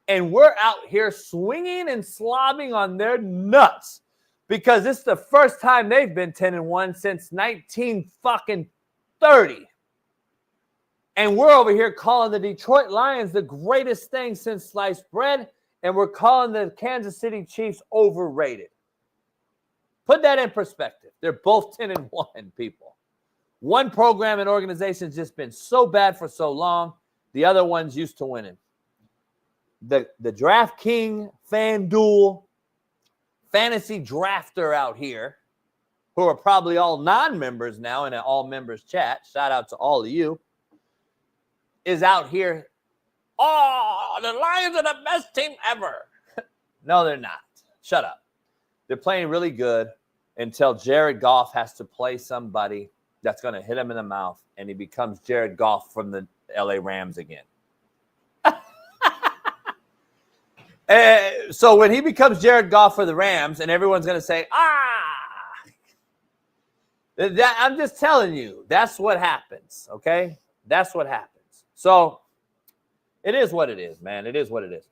And we're out here swinging and slobbing on their nuts because it's the first time they've been 10-1 since 1930. And we're over here calling the Detroit Lions the greatest thing since sliced bread. And we're calling the Kansas City Chiefs overrated. Put that in perspective. They're both 10-1, people. One program and organization has just been so bad for so long. The other one's used to winning. The DraftKings, FanDuel, fantasy drafter out here, who are probably all non-members now in an all-members chat, shout out to all of you, is out here. Oh, the Lions are the best team ever. No, they're not. Shut up. They're playing really good until Jared Goff has to play somebody that's going to hit him in the mouth, and he becomes Jared Goff from the LA Rams again. So when he becomes Jared Goff for the Rams, and everyone's going to say, I'm just telling you, that's what happens, okay? That's what happens. So it is what it is, man. It is what it is.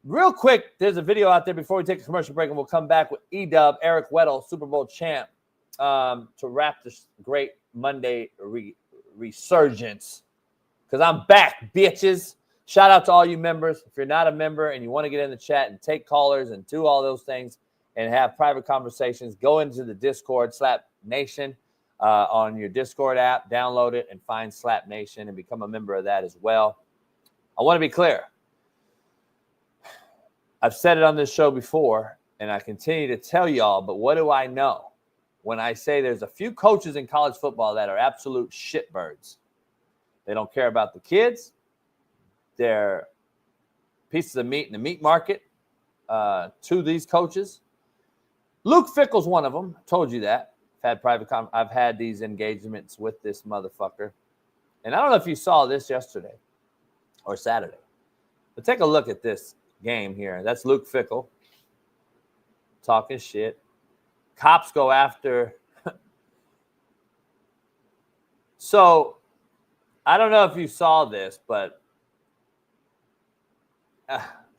Real quick, there's a video out there before we take a commercial break, and we'll come back with E-Dub, Eric Weddle, Super Bowl champ, to wrap this great Monday resurgence because I'm back, bitches. Shout out to all you members. If you're not a member and you want to get in the chat and take callers and do all those things and have private conversations, go into the Discord, Slap Nation, on your Discord app, download it and find Slap Nation and become a member of that as well. I want to be clear. I've said it on this show before, and I continue to tell y'all, but what do I know when I say there's a few coaches in college football that are absolute shitbirds? They don't care about the kids. They're pieces of meat in the meat market to these coaches. Luke Fickle's one of them. I told you that. I've had these engagements with this motherfucker. And I don't know if you saw this yesterday or Saturday, but take a look at this game here. That's Luke Fickle talking shit. Cops go after. So I don't know if you saw this, but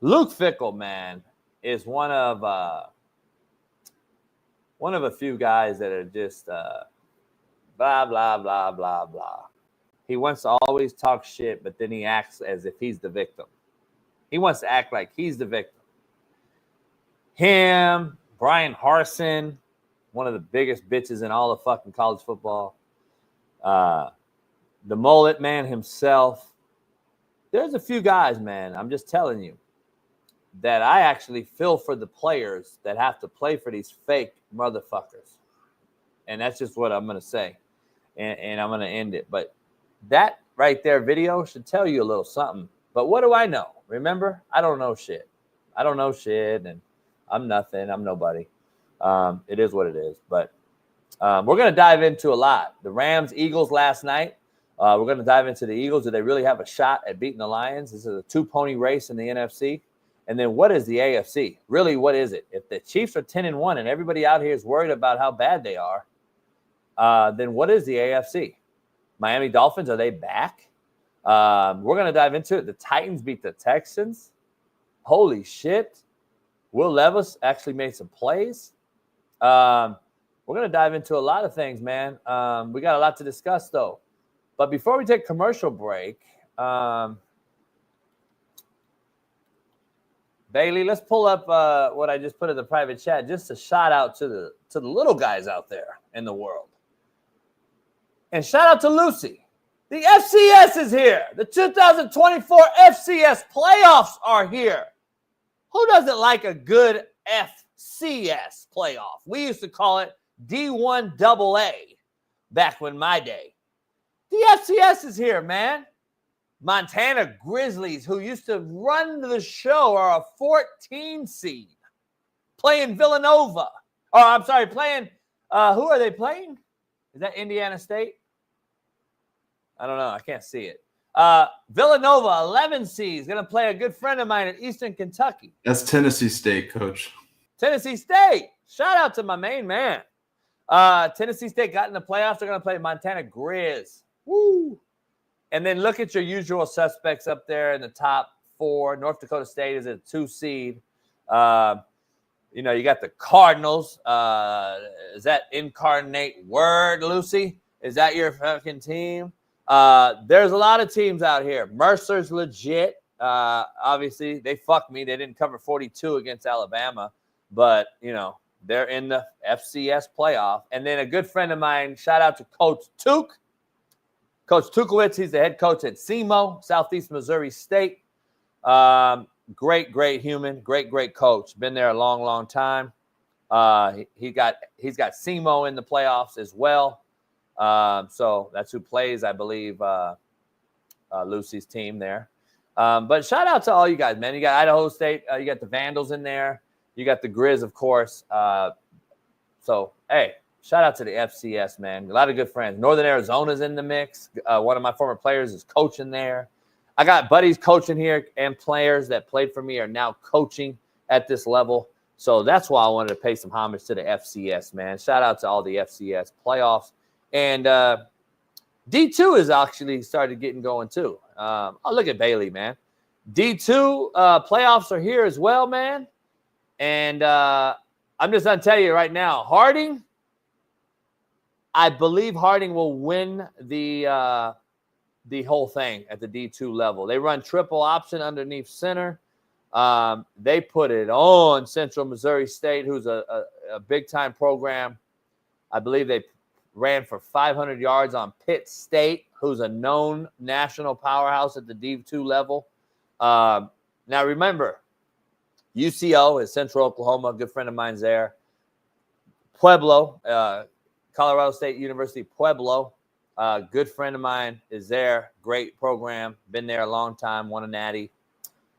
Luke Fickle, man, is one of a few guys that are just blah, blah, blah, blah, blah. He wants to always talk shit, but then he acts as if he's the victim. He wants to act like he's the victim. Him, Brian Harsin, one of the biggest bitches in all of fucking college football. The mullet man himself. There's a few guys, man, I'm just telling you, that I actually feel for the players that have to play for these fake motherfuckers. And that's just what I'm going to say. And I'm going to end it. But that right there video should tell you a little something. But what do I know? Remember, I don't know shit. I don't know shit, and I'm nothing. I'm nobody. It is what it is. But we're going to dive into a lot. The Rams-Eagles last night. We're going to dive into the Eagles. Do they really have a shot at beating the Lions? This is a two-pony race in the NFC. And then what is the AFC? Really, what is it? If the Chiefs are 10-1 and everybody out here is worried about how bad they are, then what is the AFC? Miami Dolphins, are they back? We're going to dive into it. The Titans beat the Texans. Holy shit. Will Levis actually made some plays. We're going to dive into a lot of things, man. We got a lot to discuss, though. But before we take commercial break, Bailey, let's pull up what I just put in the private chat. Just a shout out to the little guys out there in the world. And shout out to Lucy. The FCS is here. The 2024 FCS playoffs are here. Who doesn't like a good FCS playoff? We used to call it D1 AA back when my day. The FCS is here, man. Montana Grizzlies, who used to run the show, are a 14 seed. Playing Villanova. Oh, I'm sorry, playing, who are they playing? Is that Indiana State? I don't know. I can't see it. Villanova, 11 seeds, going to play a good friend of mine at Eastern Kentucky. That's Tennessee State, Coach. Tennessee State. Shout out to my main man. Tennessee State got in the playoffs. They're going to play Montana Grizz. Woo! And then look at your usual suspects up there in the top four. North Dakota State is a 2 seed. You got the Cardinals. Is that Incarnate Word, Lucy? Is that your fucking team? There's a lot of teams out here. Mercer's legit. Obviously, they fucked me. They didn't cover 42 against Alabama. But, they're in the FCS playoff. And then a good friend of mine, shout out to Coach Took. Coach Tukowitz, he's the head coach at SEMO, Southeast Missouri State. Great human, great coach. Been there a long time. He's got SEMO in the playoffs as well. So that's who plays, I believe, Lucy's team there. But shout out to all you guys, man. You got Idaho State. You got the Vandals in there. You got the Grizz, of course. So, hey. Shout out to the FCS, man. A lot of good friends. Northern Arizona's in the mix. One of my former players is coaching there. I got buddies coaching here, and players that played for me are now coaching at this level. So that's why I wanted to pay some homage to the FCS, man. Shout out to all the FCS playoffs. And D2 is actually started getting going too. Look at Bailey, man. D2 playoffs are here as well, man. And I'm just going to tell you right now, Harding, I believe Harding will win the whole thing at the D2 level. They run triple option underneath center. They put it on Central Missouri State, who's a big-time program. I believe they ran for 500 yards on Pitt State, who's a known national powerhouse at the D2 level. Now, remember, UCO is Central Oklahoma. A good friend of mine's there. Pueblo, Colorado State University Pueblo. Good friend of mine is there. Great program. Been there a long time. Won a natty.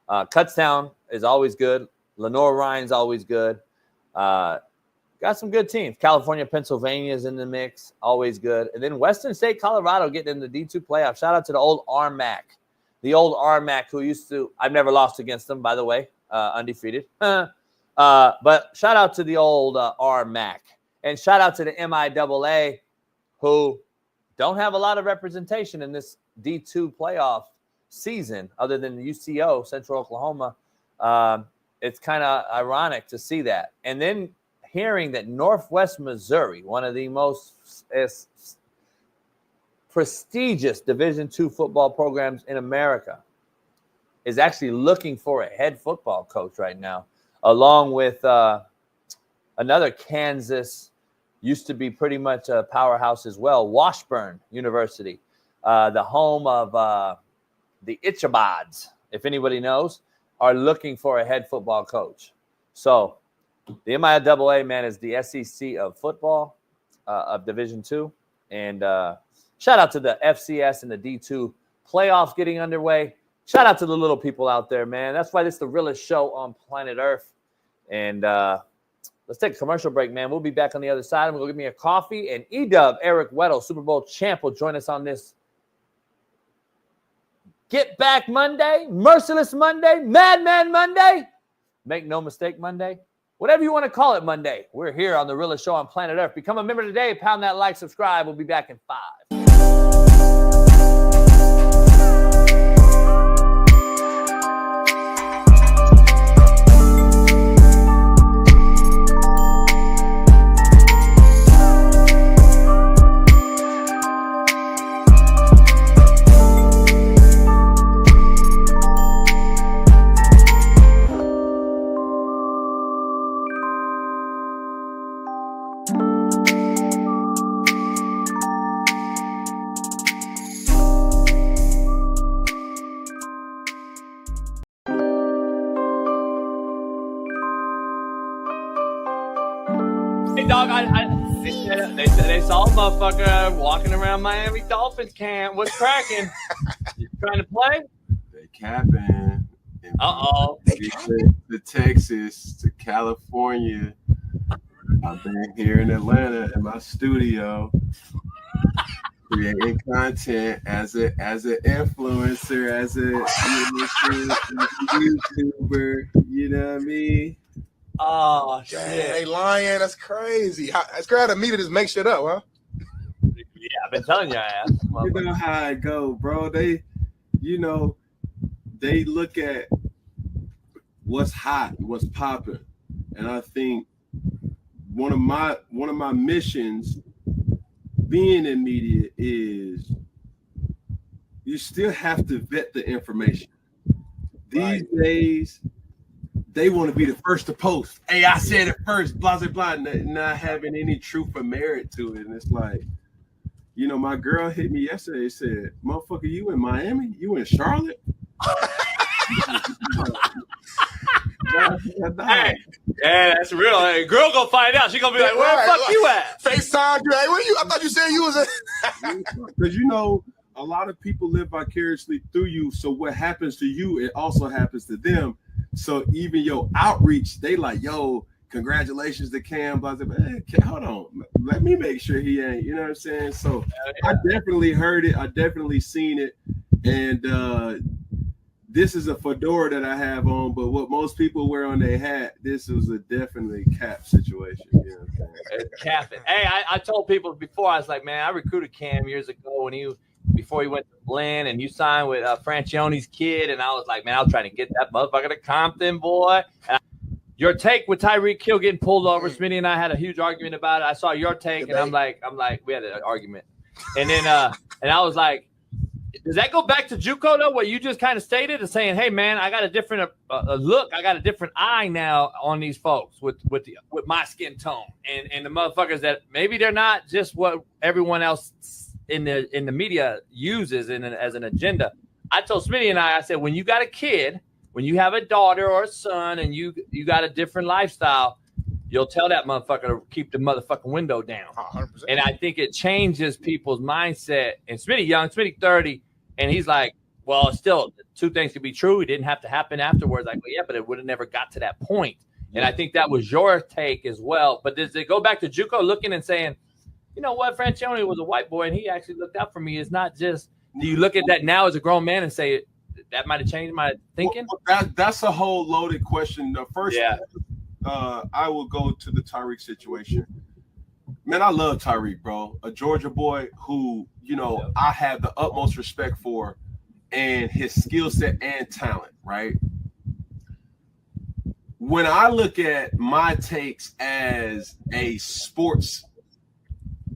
Kutztown is always good. Lenore Ryan's always good. Got some good teams. California, Pennsylvania is in the mix. Always good. And then Western State, Colorado getting in the D2 playoff. Shout out to the old RMAC. The old RMAC who used to – I've never lost against them, by the way. Undefeated. But shout out to the old RMAC. And shout out to the MIAA who don't have a lot of representation in this D2 playoff season other than the UCO, Central Oklahoma. It's kind of ironic to see that. And then hearing that Northwest Missouri, one of the most prestigious Division II football programs in America, is actually looking for a head football coach right now, along with another Kansas, used to be pretty much a powerhouse as well, Washburn University, the home of the Ichabods, if anybody knows, are looking for a head football coach. So the MIAA, man, is the SEC of football, of Division II. And shout out to the FCS and the D2 playoffs getting underway. Shout out to the little people out there, man. That's why this is the realest show on planet Earth. And let's take a commercial break, man. We'll be back on the other side. I'm going to go get me a coffee. And E-Dub, Eric Weddle, Super Bowl champ, will join us on this Get Back Monday, Merciless Monday, Madman Monday. Make no mistake Monday. Whatever you want to call it Monday. We're here on the realest show on planet Earth. Become a member today. Pound that like, subscribe. We'll be back in 5. Dog, they saw a motherfucker walking around Miami Dolphins camp. What's cracking? You trying to play? They capping. Uh-oh. To Texas, to California. I've been here in Atlanta in my studio creating content as an influencer, as a YouTuber, you know what I mean? Oh, shit. Hey, lying, that's crazy. It's great to meet it, just make shit up, huh? Yeah, I've been telling you, ass. You know how it go, bro. They look at what's hot, what's popping. And I think one of my missions being in media is you still have to vet the information. These days, they want to be the first to post. Hey, I said it first, blah, blah, blah, not having any truth or merit to it. And it's like, my girl hit me yesterday, said, motherfucker, you in Miami? You in Charlotte? Hey, yeah, that's real. Hey, girl gonna find out. She gonna be like, where the fuck you at? FaceTime, hey, where you? I thought you said you was Because a lot of people live vicariously through you. So what happens to you, it also happens to them. So even your outreach, they like, yo, congratulations to Cam, blah, blah, blah. Hey, hold on. Let me make sure he ain't, you know what I'm saying? So I definitely heard it. I definitely seen it. And this is a fedora that I have on, but what most people wear on their hat, this was a definitely cap situation. You know what I'm saying? Capping. Hey, I told people before, I was like, man, I recruited Cam years ago before he went to Blinn, and you signed with Franchione's kid, and I was like, man, I was trying to get that motherfucker to Compton, boy. Your take with Tyreek Hill getting pulled over. Smitty and I had a huge argument about it. I saw your take, and I'm like, we had an argument, and then and I was like, does that go back to JUCO though? What you just kind of stated is saying, hey man, I got a different look. I got a different eye now on these folks with my skin tone and the motherfuckers that maybe they're not just what everyone else in the media uses as an agenda. I told Smitty and I said, when you got a kid, when you have a daughter or a son, and you got a different lifestyle, you'll tell that motherfucker to keep the motherfucking window down. 100%. And I think it changes people's mindset. And Smitty young, Smitty 30, and he's like, well, still, two things could be true. It didn't have to happen afterwards. Like, well, yeah, but it would have never got to that point. And I think that was your take as well. But does it go back to JUCO looking and saying, you know what, Franchione was a white boy, and he actually looked out for me. It's not just, do you look at that now as a grown man and say, that might have changed my thinking? Well, that's a whole loaded question. The first, I will go to the Tyreek situation. Man, I love Tyreek, bro. A Georgia boy who, you know, I have the utmost respect for, and his skill set and talent, right? When I look at my takes as a sports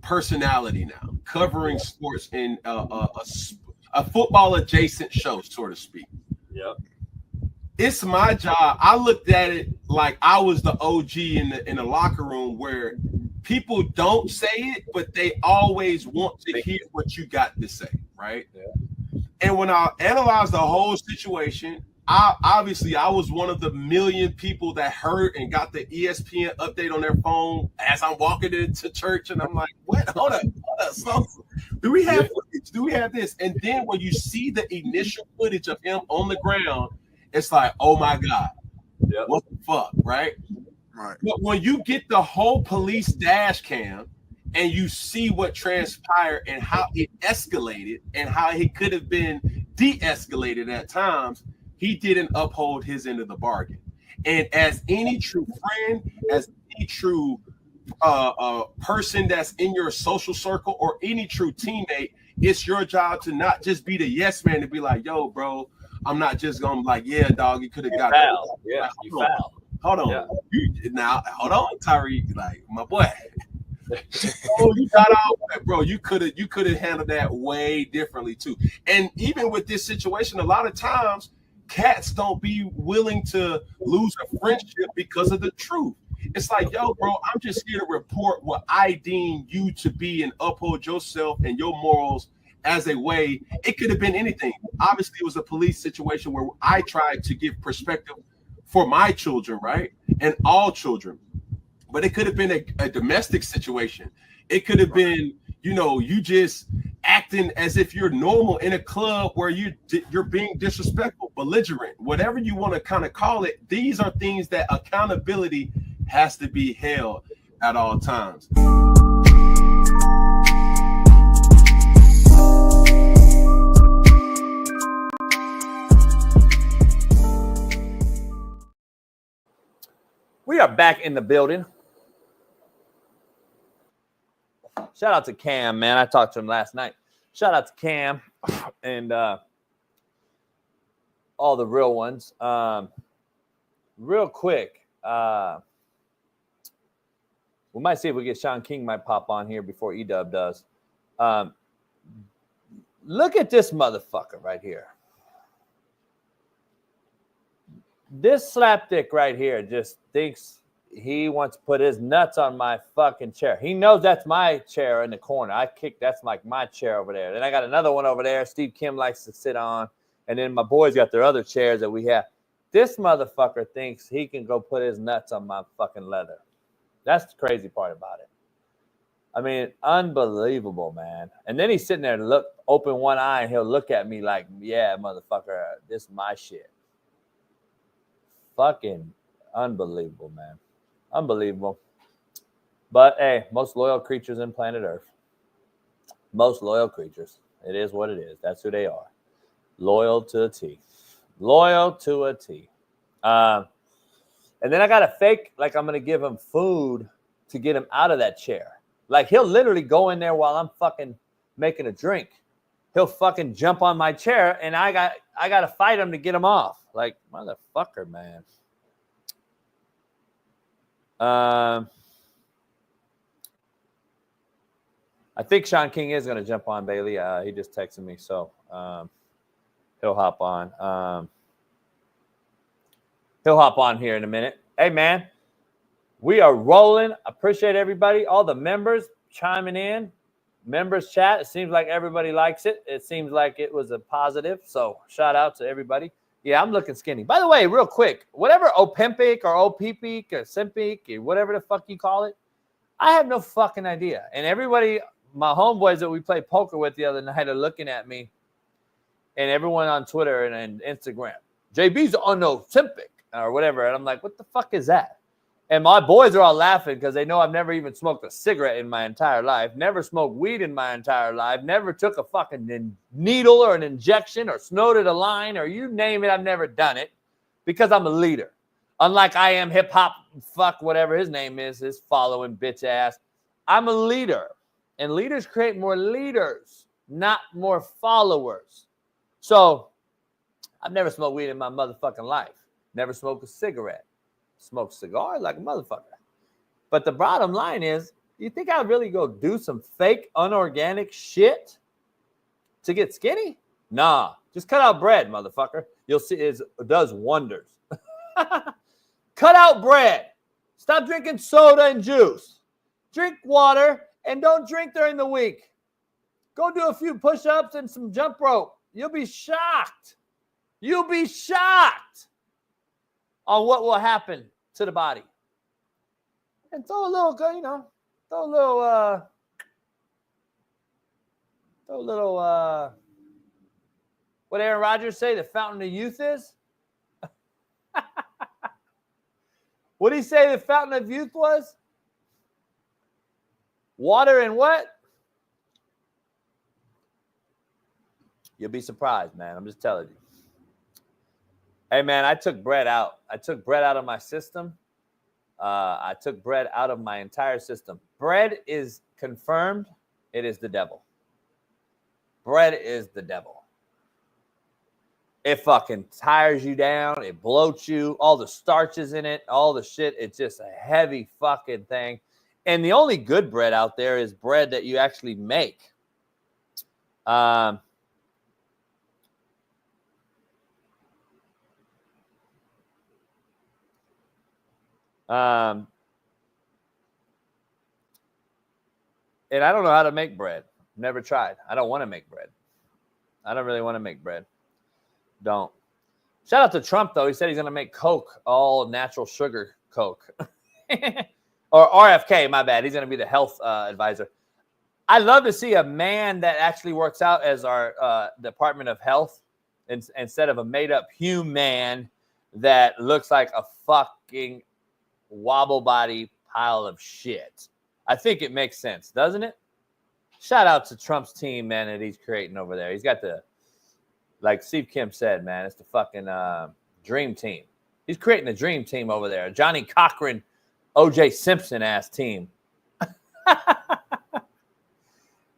personality now, covering sports in a football adjacent show, so to speak. Yep. It's my job. I looked at it like I was the OG in the locker room, where people don't say it, but they always want to hear what you got to say, right? Yeah. And when I analyzed the whole situation, I was one of the million people that heard and got the ESPN update on their phone as I'm walking into church, and I'm like, what? Hold up. So, do we have footage? Do we have this? And then when you see the initial footage of him on the ground, it's like, oh my God, what the fuck, right? Right. But when you get the whole police dash cam and you see what transpired and how it escalated and how it could have been de-escalated at times, he didn't uphold his end of the bargain. And as any true friend, as any true person that's in your social circle or any true teammate, it's your job to not just be the yes man, to be like, yo, bro, I'm not just going to be like, yeah, dog, you could have got fouled. Yeah, like, you fouled. Hold on. Yeah. Hold on, Tyreek. Like, my boy. Oh, you got out, bro. You could have handled that way differently too. And even with this situation, a lot of times cats don't be willing to lose a friendship because of the truth. It's like, yo, bro, I'm just here to report what I deem you to be and uphold yourself and your morals as a way. It could have been anything. Obviously, it was a police situation where I tried to give perspective for my children, right? And all children. But it could have been a domestic situation. It could have been, you know, you just acting as if you're normal in a club where you're being disrespectful, belligerent, whatever you want to kind of call it. These are things that accountability has to be held at all times. We are back in the building. Shout out to Cam, man. I talked to him last night. Shout out to Cam and all the real ones. Real quick, we might see if we get Shaun King might pop on here before E-Dub does. Look at this motherfucker right here. This slapdick right here just thinks he wants to put his nuts on my fucking chair. He knows that's my chair in the corner. That's like my chair over there. Then I got another one over there Steve Kim likes to sit on. And then my boys got their other chairs that we have. This motherfucker thinks he can go put his nuts on my fucking leather. That's the crazy part about it. I mean, unbelievable, man. And then he's sitting there and open one eye, and he'll look at me like, yeah, motherfucker, this is my shit. Fucking unbelievable, man. Unbelievable. But, hey, most loyal creatures in planet Earth. Most loyal creatures. It is what it is. That's who they are. Loyal to a T. Loyal to a T. And then I got to fake like I'm going to give him food to get him out of that chair. Like, he'll literally go in there while I'm fucking making a drink. He'll fucking jump on my chair, and I got to fight him to get him off. Like, motherfucker, man. I think Sean King is going to jump on, Bailey. He just texted me, so he'll hop on. He'll hop on here in a minute. Hey, man, we are rolling. Appreciate everybody, all the members chiming in. Members chat. It seems like everybody likes it. It seems like it was a positive. So shout out to everybody. Yeah, I'm looking skinny. By the way, real quick, whatever Opempic or Opepic or Simpic or whatever the fuck you call it, I have no fucking idea. And everybody, my homeboys that we played poker with the other night are looking at me, and everyone on Twitter and Instagram, JB's on no Simpic or whatever. And I'm like, what the fuck is that? And my boys are all laughing because they know I've never even smoked a cigarette in my entire life, never smoked weed in my entire life, never took a fucking needle or an injection or snorted a line or you name it, I've never done it because I'm a leader. Unlike I am hip-hop, fuck whatever his name is, his following bitch ass. I'm a leader. And leaders create more leaders, not more followers. So I've never smoked weed in my motherfucking life. Never smoked a cigarette. Smoke cigars like a motherfucker. But the bottom line is, you think I'd really go do some fake, unorganic shit to get skinny? Nah, just cut out bread, motherfucker. You'll see it does wonders. Cut out bread. Stop drinking soda and juice. Drink water and don't drink during the week. Go do a few push-ups and some jump rope. You'll be shocked. You'll be shocked on what will happen to the body. And throw a little, what Aaron Rodgers say, the fountain of youth is? What did he say the fountain of youth was? Water and what? You'll be surprised, man. I'm just telling you. Hey, man, I took bread out. I took bread out of my system. I took bread out of my entire system. Bread is confirmed. It is the devil. Bread is the devil. It fucking tires you down. It bloats you. All the starches in it, all the shit. It's just a heavy fucking thing. And the only good bread out there is bread that you actually make. And I don't know how to make bread. Never tried. I don't want to make bread. I don't really want to make bread. Don't. Shout out to Trump, though. He said he's going to make Coke, all natural sugar Coke. Or RFK, my bad. He's going to be the health advisor. I love to see a man that actually works out as our Department of Health instead of a made-up human that looks like a fucking wobble body pile of shit. I think it makes sense, doesn't it? Shout out to Trump's team, man, that he's creating over there. He's got the, like Steve Kim said, man, it's the fucking dream team. He's creating a dream team over there. Johnny Cochran, O.J. Simpson ass team.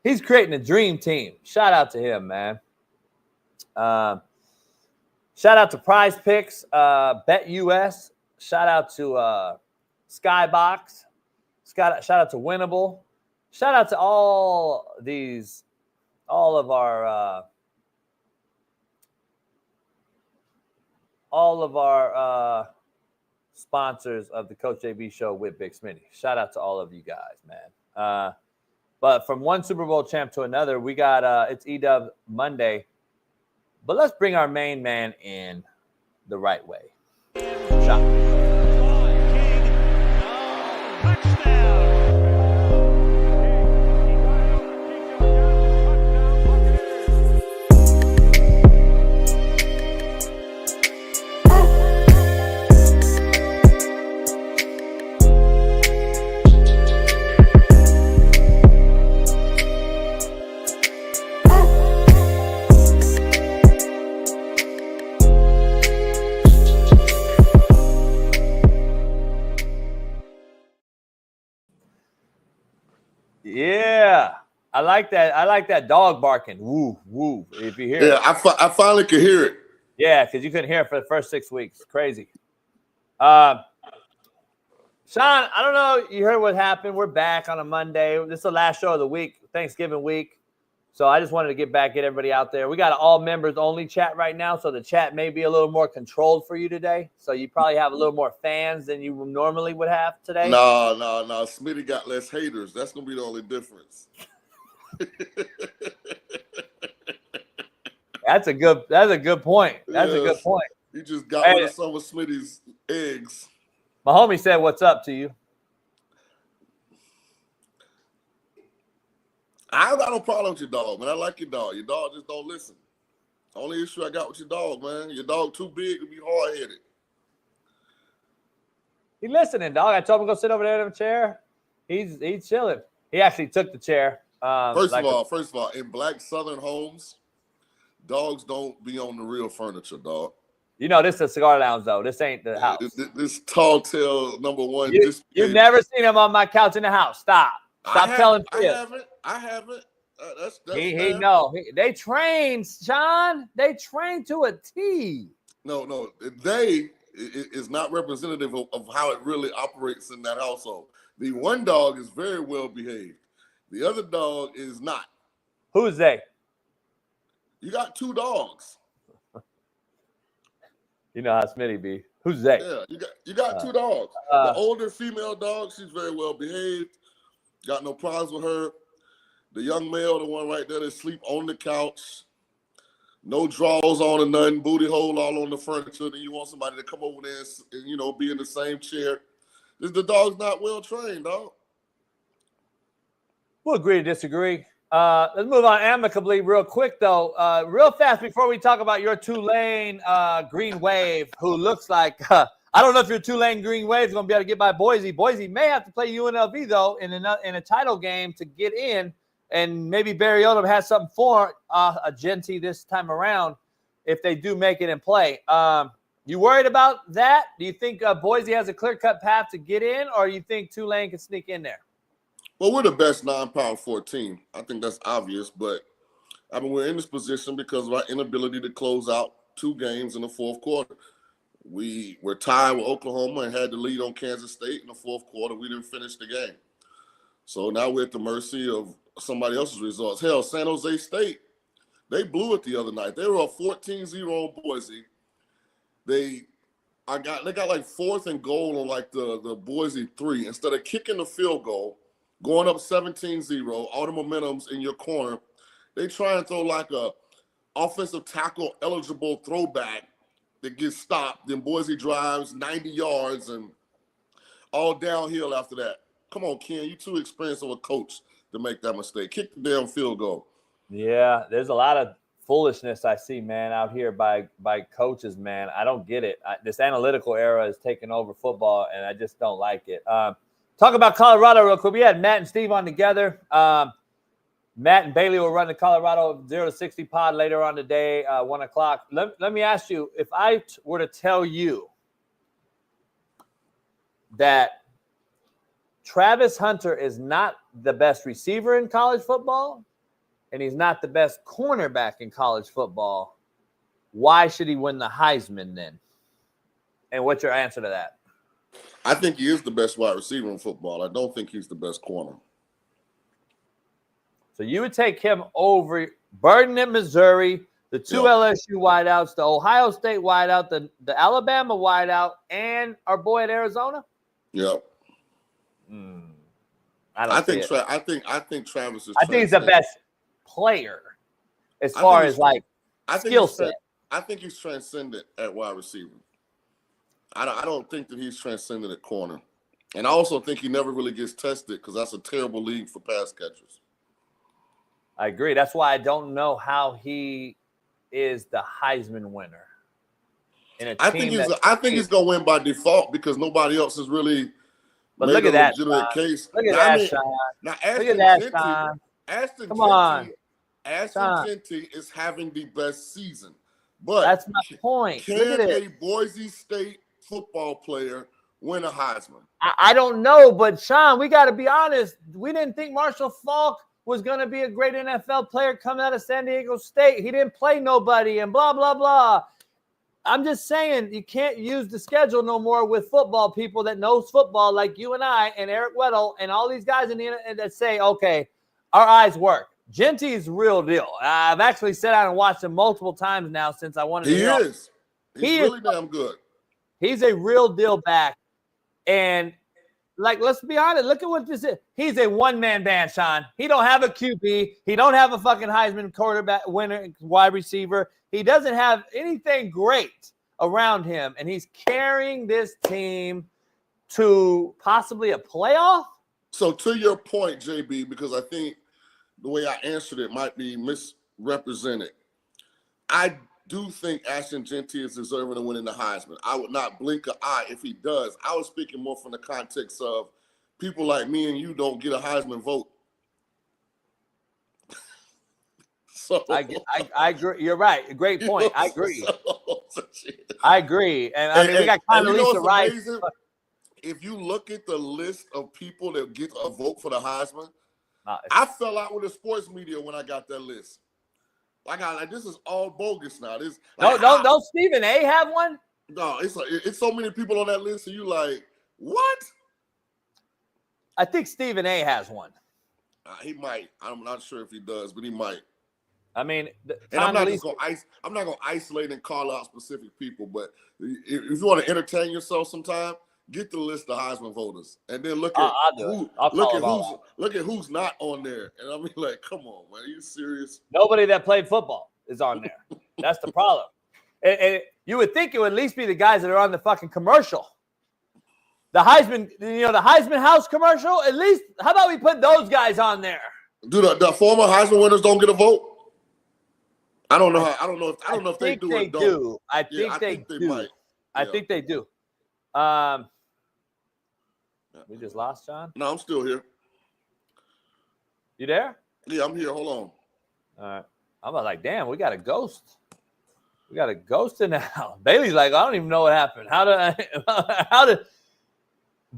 He's creating a dream team. Shout out to him, man. Shout out to Prize Picks, Bet US. Shout out to Skybox. Shout out to Winnable. Shout out to all of our sponsors of the Coach JB Show with Big Smitty. Shout out to all of you guys, man. But from one Super Bowl champ to another, we got it's E-Dub Monday. But let's bring our main man in the right way. Shaun. Yeah, I like that. I like that dog barking. Woo, woo. If you hear it. I finally could hear it. Yeah, because you couldn't hear it for the first 6 weeks. Crazy. Shout Shaun, I don't know. You heard what happened. We're back on a Monday. This is the last show of the week, Thanksgiving week. So I just wanted to get everybody out there. We got an all members only chat right now. So the chat may be a little more controlled for you today. So you probably have a little more fans than you normally would have today. No. Smitty got less haters. That's going to be the only difference. That's a good point. That's a good point. You just got rid of some of Smitty's eggs. My homie said, "What's up to you?" I don't got no problem with your dog, man. I like your dog. Your dog just don't listen. Only issue I got with your dog, man. Your dog too big to be hard-headed. He listening, dog. I told him to go sit over there in the chair. He's chilling. He actually took the chair. First of all, in black Southern homes, dogs don't be on the real furniture, dog. You know, this is a cigar lounge, though. This ain't the house. This tall tale number one. You've never seen him on my couch in the house. Stop telling me. I haven't. That's he know. They train, Shaun. They train to a T. No. They is not representative of how it really operates in that household. The one dog is very well behaved. The other dog is not. Who's they? You got two dogs. You know how Smitty be. Who's they? Yeah, you got two dogs. The older female dog, she's very well behaved. Got no problems with her. The young male, the one right there that sleep on the couch, no drawers on or nothing, booty hole all on the furniture. Then you want somebody to come over there and be in the same chair. The dog's not well trained, dog. We'll agree to disagree. Let's move on amicably real quick, though. Real fast before we talk about your Tulane Green Wave, who looks like I don't know if your Tulane Green Wave is going to be able to get by Boise. Boise may have to play UNLV, though, in a title game to get in, and maybe Barry Odom has something for a Genty this time around if they do make it in play. You worried about that? Do you think Boise has a clear-cut path to get in, or do you think Tulane can sneak in there? Well, we're the best non-Power 4 team. I think that's obvious, but we're in this position because of our inability to close out two games in the fourth quarter. We were tied with Oklahoma and had the lead on Kansas State in the fourth quarter. We didn't finish the game. So now we're at the mercy of somebody else's results. Hell, San Jose State, they blew it the other night. They were up 14-0 on Boise. They got like 4th and goal on like the Boise 3. Instead of kicking the field goal, going up 17-0, all the momentum's in your corner, they try and throw like a offensive tackle eligible throwback that gets stopped. Then Boise drives 90 yards and all downhill after that. Come on, Ken, you too experienced of a coach to make that mistake. Kick the damn field goal. Yeah, there's a lot of foolishness I see, man, out here by coaches, man. I don't get it. This analytical era is taking over football, and I just don't like it. Talk about Colorado real quick. We had Matt and Steve on together. Matt and Bailey will run the Colorado 0-60 pod later on today, 1 o'clock. Let me ask you, if I were to tell you that Travis Hunter is not the best receiver in college football and he's not the best cornerback in college football, why should he win the Heisman then? And what's your answer to that? I think he is the best wide receiver in football. I don't think he's the best corner. So you would take him over Burden at Missouri, the two LSU wideouts, the Ohio State wideout, the Alabama wideout, and our boy at Arizona? Yep. I think Travis is. I think he's the best player as far as like skill set. I think he's transcendent at wide receiver. I don't think that he's transcendent at corner. And I also think he never really gets tested because that's a terrible league for pass catchers. I agree. That's why I don't know how he is the Heisman winner. I think he's going to win by default because nobody else is really look at that legitimate case. Look at that, Shaun. Now, Ashton Genty is having the best season. But that's my point. Can a Boise State football player win a Heisman? I don't know, but Shaun, we got to be honest. We didn't think Marshall Faulk was going to be a great NFL player coming out of San Diego State. He didn't play nobody and blah, blah, blah. I'm just saying you can't use the schedule no more with football people that knows football like you and I and Eric Weddle and all these guys in the that say, okay, our eyes work. Genty's real deal. I've actually sat down and watched him multiple times now since I wanted to hear. He's really damn good. He's a real deal back. And like, let's be honest, look at what this is. He's a one-man band, Shaun. He don't have a QB. He don't have a fucking Heisman quarterback winner, wide receiver. He doesn't have anything great around him. And he's carrying this team to possibly a playoff. So to your point, JB, because I think the way I answered it might be misrepresented. I do think Ashton Genty is deserving of winning the Heisman. I would not blink an eye if he does. I was speaking more from the context of people like me and you don't get a Heisman vote. So I agree. You're right. Great point. I agree. I agree. And I mean, we got Condoleezza Rice. If you look at the list of people that get a vote for the Heisman, I fell out with the sports media when I got that list. Like this is all bogus now. This don't Stephen A have one? No, it's so many people on that list, and you like what? I think Stephen A has one. He might. I'm not sure if he does, but he might. I mean, and I'm not going to isolate and call out specific people, but if you want to entertain yourself sometime, get the list of Heisman voters, and then look at who's not on there. And I mean, like, come on, man, are you serious? Nobody that played football is on there. That's the problem. And you would think it would at least be the guys that are on the fucking commercial, the Heisman, the Heisman House commercial. At least, how about we put those guys on there? Do the former Heisman winners don't get a vote? I don't know. I don't know if they do or don't. I think they do. Might. I think they do. We just lost Shaun? No, I'm still here. You there? Yeah, I'm here. Hold on. All right. I'm like, damn, we got a ghost. We got a ghost in the house. Bailey's like, I don't even know what happened. How did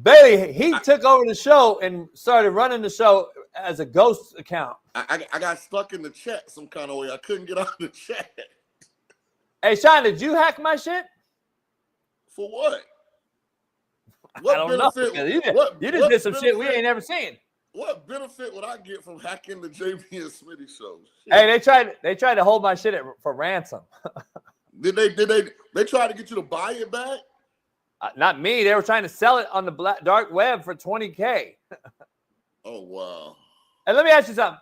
Bailey, he took over the show and started running the show as a ghost account. I got stuck in the chat some kind of way. I couldn't get out of the chat. Hey, Shaun, did you hack my shit? For what? I don't know. You just did some shit we ain't never seen. What benefit would I get from hacking the JB and Smitty show? Shit. Hey, they tried to hold my shit for ransom. Did they try to get you to buy it back? Not me. They were trying to sell it on the dark web for $20K. Oh wow! And let me ask you something.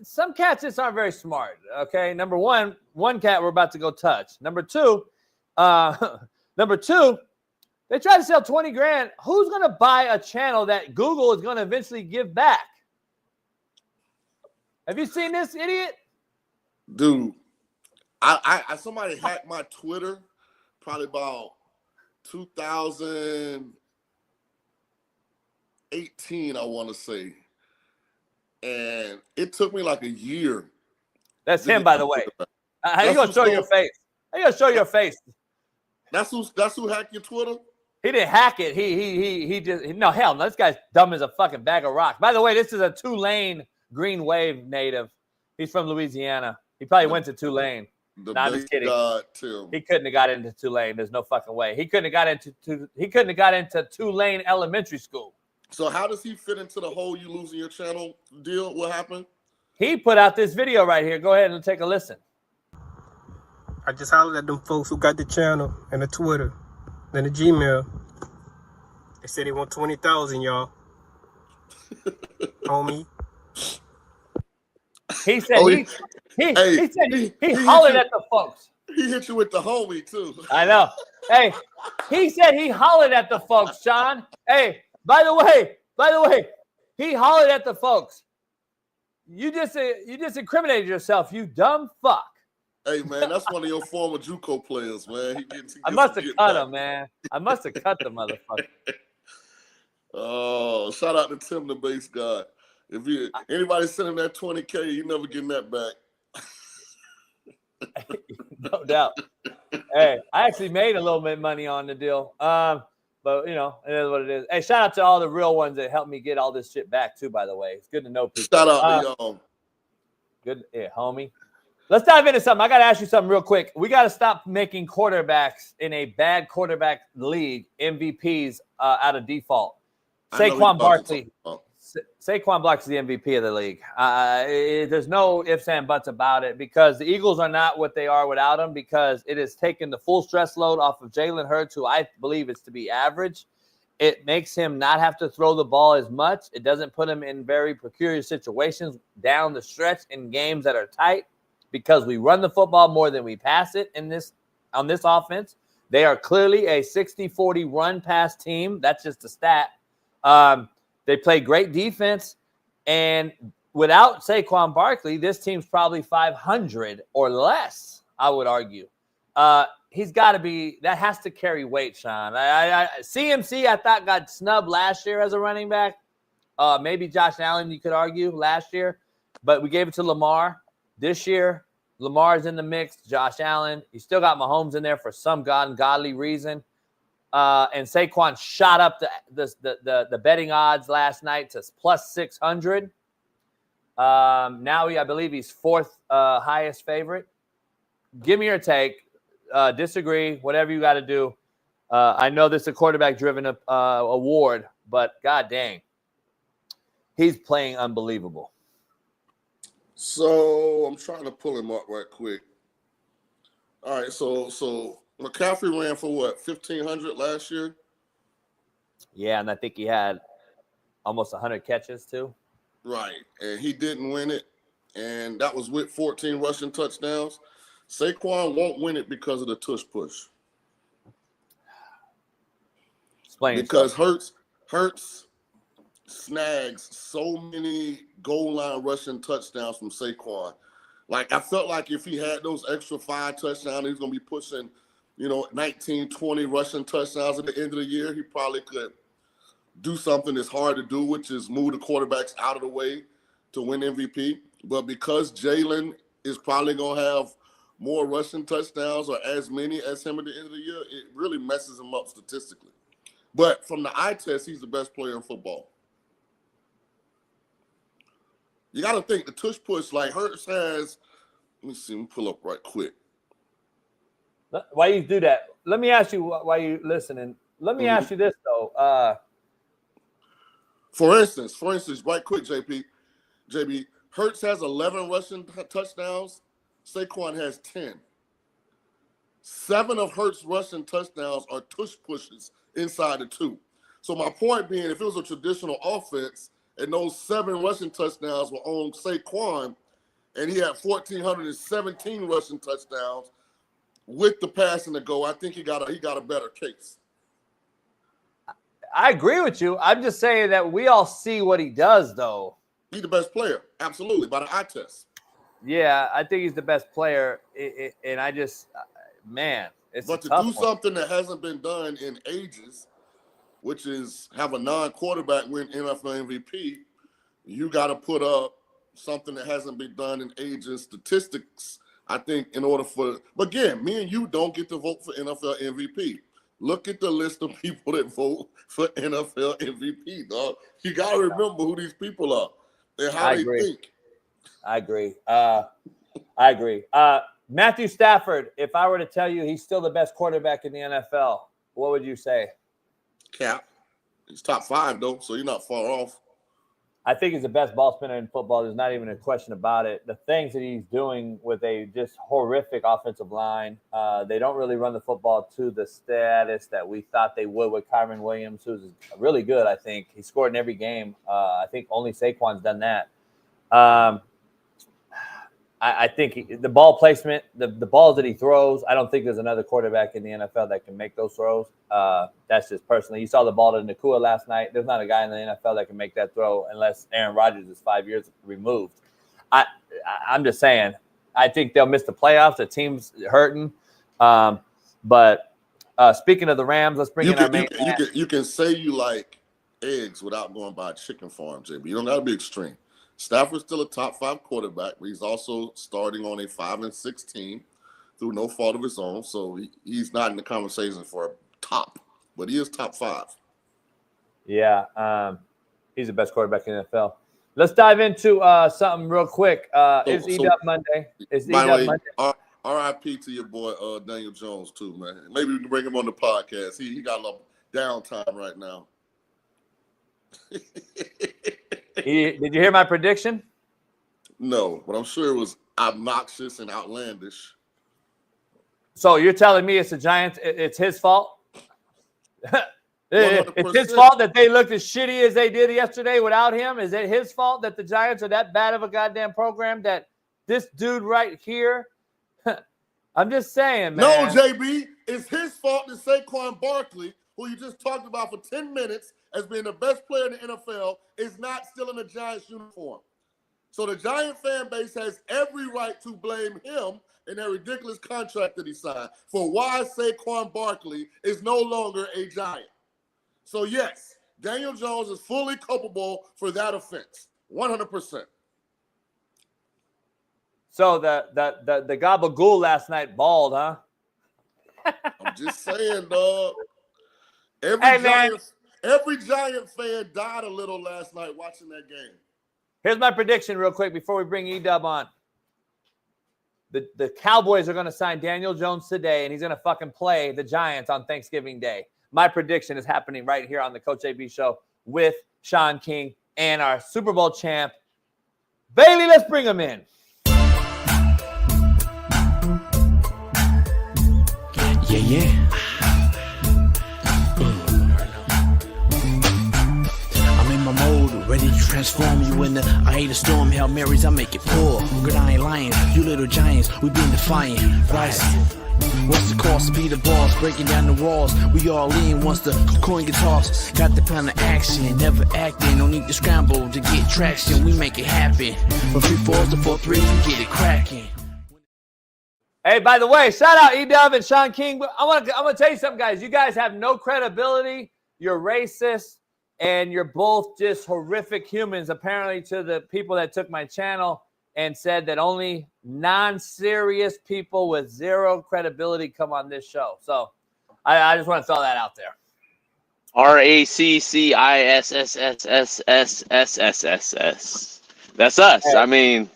Some cats just aren't very smart. Okay, number one cat we're about to go touch. Number two, they try to sell 20 grand. Who's going to buy a channel that Google is going to eventually give back? Have you seen this idiot? Dude, I somebody hacked my Twitter probably about 2018, I want to say. And it took me like a year. That's him, by the way. How you going to show your face? How you going to show your face? That's who hacked your Twitter? He didn't hack it. He just no, hell no. This guy's dumb as a fucking bag of rocks. By the way, this is a Tulane Green Wave native. He's from Louisiana. He probably went to Tulane. I'm just kidding. He couldn't have got into Tulane. There's no fucking way. He couldn't have got into Tulane Elementary School. So how does he fit into the whole you losing your channel deal? What happened? He put out this video right here. Go ahead and take a listen. I just hollered at them folks who got the channel and the Twitter and the Gmail. They said they want 20,000, y'all. Homie. He said he hollered at the folks. He hit you with the homie too. I know. Hey, he said he hollered at the folks, Shaun. Hey, by the way, he hollered at the folks. You just incriminated yourself, you dumb fuck. Hey, man, that's one of your former JUCO players, man. I must have cut him, man. I must have cut the motherfucker. Oh, shout out to Tim, the base guy. If anybody sending that 20K, you never getting that back. No doubt. Hey, I actually made a little bit of money on the deal. But, it is what it is. Hey, shout out to all the real ones that helped me get all this shit back, too, by the way. It's good to know people. Shout out to y'all. Good, yeah, homie. Let's dive into something. I got to ask you something real quick. We got to stop making quarterbacks in a bad quarterback league MVPs out of default. Saquon Barkley. Saquon Barkley is the MVP of the league. There's no ifs and buts about it because the Eagles are not what they are without him because it has taken the full stress load off of Jalen Hurts, who I believe is to be average. It makes him not have to throw the ball as much. It doesn't put him in very precarious situations down the stretch in games that are tight because we run the football more than we pass it on this offense. They are clearly a 60-40 run-pass team. That's just a stat. They play great defense, and without Saquon Barkley, this team's probably 500 or less, I would argue. He's got to be – that has to carry weight, Shaun. CMC, I thought, got snubbed last year as a running back. Maybe Josh Allen, you could argue, last year. But we gave it to Lamar. This year, Lamar's in the mix, Josh Allen. You still got Mahomes in there for some ungodly reason. And Saquon shot up the betting odds last night to plus 600. Now I believe he's fourth highest favorite. Give me your take. Disagree, whatever you got to do. I know this is a quarterback-driven award, but god dang, he's playing unbelievable. So I'm trying to pull him up right quick. All right, so McCaffrey ran for what, 1,500 last year? Yeah, and I think he had almost 100 catches too. Right, and he didn't win it, and that was with 14 rushing touchdowns. Saquon won't win it because of the tush push. Explain because Hurts snags so many goal line rushing touchdowns from Saquon. Like, I felt like if he had those extra 5 touchdowns, he's going to be pushing, 19, 20 rushing touchdowns at the end of the year. He probably could do something that's hard to do, which is move the quarterbacks out of the way to win MVP. But because Jalen is probably going to have more rushing touchdowns or as many as him at the end of the year, it really messes him up statistically. But from the eye test, he's the best player in football. You got to think the tush push, like Hurts has, let me pull up right quick. Why you do that? Let me ask you why you listening. Let me ask you this, though. For instance, right quick, JB, Hurts has 11 rushing touchdowns. Saquon has 10. 7 of Hurts' rushing touchdowns are tush pushes inside the 2. So my point being, if it was a traditional offense and those 7 rushing touchdowns were on Saquon, and he had 1,417 rushing touchdowns with the passing to go, I think he got a better case. I agree with you. I'm just saying that we all see what he does, though. He's the best player, absolutely, by the eye test. Yeah, I think he's the best player, and I just, man, it's but a to do one. Something that hasn't been done in ages, which is have a non-quarterback win NFL MVP, you got to put up something that hasn't been done in ages. Statistics, I think, in order for. But again, me and you don't get to vote for NFL MVP. Look at the list of people that vote for NFL MVP, dog. You got to remember who these people are and how they think. I agree. Matthew Stafford, if I were to tell you he's still the best quarterback in the NFL, what would you say? Cap. He's top 5, though, so you're not far off. I think he's the best ball spinner in football. There's not even a question about it. The things that he's doing with a just horrific offensive line, they don't really run the football to the status that we thought they would with Kyron Williams, who's really good, I think. He scored in every game. I think only Saquon's done that. I think the ball placement, the balls that he throws, I don't think there's another quarterback in the NFL that can make those throws. That's just personally. You saw the ball to Nakua last night. There's not a guy in the NFL that can make that throw unless Aaron Rodgers is 5 years removed. I'm just saying, I think they'll miss the playoffs. The team's hurting. But speaking of the Rams, let's bring in our main man. You can say you like eggs without going by a chicken farm, JB. You don't got to be extreme. Stafford's still a top 5 quarterback, but he's also starting on a 5-6 team through no fault of his own. So he's not in the conversation for top, but he is top 5. Yeah, he's the best quarterback in the NFL. Let's dive into something real quick. It's E-Dub Monday. It's E-Dub Monday. RIP to your boy Daniel Jones too, man. Maybe we can bring him on the podcast. He got a little downtime right now. Did you hear my prediction? No, but I'm sure it was obnoxious and outlandish. So you're telling me it's the Giants? It's his fault? 100%. It's his fault that they looked as shitty as they did yesterday without him? Is it his fault that the Giants are that bad of a goddamn program that this dude right here? I'm just saying, man. No, JB, it's his fault that Saquon Barkley, who you just talked about for 10 minutes as being the best player in the NFL, is not still in a Giants uniform. So the Giant fan base has every right to blame him and that ridiculous contract that he signed for why Saquon Barkley is no longer a Giant. So, yes, Daniel Jones is fully culpable for that offense, 100%. So the gabagool last night balled, huh? I'm just saying, dog. Every Giant fan died a little last night watching that game. Here's my prediction real quick before we bring E-Dub on. The Cowboys are going to sign Daniel Jones today, and he's going to fucking play the Giants on Thanksgiving Day. My prediction is happening right here on the Coach AB Show with Shaun King and our Super Bowl champ, Bailey. Let's bring him in. Yeah. I'm in my mode, ready to transform you into I hate a storm, Hail Marys, I make it pour. Good, I ain't lying, you little giants, we been defiant. Rise. What's the cost? Be the boss, breaking down the walls. We all in once the coin gets tossed. Got the plan of action, never acting. No need to scramble to get traction. We make it happen. From 3-4s to 4-3s, we get it cracking. Hey, by the way, shout out E-Dub and Shaun King. I'm gonna tell you something, guys. You guys have no credibility. You're racist, and you're both just horrific humans, apparently, to the people that took my channel and said that only non-serious people with zero credibility come on this show. So I just want to throw that out there. RACCISSSSSSSS. That's us. Hey. I mean,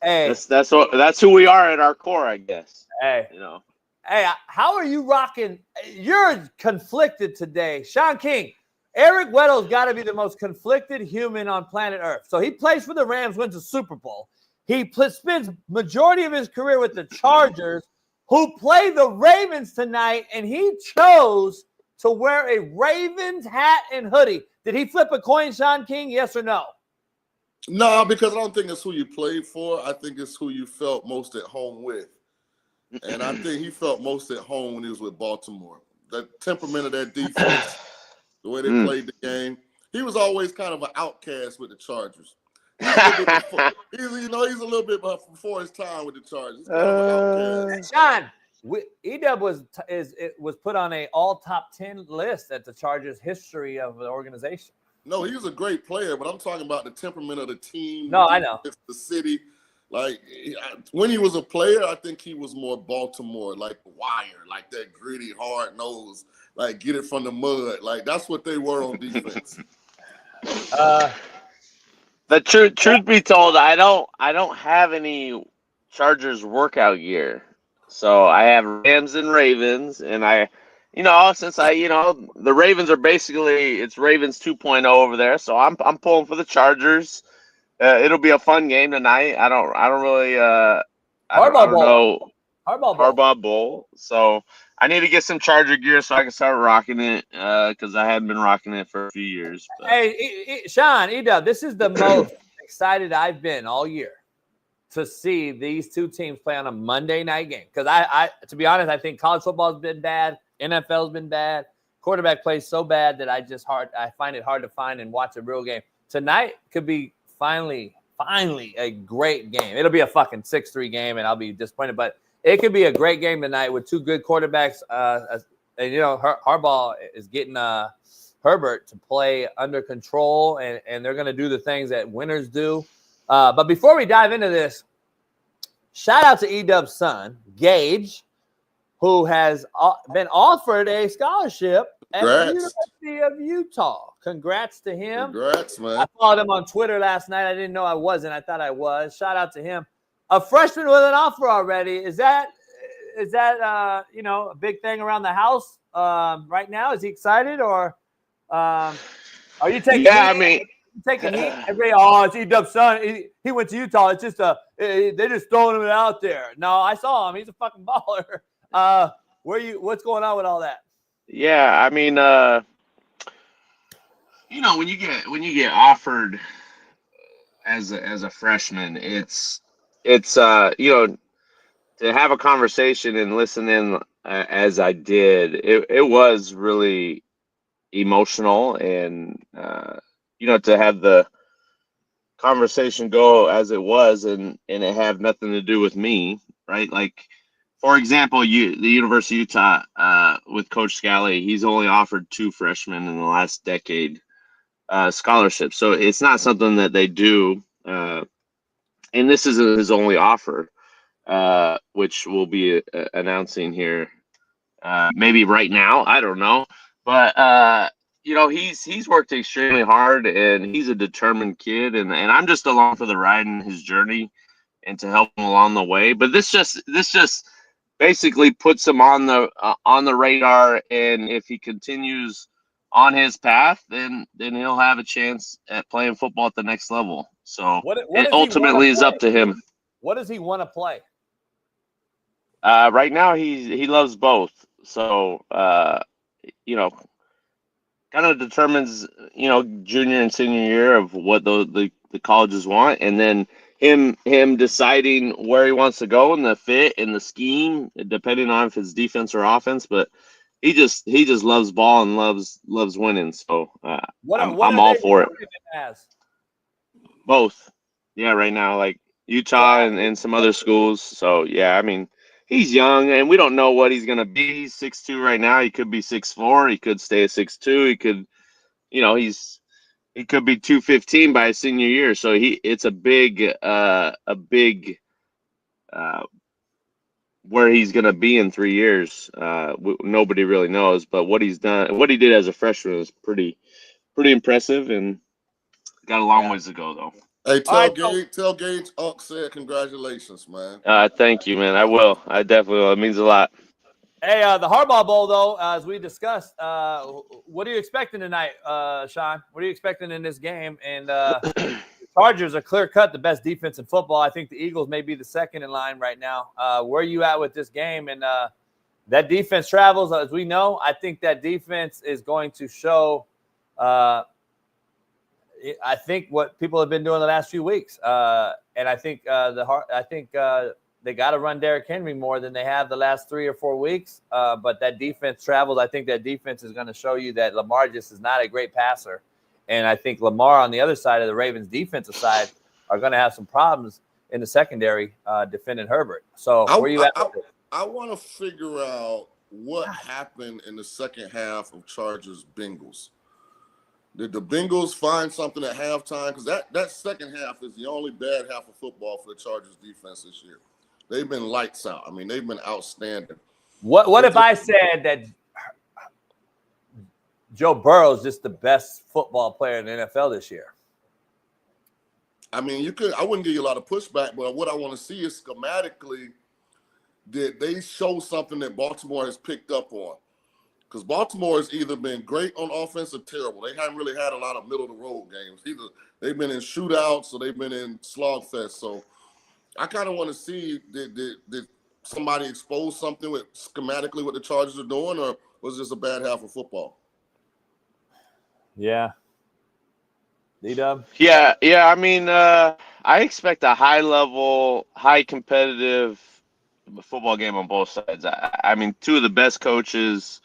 hey, that's who we are at our core, I guess. Hey, you know. Hey, how are you rocking? You're conflicted today, Shaun King. Eric Weddle's got to be the most conflicted human on planet Earth. So he plays for the Rams, wins a Super Bowl. He spends majority of his career with the Chargers, who play the Ravens tonight, and he chose to wear a Ravens hat and hoodie. Did he flip a coin, Shaun King? Yes or no? No, because I don't think it's who you played for. I think it's who you felt most at home with. And I think he felt most at home when he was with Baltimore. That temperament of that defense, the way they played the game. He was always kind of an outcast with the Chargers. He's a little bit before his time with the Chargers. Kind of an Shaun, E-Dub was put on a all top 10 list at the Chargers history of the organization. No, he was a great player, but I'm talking about the temperament of the team. No, I know. The city. Like, when he was a player, I think he was more Baltimore, like the Wire, like that gritty, hard nose, like get it from the mud. Like, that's what they were on defense. The truth be told, I don't have any Chargers workout gear. So I have Rams and Ravens, and the Ravens are basically, it's Ravens 2.0 over there. So I'm pulling for the Chargers. It'll be a fun game tonight. I don't really Harbaugh Bowl. So I need to get some Charger gear so I can start rocking it because I hadn't been rocking it for a few years. But. Hey, Shaun, E-Dub, this is the most excited I've been all year to see these two teams play on a Monday night game. Because I to be honest, I think college football has been bad. NFL's been bad. Quarterback plays so bad that I find it hard to find and watch a real game. Tonight could be finally a great game. It'll be a fucking 6-3 game, and I'll be disappointed. But it could be a great game tonight with two good quarterbacks. Harbaugh is getting Herbert to play under control, and they're going to do the things that winners do. But before we dive into this, shout out to E-Dub's son, Gage. who has been offered a scholarship at the Congrats. University of Utah. Congrats to him. Congrats, man. I followed him on Twitter last night. I didn't know I wasn't. I thought I was. Shout out to him. A freshman with an offer already. Is that a big thing around the house right now? Is he excited, or are you taking? Yeah, I mean, taking heat. Everybody, it's E-Dub's son. He went to Utah. It's just they're just throwing him out there. No, I saw him. He's a fucking baller. What's going on with all that? yeah, I mean, when you get offered as a freshman, it's to have a conversation and listen in as I did. It was really emotional, and to have the conversation go as it was, and it had nothing to do with me, right? Like, for example, the University of Utah with Coach Scally, he's only offered 2 freshmen in the last decade scholarships, so it's not something that they do, and this isn't his only offer, which we'll be announcing here maybe right now. I don't know, but he's worked extremely hard, and he's a determined kid, and I'm just along for the ride in his journey and to help him along the way. But this just basically puts him on the radar, and if he continues on his path, then he'll have a chance at playing football at the next level. So it ultimately is up to him. What does he want to play? Right now, he loves both. So kind of determines junior and senior year of what the colleges want, and then him deciding where he wants to go and the fit and the scheme, depending on if it's defense or offense. But he just loves ball and loves winning. So I'm all for it. Both. Yeah, right now, like Utah and some other schools. So yeah, I mean, he's young, and we don't know what he's gonna be. He's 6'2" right now. He could be 6'4". He could stay at 6'2". He could, he could be 215 by his senior year. So it's a big where he's gonna be in 3 years. Nobody really knows, but what he's done, what he did as a freshman was pretty impressive, and got a long ways to go though. Hey, tell Gage Unc said congratulations, man. Thank you, man. I will. I definitely will. It means a lot. Hey, the Harbaugh Bowl, though, as we discussed, what are you expecting tonight, Shaun? What are you expecting in this game? And the Chargers are clear-cut the best defense in football. I think the Eagles may be the second in line right now. Where are you at with this game? And that defense travels, as we know. I think that defense is going to show I think what people have been doing the last few weeks, and I think they got to run Derrick Henry more than they have the last 3 or 4 weeks. But that defense travels. I think that defense is going to show you that Lamar just is not a great passer, and I think Lamar on the other side of the Ravens' defensive side are going to have some problems in the secondary defending Herbert. So where you at? I want to figure out what happened in the second half of Chargers-Bengals. Did the Bengals find something at halftime? Because that second half is the only bad half of football for the Chargers defense this year. They've been lights out. I mean, they've been outstanding. What if I said that Joe Burrow is just the best football player in the NFL this year? I mean, I wouldn't give you a lot of pushback, but what I want to see is schematically, did they show something that Baltimore has picked up on? Because Baltimore has either been great on offense or terrible. They haven't really had a lot of middle-of-the-road games. Either they've been in shootouts or they've been in slogfest. So I kind of want to see, did somebody expose something with schematically what the Chargers are doing, or was it just a bad half of football? Yeah. D-Dub? Yeah. I mean, I expect a high-level, high-competitive football game on both sides. I mean, two of the best coaches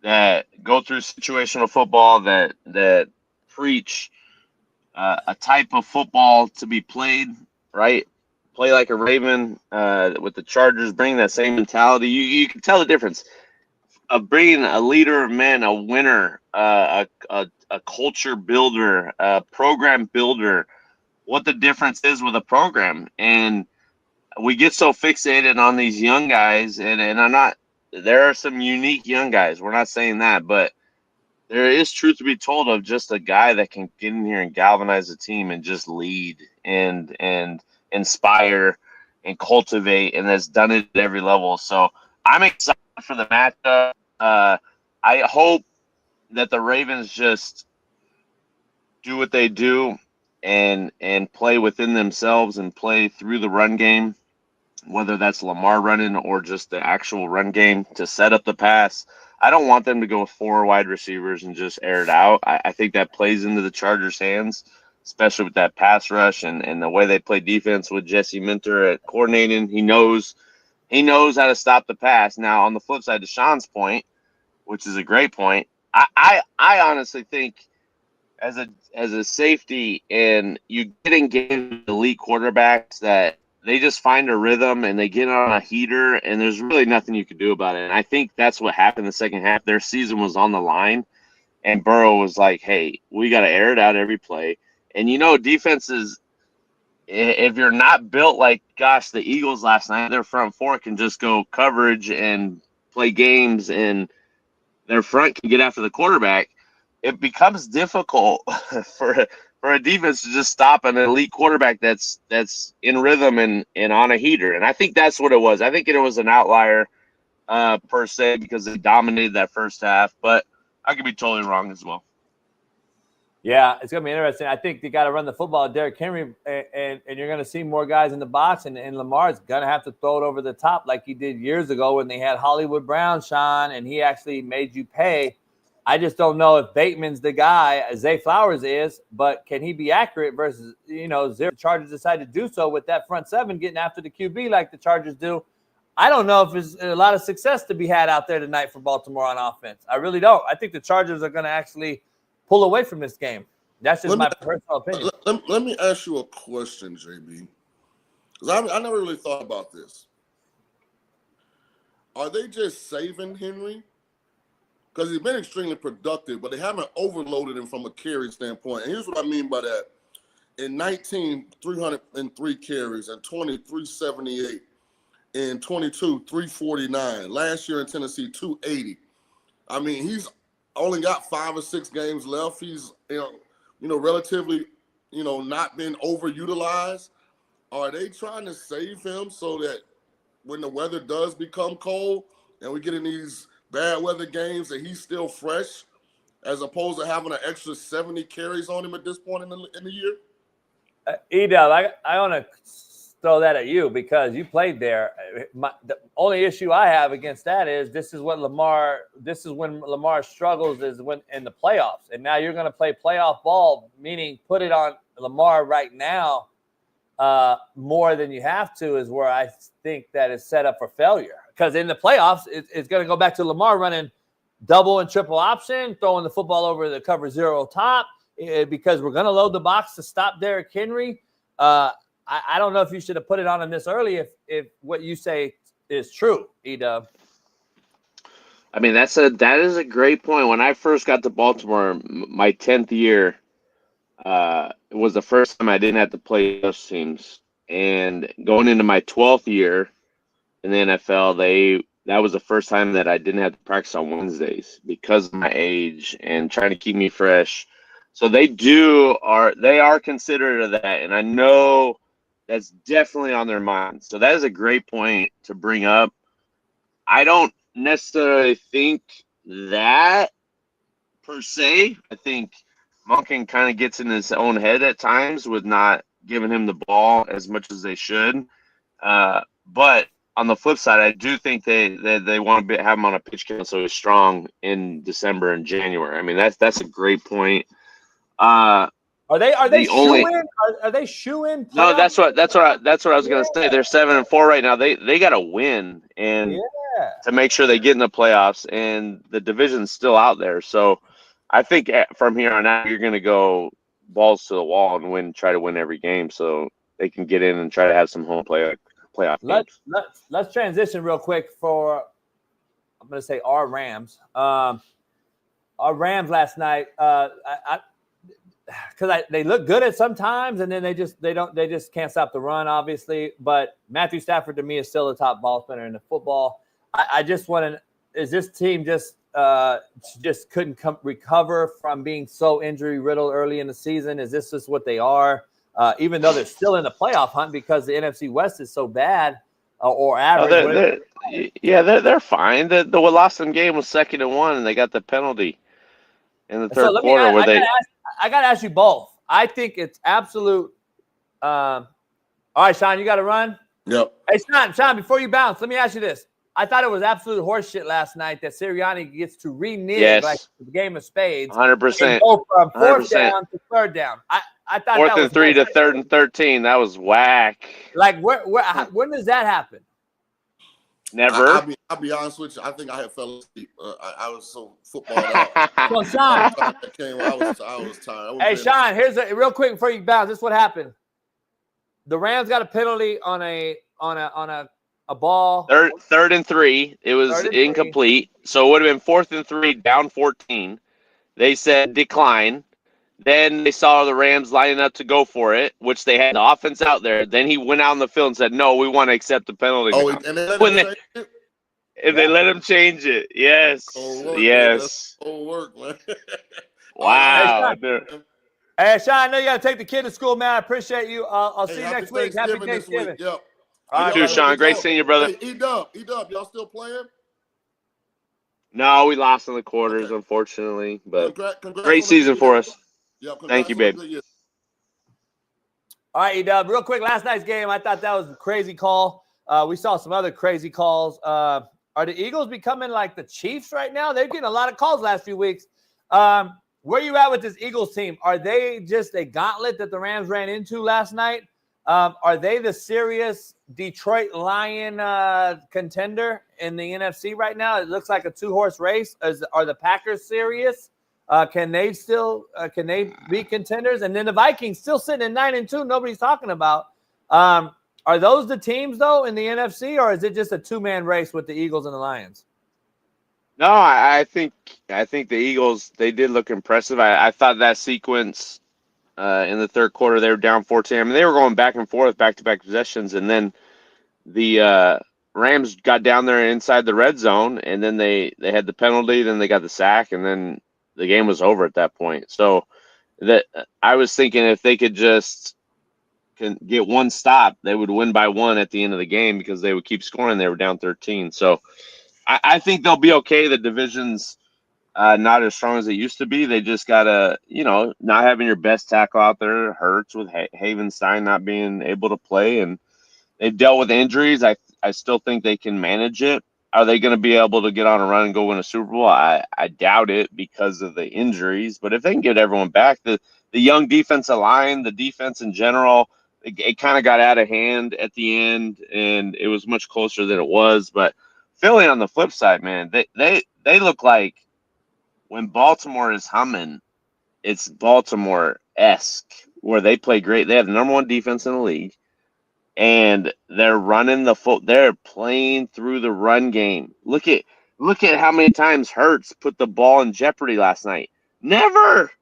that go through situational football, that preach a type of football to be played, right? Play like a Raven with the Chargers, bring that same mentality. You can tell the difference of bringing a leader of men, a winner, a culture builder, a program builder, what the difference is with a program. And we get so fixated on these young guys, and I'm not there are some unique young guys. We're not saying that, but there is truth to be told of just a guy that can get in here and galvanize the team and just lead and inspire and cultivate, and that's done it at every level. So I'm excited for the matchup. I hope that the Ravens just do what they do and play within themselves and play through the run game, whether that's Lamar running or just the actual run game to set up the pass. I don't want them to go with 4 wide receivers and just air it out. I think that plays into the Chargers' hands, especially with that pass rush and the way they play defense with Jesse Minter at coordinating. He knows how to stop the pass. Now, on the flip side, to Shaun's point, which is a great point, I honestly think as a safety, and you get engaged with elite quarterbacks that they just find a rhythm and they get on a heater, and there's really nothing you can do about it. And I think that's what happened in the second half. Their season was on the line, and Burrow was like, hey, we got to air it out every play. And, defenses, if you're not built like, gosh, the Eagles last night, their front four can just go coverage and play games, and their front can get after the quarterback, it becomes difficult for a defense to just stop an elite quarterback that's in rhythm and on a heater. And I think that's what it was. I think it was an outlier per se because they dominated that first half, but I could be totally wrong as well. Yeah, it's going to be interesting. I think they got to run the football, Derrick Henry, and you're going to see more guys in the box, and Lamar's going to have to throw it over the top like he did years ago when they had Hollywood Brown, Shaun, and he actually made you pay. I just don't know if Bateman's the guy, Zay Flowers is, but can he be accurate versus, zero Chargers decide to do so with that front seven getting after the QB like the Chargers do. I don't know if there's a lot of success to be had out there tonight for Baltimore on offense. I really don't. I think the Chargers are going to actually pull away from this game. That's just my personal opinion. Let me ask you a question, JB, because I never really thought about this. Are they just saving Henry? Because he's been extremely productive, but they haven't overloaded him from a carry standpoint. And here's what I mean by that. In 19, 303 carries, and 20, 378. In 22, 349. Last year in Tennessee, 280. I mean, he's only got 5 or 6 games left. He's, relatively, not been overutilized. Are they trying to save him so that when the weather does become cold and we get in these bad weather games that he's still fresh, as opposed to having an extra 70 carries on him at this point in the year? E-Dub, I want to throw that at you because you played there. The only issue I have against that is this is when Lamar struggles is when in the playoffs. And now you're going to play playoff ball, meaning put it on Lamar right now more than you have to is where I think that is set up for failure. Because in the playoffs, it's going to go back to Lamar running double and triple option, throwing the football over the cover zero top, because we're going to load the box to stop Derrick Henry. I don't know if you should have put it on him this early if what you say is true, E-Dub. I mean, that is a great point. When I first got to Baltimore, my 10th year, it was the first time I didn't have to play those teams. And going into my 12th year in the NFL, that was the first time that I didn't have to practice on Wednesdays because of my age and trying to keep me fresh. So they are considerate of that, and I know that's definitely on their mind. So that is a great point to bring up. I don't necessarily think that per se. I think Monken kind of gets in his own head at times with not giving him the ball as much as they should. But on the flip side, I do think they want to have him on a pitch count so he's strong in December and January. I mean, that's a great point. Are they shoe-in? No, that's what I was gonna say. They're 7-4 right now. They got to win and to make sure they get in the playoffs, and the division's still out there. So I think from here on out, you're gonna go balls to the wall and try to win every game, so they can get in and try to have some home playoff games. Let's transition real quick for I'm gonna say our Rams. Our Rams last night. Because they look good at sometimes, and then they just can't stop the run, obviously. But Matthew Stafford to me is still the top ball spinner in the football. I just want to. Is this team just couldn't recover from being so injury riddled early in the season? Is this just what they are? Even though they're still in the playoff hunt because the NFC West is so bad or average. They're fine. The lost them game was 2nd-1, and they got the penalty in the third quarter I got to ask you both. I think it's absolute. All right, Shaun, you got to run. Yep. Hey, Shaun, before you bounce, let me ask you this. I thought it was absolute horseshit last night that Sirianni gets to renege like the game of spades. 100%. Go from 4th 100%. down to 3rd down. I thought 4th that was and 3 to 3rd and 13. That was whack. Like, when does that happen? Never. I'll be honest with you. I think I had fell asleep. I was so footballed out. So, Shaun. I was tired. Hey, Shaun, here's real quick before you bounce. This is what happened. The Rams got a penalty on a ball. 3rd and 3. It was incomplete. So it would have been 4th and 3, down 14. They said decline. Then they saw the Rams lining up to go for it, which they had the offense out there. Then he went out on the field and said, "No, we want to accept the penalty." Oh, and they let him change it. Yes. Yes. Work, man. Wow. Hey, Shaun, I know you got to take the kid to school, man. I appreciate you. I'll see you next week. Happy Thanksgiving. Yep. All right, too, Shaun. Great seeing you, brother. Hey, E-Dub, y'all still playing? No, we lost in the quarters, unfortunately. But congrats great season for us. Yep, thank you, babe. All right, E-Dub, real quick, last night's game, I thought that was a crazy call. We saw some other crazy calls. Are the Eagles becoming like the Chiefs right now? They're getting a lot of calls last few weeks. Where you at with this Eagles team? Are they just a gauntlet that the Rams ran into last night? Are they the serious Detroit Lion contender in the NFC right now? It looks like a 2-horse race. Are the Packers serious? Can they be contenders? And then the Vikings still sitting at 9-2. Nobody's talking about. Are those the teams though in the NFC, or is it just a 2-man race with the Eagles and the Lions? No, I think the Eagles, they did look impressive. I thought that sequence in the third quarter, they were down 14. I mean, they were going back and forth, back-to-back possessions, and then the Rams got down there inside the red zone, and then they had the penalty, then they got the sack, and then the game was over at that point. So that I was thinking if they could just get one stop, they would win by 1 at the end of the game because they would keep scoring. They were down 13. So I think they'll be okay. The division's not as strong as it used to be. They just got to, not having your best tackle out there hurts with Havenstein not being able to play. And they've dealt with injuries. I still think they can manage it. Are they going to be able to get on a run and go win a Super Bowl? I doubt it because of the injuries. But if they can get everyone back, the young defensive line, the defense in general, it kind of got out of hand at the end, and it was much closer than it was. But Philly on the flip side, man, they look like when Baltimore is humming, it's Baltimore-esque, where they play great. They have the number 1 defense in the league, and they're running they're playing through the run game. Look at how many times Hurts put the ball in jeopardy last night. Never.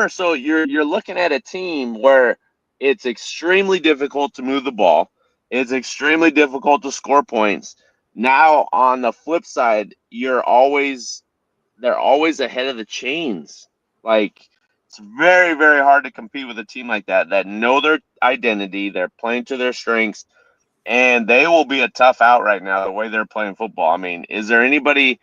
So you're looking at a team where it's extremely difficult to move the ball. It's extremely difficult to score points. Now on the flip side, they're always ahead of the chains. Like, it's very, very hard to compete with a team like that know their identity. They're playing to their strengths, and they will be a tough out right now the way they're playing football. I mean, is there anybody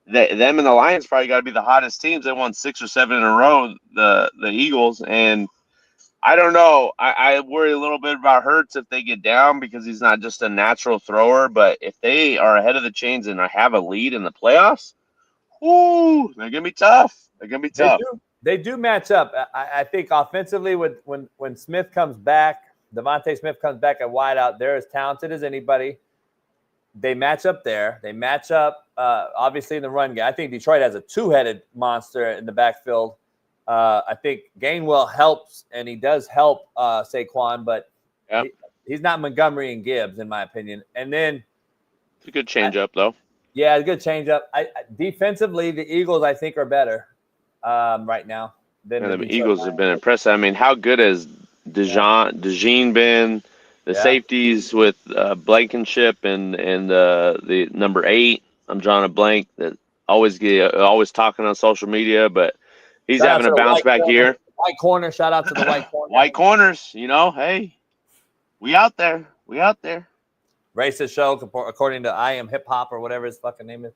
them and the Lions probably got to be the hottest teams? They won 6 or 7 in a row, the Eagles, and I don't know. I worry a little bit about Hurts if they get down because he's not just a natural thrower. But if they are ahead of the chains and have a lead in the playoffs, they're gonna be tough. They do match up. I think offensively, when Smith comes back, Devontae Smith comes back at wideout, they're as talented as anybody. They match up there. They match up obviously in the run game. I think Detroit has a 2-headed monster in the backfield. I think Gainwell helps, and he does help Saquon, but he's not Montgomery and Gibbs, in my opinion. And then it's a good change-up, though. Yeah, a good change-up. Defensively, the Eagles, I think, are better right now. The Eagles have been impressive. I mean, how good has DeJean been? The safeties with Blankenship and the number 8. I'm drawing a blank. That always talking on social media, but he's having a bounce back year. White corner. Shout out to the white corner. White corners. Hey, we out there. We out there. Racist show, according to I Am Hip Hop or whatever his fucking name is.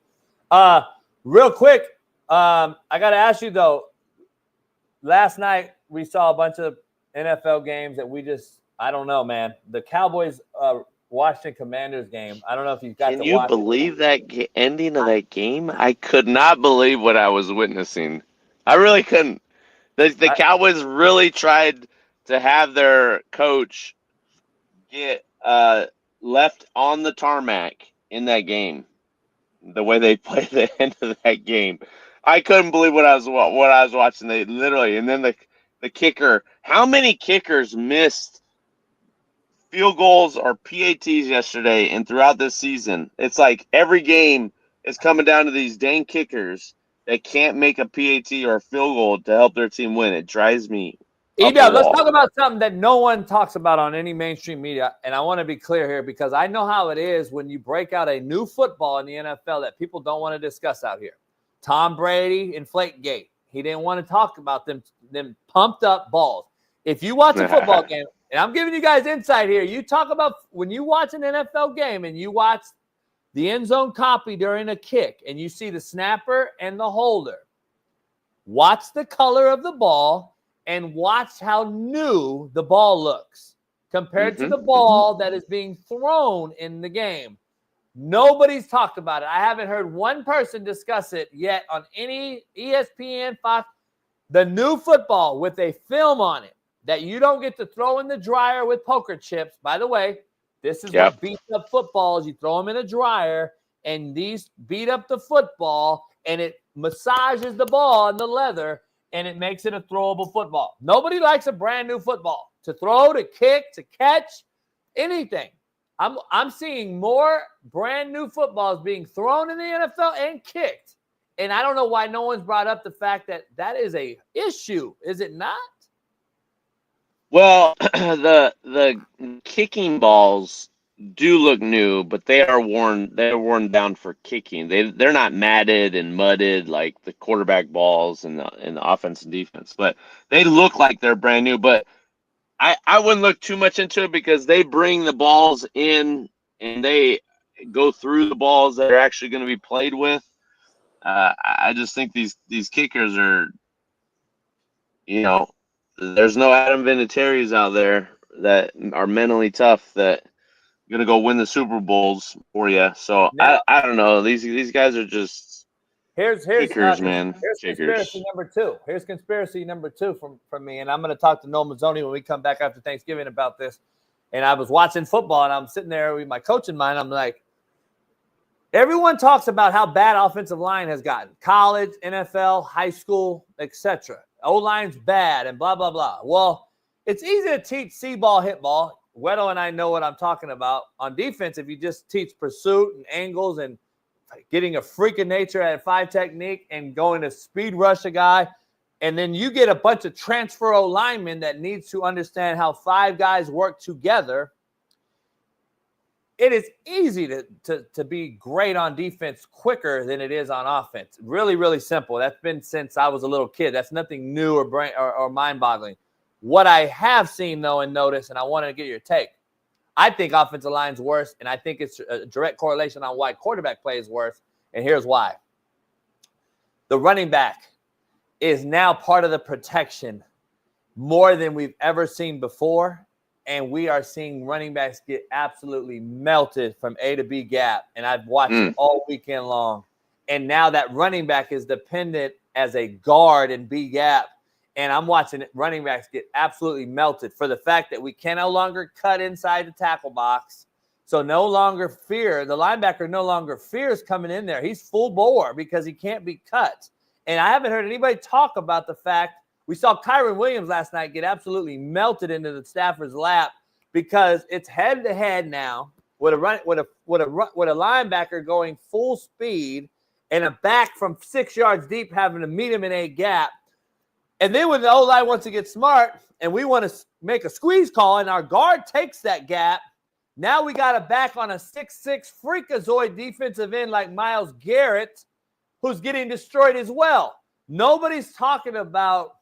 Real quick, I got to ask you, though. Last night, we saw a bunch of NFL games that I don't know, man. The Cowboys Washington Commanders game. I don't know if you got to watch it. Can you believe that ending of that game? I could not believe what I was witnessing. I really couldn't. The Cowboys really tried to have their coach get left on the tarmac in that game. The way they played the end of that game, I couldn't believe what I was watching. They literally, and then the kicker. How many kickers missed field goals or PATs yesterday and throughout this season? It's like every game is coming down to these dang kickers that can't make a PAT or a field goal to help their team win. It drives me. Let's talk about something that no one talks about on any mainstream media, and I want to be clear here because I know how it is when you break out a new football in the NFL that people don't want to discuss out here. Tom Brady, Inflategate. He didn't want to talk about them pumped up balls. If you watch a football game, and I'm giving you guys insight here, you talk about when you watch an NFL game and you watch the end zone copy during a kick and you see the snapper and the holder, watch the color of the ball and watch how new the ball looks compared to the ball that is being thrown in the game. Nobody's talked about it. I haven't heard one person discuss it yet on any ESPN, Fox. The new football with a film on it that you don't get to throw in the dryer with poker chips. By the way, this is what beats up footballs. You throw them in a dryer, and these beat up the football, and it massages the ball and the leather, and it makes it a throwable football. Nobody likes a brand new football to throw, to kick, to catch, anything. I'm seeing more brand new footballs being thrown in the NFL and kicked. And I don't know why no one's brought up the fact that that is a issue. Is it not? Well, the kicking balls do look new, but they are worn. They're worn down for kicking. They're not matted and mudded like the quarterback balls and the offense and defense. But they look like they're brand new. But I wouldn't look too much into it because they bring the balls in and they go through the balls that are actually going to be played with. I just think these kickers are, there's no Adam Vinatieri's out there that are mentally tough that are going to go win the Super Bowls for you. So I don't know. These guys are just here's kickers, man. Here's conspiracy number 2. Here's conspiracy number 2 from me, and I'm going to talk to Noel Mazzoni when we come back after Thanksgiving about this. And I was watching football, and I'm sitting there with my coach in mind. I'm like, everyone talks about how bad offensive line has gotten. College, NFL, high school, etc. O-line's bad and blah, blah, blah. Well, it's easy to teach see-ball, hit ball. Weddle and I know what I'm talking about. On defense, if you just teach pursuit and angles and getting a freak of nature at 5 technique and going to speed rush a guy, and then you get a bunch of transfer O-linemen that needs to understand how 5 guys work together, it is easy to be great on defense quicker than it is on offense. Really, really simple. That's been since I was a little kid. That's nothing new or mind-boggling. What I have seen, though, and noticed, and I wanted to get your take, I think offensive line's worse, and I think it's a direct correlation on why quarterback play is worse, and here's why. The running back is now part of the protection more than we've ever seen before, and we are seeing running backs get absolutely melted from A to B gap, and I've watched it all weekend long. And now that running back is dependent as a guard in B gap, and I'm watching running backs get absolutely melted for the fact that we can no longer cut inside the tackle box. So no longer fear. The linebacker no longer fears coming in there. He's full bore because he can't be cut. And I haven't heard anybody talk about the fact we saw Kyron Williams last night get absolutely melted into the Stafford's lap because it's head-to-head now with a linebacker going full speed and a back from 6 yards deep having to meet him in a gap. And then when the O-line wants to get smart and we want to make a squeeze call and our guard takes that gap, now we got a back on a 6'6" freakazoid defensive end like Myles Garrett, who's getting destroyed as well. Nobody's talking about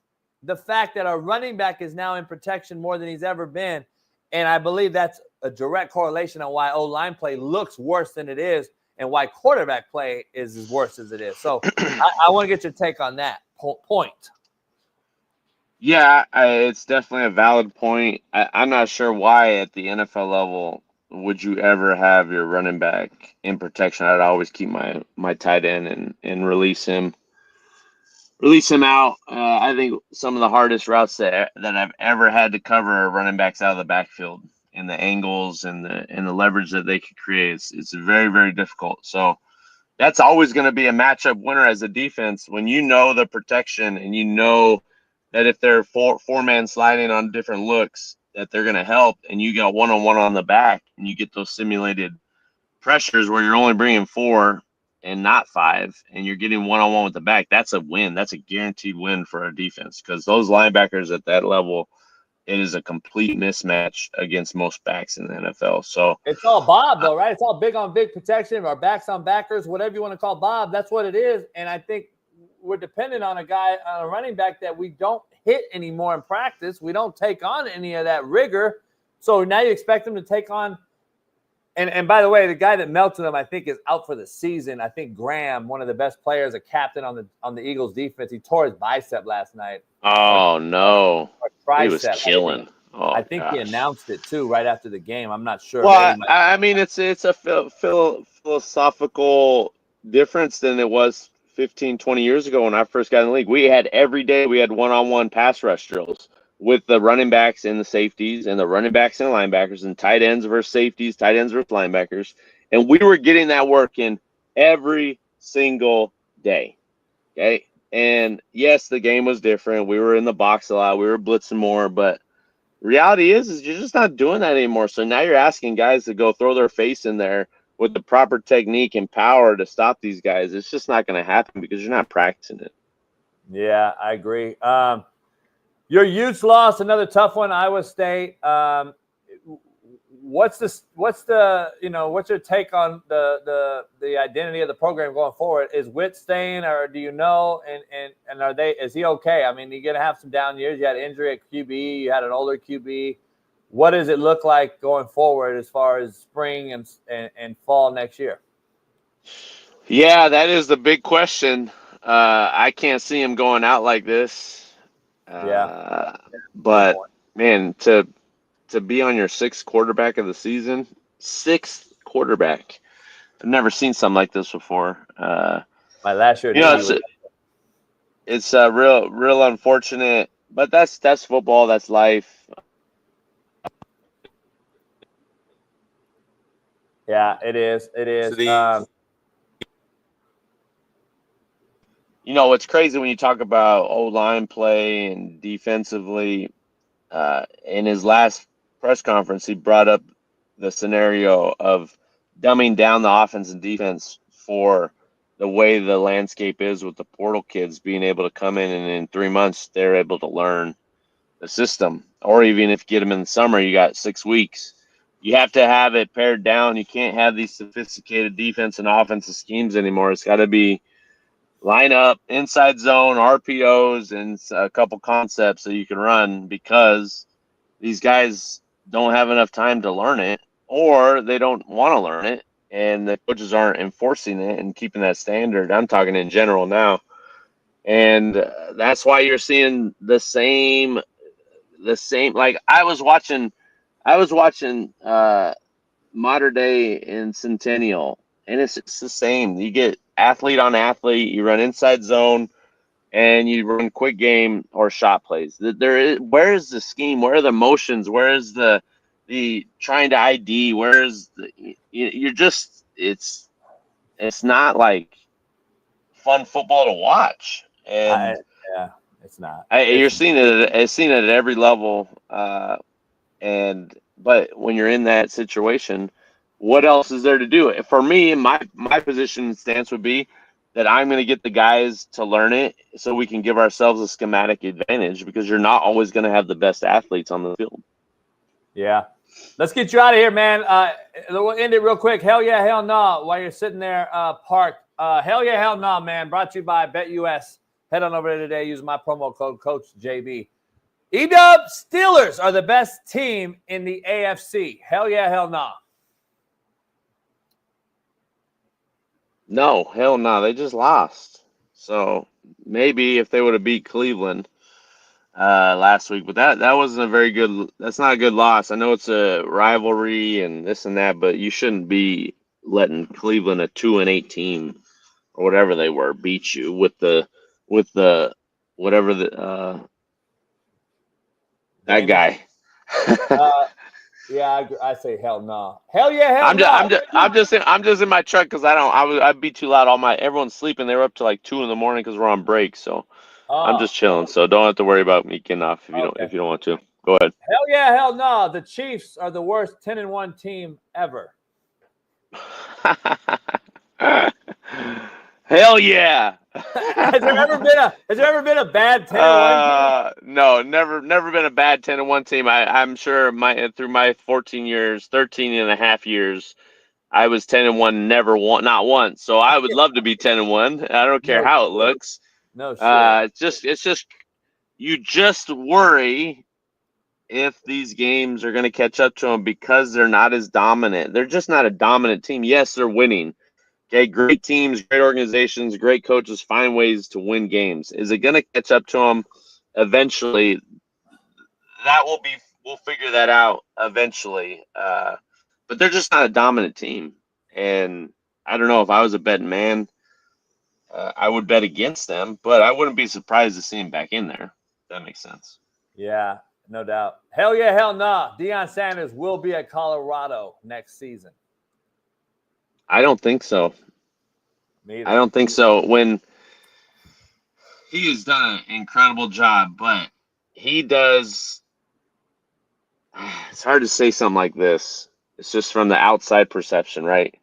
the fact that our running back is now in protection more than he's ever been. And I believe that's a direct correlation on why O-line play looks worse than it is and why quarterback play is as worse as it is. So I want to get your take on that point. Yeah, it's definitely a valid point. I'm not sure why at the NFL level would you ever have your running back in protection. I'd always keep my tight end and release him out. I think some of the hardest routes that I've ever had to cover are running backs out of the backfield, and the angles and the leverage that they could create. It's very, very difficult. So that's always going to be a matchup winner as a defense when you know the protection and you know that if they're four-man sliding on different looks, that they're going to help, and you got one-on-one on the back, and you get those simulated pressures where you're only bringing 4 and not 5, and you're getting one-on-one with the back. That's a win. That's a guaranteed win for our defense because those linebackers at that level, it is a complete mismatch against most backs in the NFL. So it's all Bob, though, right? It's all big on big protection or backs on backers, whatever you want to call Bob. That's what it is, and I think we're dependent on a running back that we don't hit anymore in practice. We don't take on any of that rigor. So now you expect them to take on. And by the way, the guy that melted them, I think, is out for the season. I think Graham, one of the best players, a captain on the Eagles defense, he tore his bicep last night. Oh no, he was killing. I think he announced it too right after the game. I'm not sure. Well, I mean, it's a philosophical difference than it was 15, 20 years ago when I first got in the league. We had every day we had one-on-one pass rush drills with the running backs and the safeties and the running backs and the linebackers and tight ends versus safeties, tight ends versus linebackers. And we were getting that work in every single day. Okay. And yes, the game was different. We were in the box a lot. We were blitzing more, but reality is you're just not doing that anymore. So now you're asking guys to go throw their face in there with the proper technique and power to stop these guys. It's just not going to happen because you're not practicing it. Yeah, I agree. Your Utes lost, another tough one, Iowa State. What's your take on the identity of the program going forward? Is Witt staying, or do you know? And is he okay? I mean, you're gonna have some down years. You had injury at QB, you had an older QB. What does it look like going forward as far as spring and fall next year? Yeah, that is the big question. I can't see him going out like this. But man, to be on your 6th quarterback of the season, 6th quarterback. I've never seen something like this before. My last year, it's real unfortunate, but that's football, that's life. Yeah, it is. It is. It's crazy when you talk about O-line play and defensively. In his last press conference, he brought up the scenario of dumbing down the offense and defense for the way the landscape is with the portal kids being able to come in, and in 3 months they're able to learn the system. Or even if you get them in the summer, you got 6 weeks. You have to have it pared down. You can't have these sophisticated defense and offensive schemes anymore. It's got to be line up, inside zone, RPOs, and a couple concepts that you can run because these guys don't have enough time to learn it, or they don't want to learn it, and the coaches aren't enforcing it and keeping that standard. I'm talking in general now. And that's why you're seeing the same, like I was watching Modern Day and Centennial, and it's the same. You get athlete on athlete, you run inside zone, and you run quick game or shot plays. Where is the scheme? Where are the motions? Where is the trying to ID? Where is you're just it's not like fun football to watch. And it's not. You're seeing it at every level. But when you're in that situation, what else is there to do? For me, my position and stance would be that I'm going to get the guys to learn it so we can give ourselves a schematic advantage, because you're not always going to have the best athletes on the field. Yeah. Let's get you out of here, man. We'll end it real quick. Hell yeah, hell no. While you're sitting there parked. Hell yeah, hell no, man. Brought to you by BetUS. Head on over there today. Use my promo code CoachJB. E-Dub Steelers are the best team in the AFC. Hell yeah, hell no. No, hell no. They just lost. So maybe if they would have beat Cleveland last week, but that wasn't a very good. That's not a good loss. I know it's a rivalry and this and that, but you shouldn't be letting Cleveland, a 2-8 team or whatever they were, beat you with the whatever the that guy. Yeah, I say hell no. Hell yeah, hell no. I'm just in my truck because I'd be too loud. Everyone's sleeping. They were up to like 2 a.m. because we're on break. So I'm just chilling. So don't have to worry about me getting off if you don't want to. Go ahead. Hell yeah, hell no. The Chiefs are the worst 10-1 team ever. Hell yeah. Has there ever been a bad 10-1 team? No, never been a bad 10-1 team. I'm sure through my 13 and a half years, I was 10-1, not once. So I would love to be 10-1. I don't care how it looks. No shit. It's just you just worry if these games are going to catch up to them because they're not as dominant. They're just not a dominant team. Yes, they're winning. Okay, great teams, great organizations, great coaches find ways to win games. Is it going to catch up to them eventually? We'll figure that out eventually. But they're just not a dominant team. And I don't know, if I was a betting man, I would bet against them, but I wouldn't be surprised to see him back in there. If that makes sense. Yeah, no doubt. Hell yeah, hell nah. Deion Sanders will be at Colorado next season. I don't think so. I don't think so. When he has done an incredible job, but he does. It's hard to say something like this. It's just from the outside perception, right?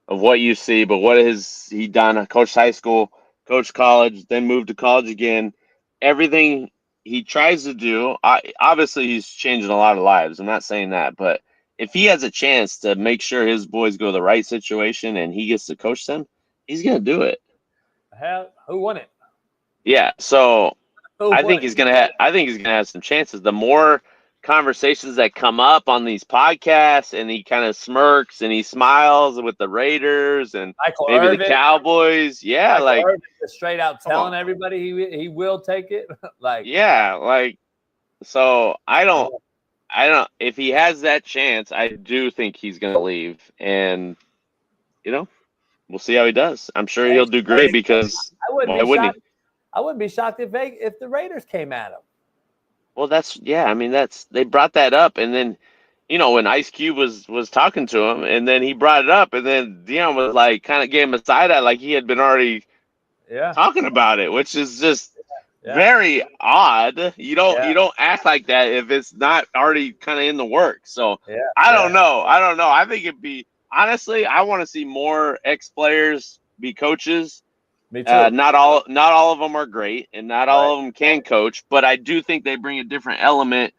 Of what you see, but what has he done? Coached high school, coached college, then moved to college again. Everything he tries to do, obviously he's changing a lot of lives. I'm not saying that, but if he has a chance to make sure his boys go to the right situation and he gets to coach them, he's going to do it. Hell, who won it? Yeah, so I think he's going to have some chances. The more conversations that come up on these podcasts, and he kind of smirks and he smiles with the Raiders and maybe Irvin, the Cowboys. Yeah, Michael like Irvin is straight out telling everybody he will take it. So I don't. If he has that chance, I do think he's going to leave, and we'll see how he does. I'm sure he'll do great because I wouldn't be shocked if the Raiders came at him. Well, they brought that up, and then when Ice Cube was talking to him, and then he brought it up, and then Deion was like kind of gave him a side eye, like he had been already talking about it, which is just very odd. You don't act like that if it's not already kind of in the works. So I don't know. I think it'd be, honestly, I want to see more ex-players be coaches. Me too. Not all of them are great, and not all of them can coach, but I do think they bring a different element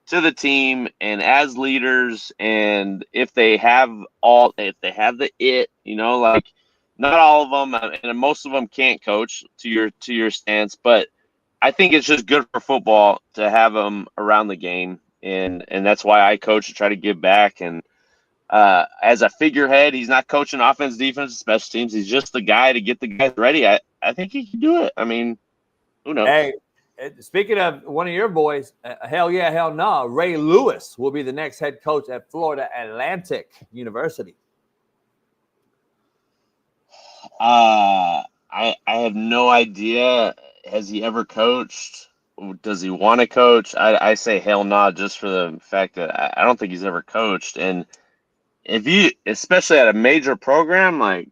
to the team, and as leaders, and if they have the it, like not all of them, and most of them can't coach to your stance, but I think it's just good for football to have them around the game, and that's why I coach, to try to give back. And as a figurehead, he's not coaching offense, defense, special teams. He's just the guy to get the guys ready. I think he can do it. I mean, who knows? Hey, speaking of one of your boys, hell yeah, hell no. Ray Lewis will be the next head coach at Florida Atlantic University. I have no idea. Has he ever coached? Does he want to coach? I say hell no, just for the fact that I don't think he's ever coached. And if you, especially at a major program, like,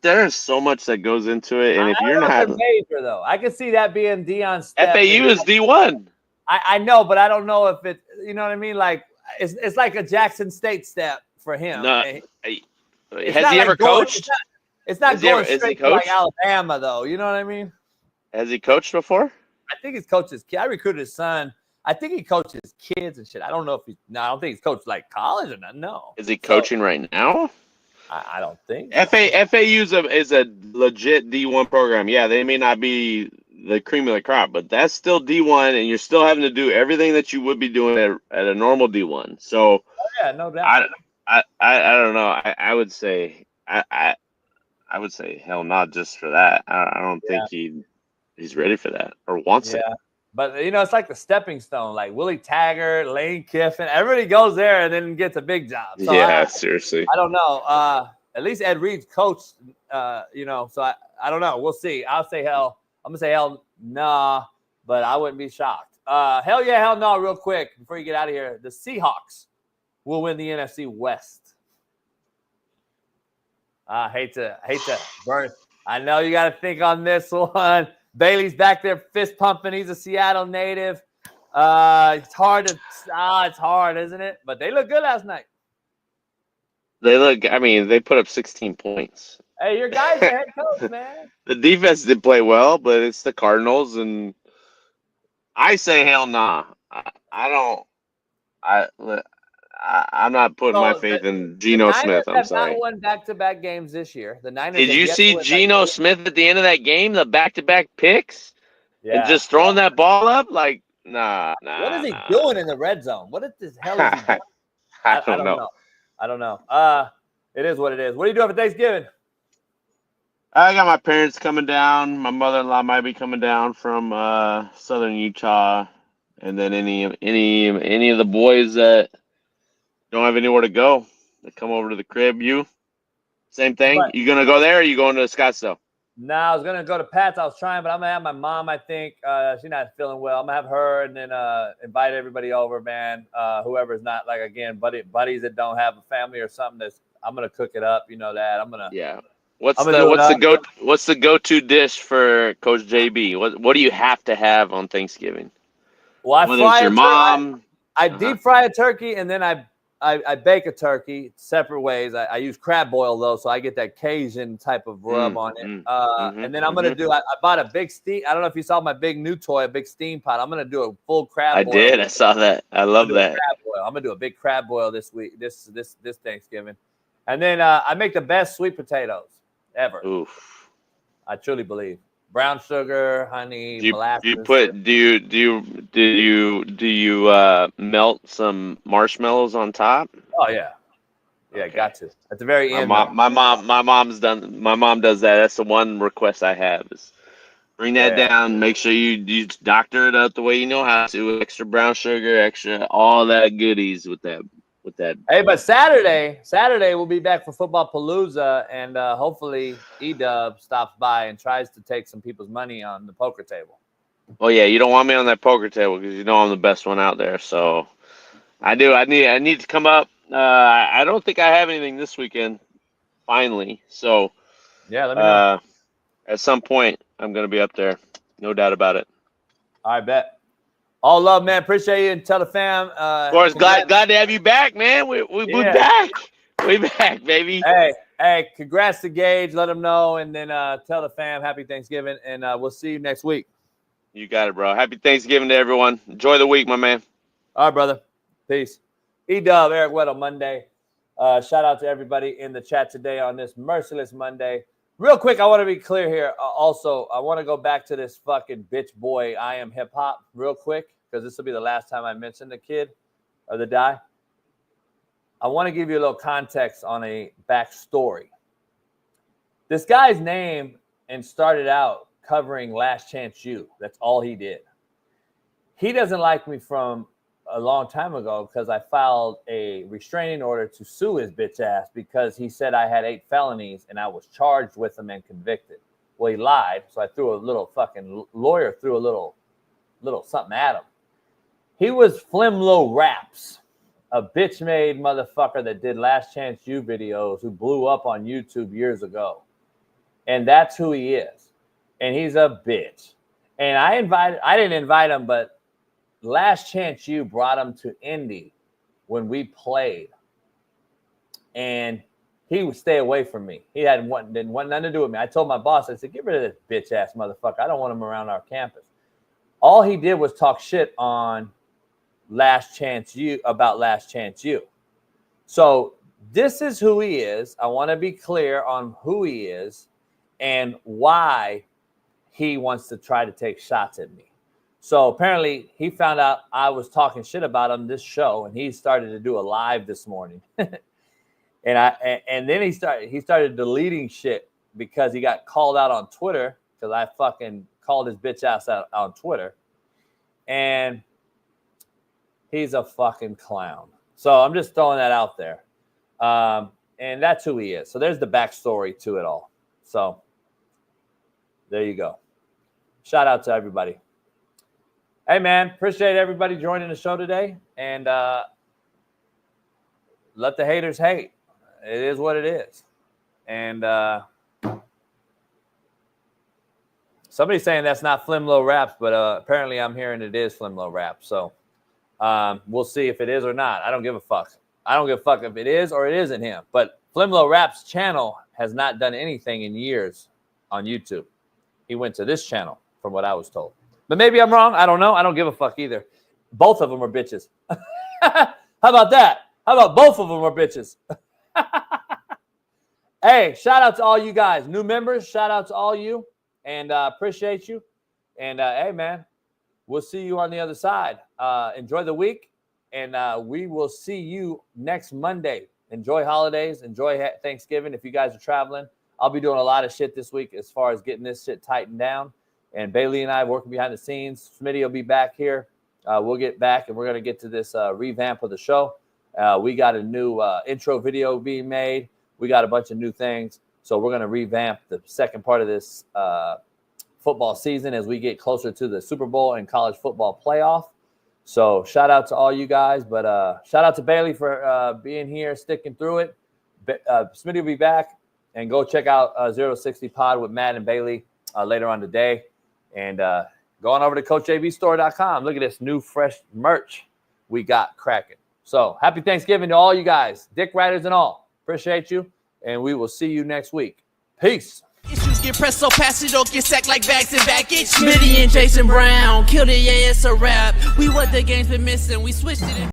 there's so much that goes into it. And if you're not major, though, I can see that being Deion's step. FAU is D1. I know, but I don't know if it, you know what I mean? Like, it's like a Jackson State step for him. No, has he ever coached? It's not going Has he straight to like coached? Alabama, though. You know what I mean? Has he coached before? I think he's coached his kid. I recruited his son. I think he coaches kids and shit. I don't know if he's – no, I don't think he's coached like college or nothing. No. Is he coaching right now? I don't think. FAU is a legit D1 program. Yeah, they may not be the cream of the crop, but that's still D1, and you're still having to do everything that you would be doing at a normal D1. So yeah, no doubt. I don't know. I would say I would say hell not just for that. I don't think he's ready for that or wants it. But it's like the stepping stone, like Willie Taggart, Lane Kiffin. Everybody goes there and then gets a big job. So seriously. I don't know. At least Ed Reed's coached, so I don't know. We'll see. I'll say hell. I'm going to say hell nah, but I wouldn't be shocked. Hell yeah, hell no, real quick before you get out of here. The Seahawks will win the NFC West. I hate to burn. I know you got to think on this one. Bailey's back there fist pumping. He's a Seattle native. It's hard, isn't it? But they look good last night. They put up 16 points. Hey, your guy's the head coach, man. The defense did play well, but it's the Cardinals, and I say hell nah. I'm not putting my faith in Geno Smith. I'm sorry. Not won back-to-back games this year. The Niners. Did you see Geno Smith at the end of that game? The back-to-back picks, and just throwing that ball up like nah. What is he doing in the red zone? What the hell is he doing? I don't know. It is what it is. What are you doing for Thanksgiving? I got my parents coming down. My mother-in-law might be coming down from southern Utah, and then any of the boys that don't have anywhere to go, they come over to the crib. You, same thing. Right. You gonna go there, or you going to Scottsdale? No, I was gonna go to Pat's. I was trying, but I'm gonna have my mom. I think she's not feeling well. I'm gonna have her, and then invite everybody over, man. Whoever's not buddies that don't have a family or something. I'm gonna cook it up. You know that. I'm gonna. Yeah. What's the go-to dish for Coach JB? What do you have to have on Thanksgiving? Well, whether it's your mom. I deep fry a turkey, and then I bake a turkey separate ways. I use crab boil though, so I get that Cajun type of rub on it. And then I'm gonna do. I bought a big steam. I don't know if you saw my big new toy, a big steam pot. I'm gonna do a full crab boil. I did. I saw that. I love that. Crab boil. I'm gonna do a big crab boil this week. This Thanksgiving, and then I make the best sweet potatoes ever. Oof. I truly believe. Brown sugar, honey, molasses. Do you melt some marshmallows on top? Oh yeah, okay. Got to. At the very end. My mom does that. That's the one request I have is bring that down. Make sure you doctor it up the way you know how to. Extra brown sugar, extra all that goodies with that. Hey, but Saturday we'll be back for Football Palooza, and hopefully E-Dub stops by and tries to take some people's money on the poker table. Oh yeah, you don't want me on that poker table because you know I'm the best one out there. So I do. I need to come up. I don't think I have anything this weekend. Finally, so yeah, let me know. At some point I'm gonna be up there, no doubt about it. I bet. All love, man. Appreciate you, and tell the fam. Of course, glad to have you back, man. We back. We back, baby. Hey, congrats to Gage. Let him know, and then tell the fam happy Thanksgiving, and we'll see you next week. You got it, bro. Happy Thanksgiving to everyone. Enjoy the week, my man. All right, brother. Peace. E-Dub, Eric Weddle, Monday. Shout out to everybody in the chat today on this Merciless Monday. Real quick, I want to be clear here. Also, I want to go back to this fucking bitch boy, I Am Hip Hop, real quick, because this will be the last time I mention the kid or the guy. I want to give you a little context on a backstory. This guy's name and started out covering Last Chance U. That's all he did. He doesn't like me from a long time ago because I filed a restraining order to sue his bitch ass because he said I had 8 felonies and I was charged with them and convicted. Well, he lied, so I threw a little fucking lawyer threw a little something at him. He was Flimlo Raps, a bitch-made motherfucker that did Last Chance U videos who blew up on YouTube years ago. And that's who he is. And he's a bitch. And I didn't invite him, but Last Chance U brought him to Indy when we played. And he would stay away from me. He didn't want nothing to do with me. I told my boss, I said, get rid of this bitch ass motherfucker. I don't want him around our campus. All he did was talk shit on Last Chance U about Last Chance U. So this is who he is. I want to be clear on who he is and why he wants to try to take shots at me. So apparently he found out I was talking shit about him this show, and he started to do a live this morning. And then he started deleting shit because he got called out on Twitter because I fucking called his bitch ass out on Twitter. And he's a fucking clown. So I'm just throwing that out there. And that's who he is. So there's the backstory to it all. So there you go. Shout out to everybody. Hey, man, appreciate everybody joining the show today. And let the haters hate. It is what it is. And somebody's saying that's not Flimlo Raps, but apparently I'm hearing it is Flimlo Raps. So we'll see if it is or not. I don't give a fuck. I don't give a fuck if it is or it isn't him. But Flimlo Raps' channel has not done anything in years on YouTube. He went to this channel, from what I was told. But maybe I'm wrong. I don't know. I don't give a fuck either. Both of them are bitches. How about that? How about both of them are bitches? Hey, shout out to all you guys. New members, shout out to all you. And appreciate you. And, hey, man, we'll see you on the other side. Enjoy the week. And we will see you next Monday. Enjoy holidays. Enjoy Thanksgiving if you guys are traveling. I'll be doing a lot of shit this week as far as getting this shit tightened down. And Bailey and I working behind the scenes. Smitty will be back here. We'll get back, and we're going to get to this revamp of the show. We got a new intro video being made. We got a bunch of new things. So we're going to revamp the second part of this football season as we get closer to the Super Bowl and college football playoff. So shout out to all you guys. But shout out to Bailey for being here, sticking through it. Smitty will be back. And go check out 060 Pod with Matt and Bailey later on today. And go on over to CoachJBStore.com. Look at this new fresh merch we got cracking. So happy Thanksgiving to all you guys, dick riders and all. Appreciate you. And we will see you next week. Peace. Issues get pressed so fast it don't get sacked like bags and baggage. Smitty and Jason Brown killed it, yeah, it's a rap. We what the game's been missing. We switched it.